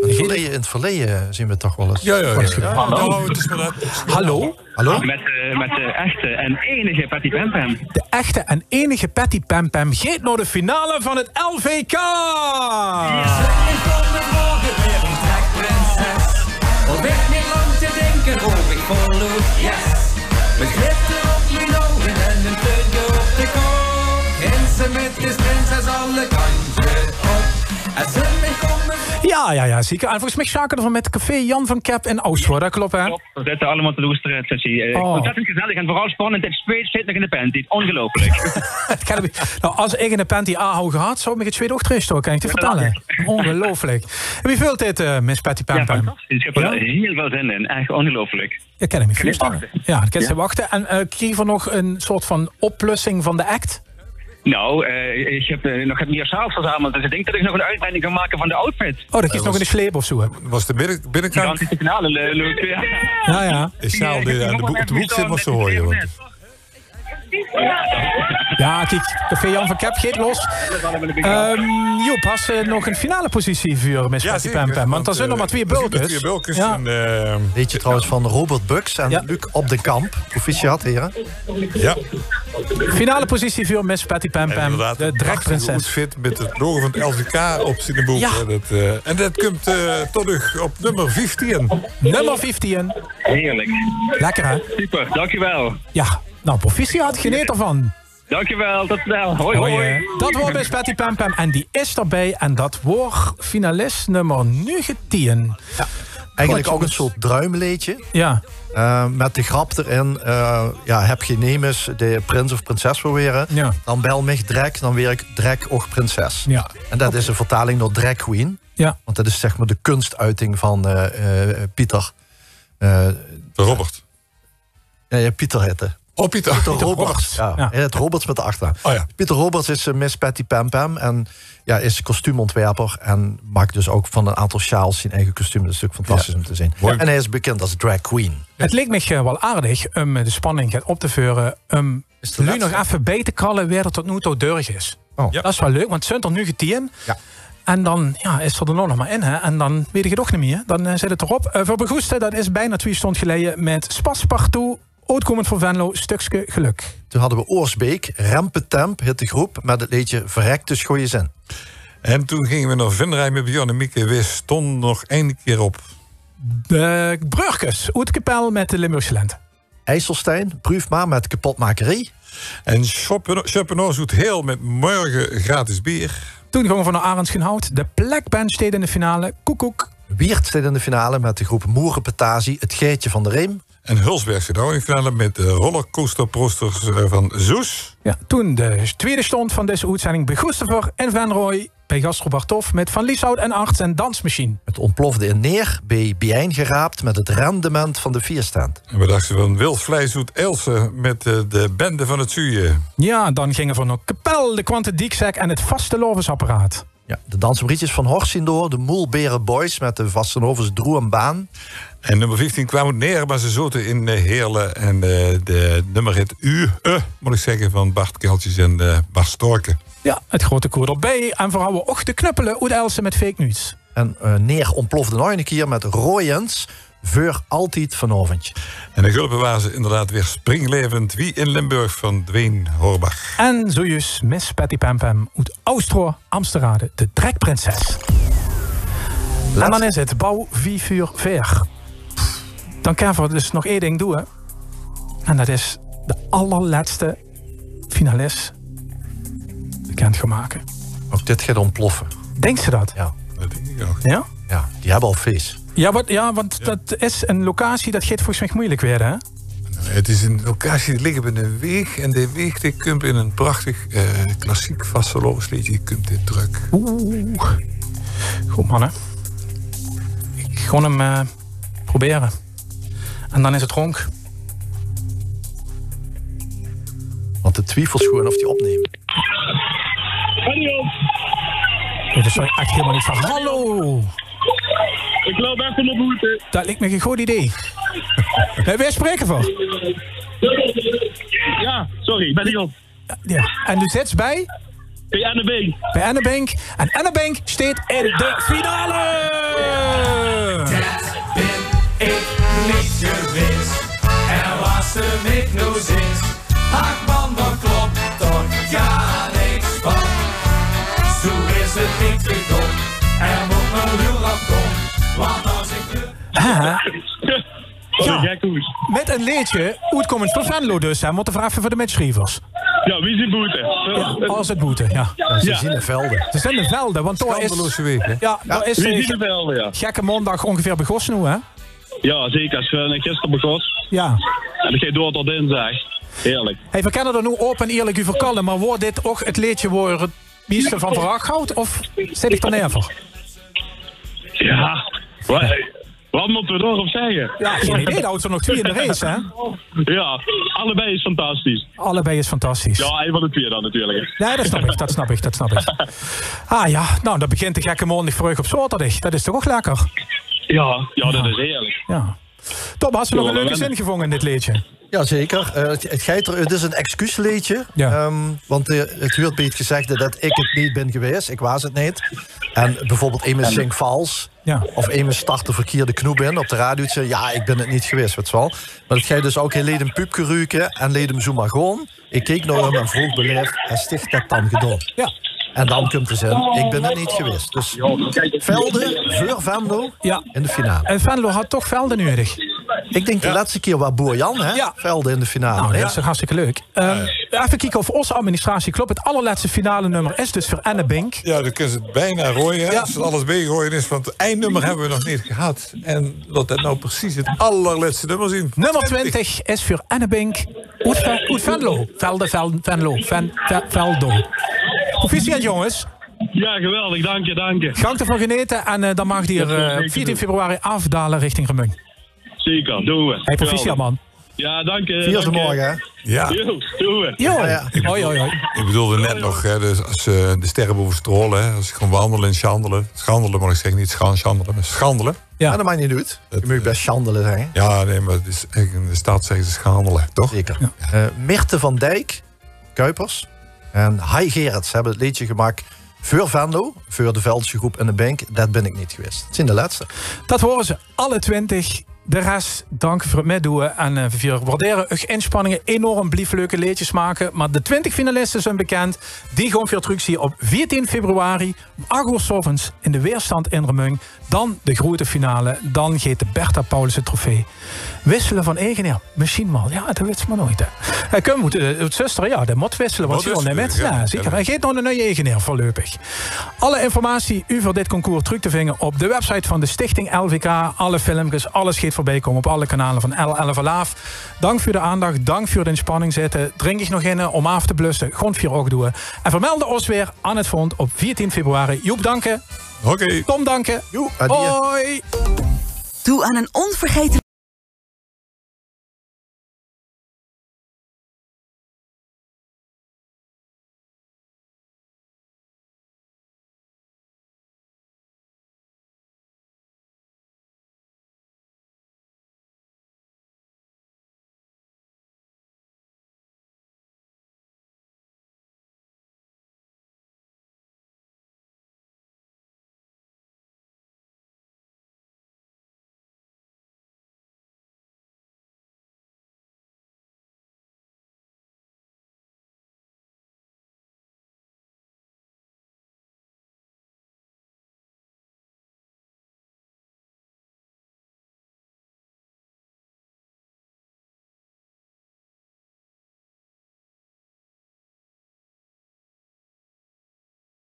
In het verleden zien we het toch wel eens. Ja. Hallo. Het is maar dat. Hallo? Met de echte en enige Patty Pam Pam. De echte en enige Patty Pam Pam gaat naar de finale van het LVK! Op weg niet lang te denken, hoor ik volop, yes. We glitter op mijn ogen en een puntje op de kop. En ze met de prinses alle kanten op. En ze me komen... Ja, zeker. En volgens mij zaken ervan met Café Jan van Kep in Oostwoord, dat klopt, hè? We zitten allemaal te loesteren, ontzettend gezellig en vooral spannend. Het zweet zit nog in de panty. Ongelooflijk. Nou, als ik in de panty A-hou gehad, zou ik me het zweet ook terugstoken, kan ik je vertellen. Ongelooflijk. En wie vult dit, Miss Patty Pam Pam? Ja, fantastisch. Ik heb er heel veel zin in. Echt ongelooflijk. Je kan hem niet voorstellen. Ja, ik kan ze wachten. En kreeg we nog een soort van oplussing van de act? Nou, ik heb nog het meer zelf verzameld. Dus ik denk dat ik nog een uitbreiding kan maken van de outfit. Oh, dat is nog in de sleep of zo. Was de binnenkant? De finale leuk, ja. Ja. Is Saal op de boek zit maar zo hoor je. Ja, kijk, Café Jan van Kep gaat los. Joep, had ze nog een finale positie voor Miss Patty Pam Pam? Want er zijn nog maar 2 bulkjes. Ja. Weet je trouwens van Robert Bux en Luc op de Kamp. Proficiat, heren. Ja. Finale positie voor Miss Patty Pam Pam, de drekprinses. Fit met het logo van het LVK op zijn boek. Ja. En dat komt terug op nummer 15. Nummer 15. Heerlijk. Lekker, hè? Super, dankjewel. Ja. Nou, proficiat, geniet ervan. Dankjewel, tot snel. Hoi. Dat wordt Miss Patty Pam Pam en die is erbij. En dat wordt finalist nummer 19. Ja, eigenlijk ook een soort druimleedje. Ja. Met de grap erin. Heb je nemes de prins of prinses wil weren. Ja. Dan bel mij Drek, dan weer ik Drek och prinses. Ja. En dat is een vertaling door Drag Queen. Ja. Want dat is zeg maar de kunstuiting van Pieter. Robert. Ja, Pieter heette. Oh, Pieter Roberts. Ja. Het Roberts met de achternaam. Oh, ja. Pieter Roberts is Miss Patty Pam Pam. En is kostuumontwerper. En maakt dus ook van een aantal sjaals zijn eigen kostuum. Dat is natuurlijk fantastisch om te zien. Ja. En hij is bekend als drag queen. Het leek me wel aardig om de spanning op te vuren. Nu nog even bij te krallen waar het tot nu toe deurig is. Oh. Ja. Dat is wel leuk, want het zijn er nu getien. Ja. En dan is er nog maar in. Hè? En dan weet ik het ook niet meer. Dan zit het erop. Voor Begoeste, dat is bijna 2 stond geleden met Spaspartout. Uitkomend voor Venlo, Stukske Geluk. Toen hadden we Oorsbeek, Rempetemp, hit de groep, met het liedje Verrekte Schooie Zin. En toen gingen we naar Venray met Björn en Mieke. We stonden nog 1 keer op. De Brugkes, Oetkapel met de Limburgse Lente. IJsselstein, Brufma met Kapotmakerij. En Schopenhauer zoet heel met morgen gratis bier. Toen gingen we van naar Arendschenhout. De Plekband steed in de finale, Koekoek. Wiert steed in de finale met de groep Moerenpetazie, Het Geitje van de Reem. En Hulsberg zit ook in de finale met de rollercoasterprosters van Zoes. Ja, toen de tweede stond van deze uitzending Begoestever en Van Rooij bij Gastro Bartof met Van Lieshout en Arts en Dansmachine. Het ontplofte in Neer bij Biijn geraapt met het rendement van de vierstand. En we dachten van Wildvleishoed Else met de bende van het Zuien. Ja, dan gingen we naar Kapel, de Kwante Diekzak en het vaste lovensapparaat. Ja, de dansenbrietjes van Horst zien door, de Moelberen Boys met de Vastenovers Droe en Baan. En nummer 15 kwam het neer, maar ze zoten in Heerlen. En de nummer heet moet ik zeggen, van Bart Keltjes en Bart Storken. Ja, het grote koor erbij. En vooral we ook de knuppelen uit Elsen met fake news. En Neer ontplofte nog een keer met Royens. Voor altijd vanavond. En de Gulpen waren ze inderdaad weer springlevend. Wie in Limburg van Dween Horbach. En zojuist Miss Patty Pam Pam uit Oostro, Amsterrade, de Drekprinses. En dan is het bouw 4 uur ver. Dan kunnen we dus nog 1 ding doen. En dat is de allerlaatste finalist bekend gaan maken. Ook dit gaat ontploffen. Denkt ze dat? Ja. Dat denk ik ook. Ja? Ja, die hebben al feest. Ja, want dat is een locatie, dat gaat volgens mij moeilijk weer, hè? Het is een locatie die ligt bij een weeg. En die weeg die komt in een prachtig klassiek vastelovensliedje. Die komt dit druk. Oeh. Goed, mannen. Ik ga hem proberen. En dan is het ronk. Want de twijfels gewoon of die opneemt. Nee, dat zou ik echt helemaal niet van. Hallo! Ik loop even naar boete. Dat lijkt me geen goed idee. Wij spreken voor. Ja, sorry, ik ben niet op. Ja. En u zit bij? Bij Annebank. Bij Annebank. En Annebank staat in de finale! Dat ben ik niet geweest. Er was er niet no zins. Ach man, dat klopt toch ja niks van. Zo is het niet gekomen. Er moet nog heel rap komen. Want als ik Ja, met een leedje, uitkomend voor Venlo dus. Hè, moeten vragen voor de matchschrijvers. Ja, wie is in boete? Ja, als het boete, ja. Ze zijn in velden. Ze zijn in velden, want daar is... Scandeloze week, hè? Ja, daar is wie is in velden, ja. gekke maandag ongeveer begonnen nu, hè? Ja, zeker. Als je gisteren begon. Ja. En dan ga je door tot dinsdag. Heerlijk. Hey, we kennen er nu open en eerlijk over kallen, maar wordt dit ook het leedje waar het meeste van verhaal houdt? Of zit ik er neer voor? Ja, wat moeten we erop zeggen? Ja, geen idee, houdt er nog 2 in de race, hè? Ja, allebei is fantastisch. Allebei is fantastisch. Ja, een van de 2 dan natuurlijk. Nee, dat snap ik. Ah ja, nou, dan begint de gekke maandag voor op zaterdag. Dat is toch ook lekker? Ja, dat is heerlijk. Ja. Thomas, heb je nog een leuke zin gevonden in dit liedje? Jazeker. Het is een excuusliedje. Ja. Want het werd beet gezegd dat ik het niet ben geweest. Ik was het niet. En bijvoorbeeld iemand zingt vals. Ja. Of iemand start de verkeerde knoep in op de radio. Ja, ik ben het niet geweest, wat wel. Maar het gaat dus ook heel leed een puupje ruiken. En leed hem zo maar gewoon. Ik keek naar hem en vroeg beleefd. En sticht dat dan gedaan. Ja. En dan komt de zin, ik ben het niet geweest. Dus velden voor Venlo in de finale. En Venlo had toch velden nodig? Ik denk de laatste keer was Boer Jan, hè? Ja. Velden in de finale. Nou, dat is toch hartstikke leuk. Even kijken of onze administratie klopt. Het allerlaatste finale nummer is dus voor Annebank. Ja, dan kunnen ze het bijna rooien, hè? Als het alles meegooien is. Want het eindnummer hebben we nog niet gehad. En laat dat nou precies het allerlaatste nummer zien. Nummer 20 is voor Annebank. Uit Venlo. Veldo. Proficiat, jongens. Ja, geweldig. Dank je. Gang ervan genieten. En dan mag die er 14 februari afdalen richting Remung. Zeker, doen we. Hey, proficiat, man. Ja, dank je. 4 uur morgen, hè? Ja. Jo, doen we. Jo. Ja. Ik bedoelde net nog, hè, dus als de sterren boven strollen, hè, als ik gewoon wandelen en chandelen. Schandelen, maar ik zeg niet chandelen, maar schandelen. Ja, dat mag je niet doen. Je moet best chandelen zeggen. Ja, nee, maar het is in de stad zeggen ze schandelen, toch? Zeker. Ja. Mirte van Dijk, Kuipers en Hai Gerrits hebben het liedje gemaakt voor Venlo, voor de Veldse groep en de Bank. Dat ben ik niet geweest. Het zijn de laatste. Dat horen ze alle 20. De rest, dank voor het meedoen. En we waarderen uw inspanningen enorm. Blijf leuke liedjes maken. Maar de 20 finalisten zijn bekend. Die gaan weer terug zien op 14 februari. Om 8 uur 's avonds in de weerstand in Remung. Dan de grote finale. Dan gaat de Bertha Paulussen trofee. Wisselen van eigenaar. Misschien wel. Ja, dat weet ze maar nooit. Hè. Het zuster, ja, dat moet wisselen. Want ze wil niet met. Ja, zeker. Hij geeft nog een nieuwe eigenaar voorlopig. Alle informatie over dit concours terug te vinden op de website van de Stichting LVK. Alle filmpjes, alles gaat voorbij komen op alle kanalen van L11 Laaf. Dank voor de aandacht, dank voor de inspanning zitten. Drink ik nog in om af te blussen. Gewoon 4 ook doen. En vermelden ons weer aan het front op 14 februari. Joep, danken. Oké. Tom, danken. Joep, hoi. Toe aan een onvergetelijke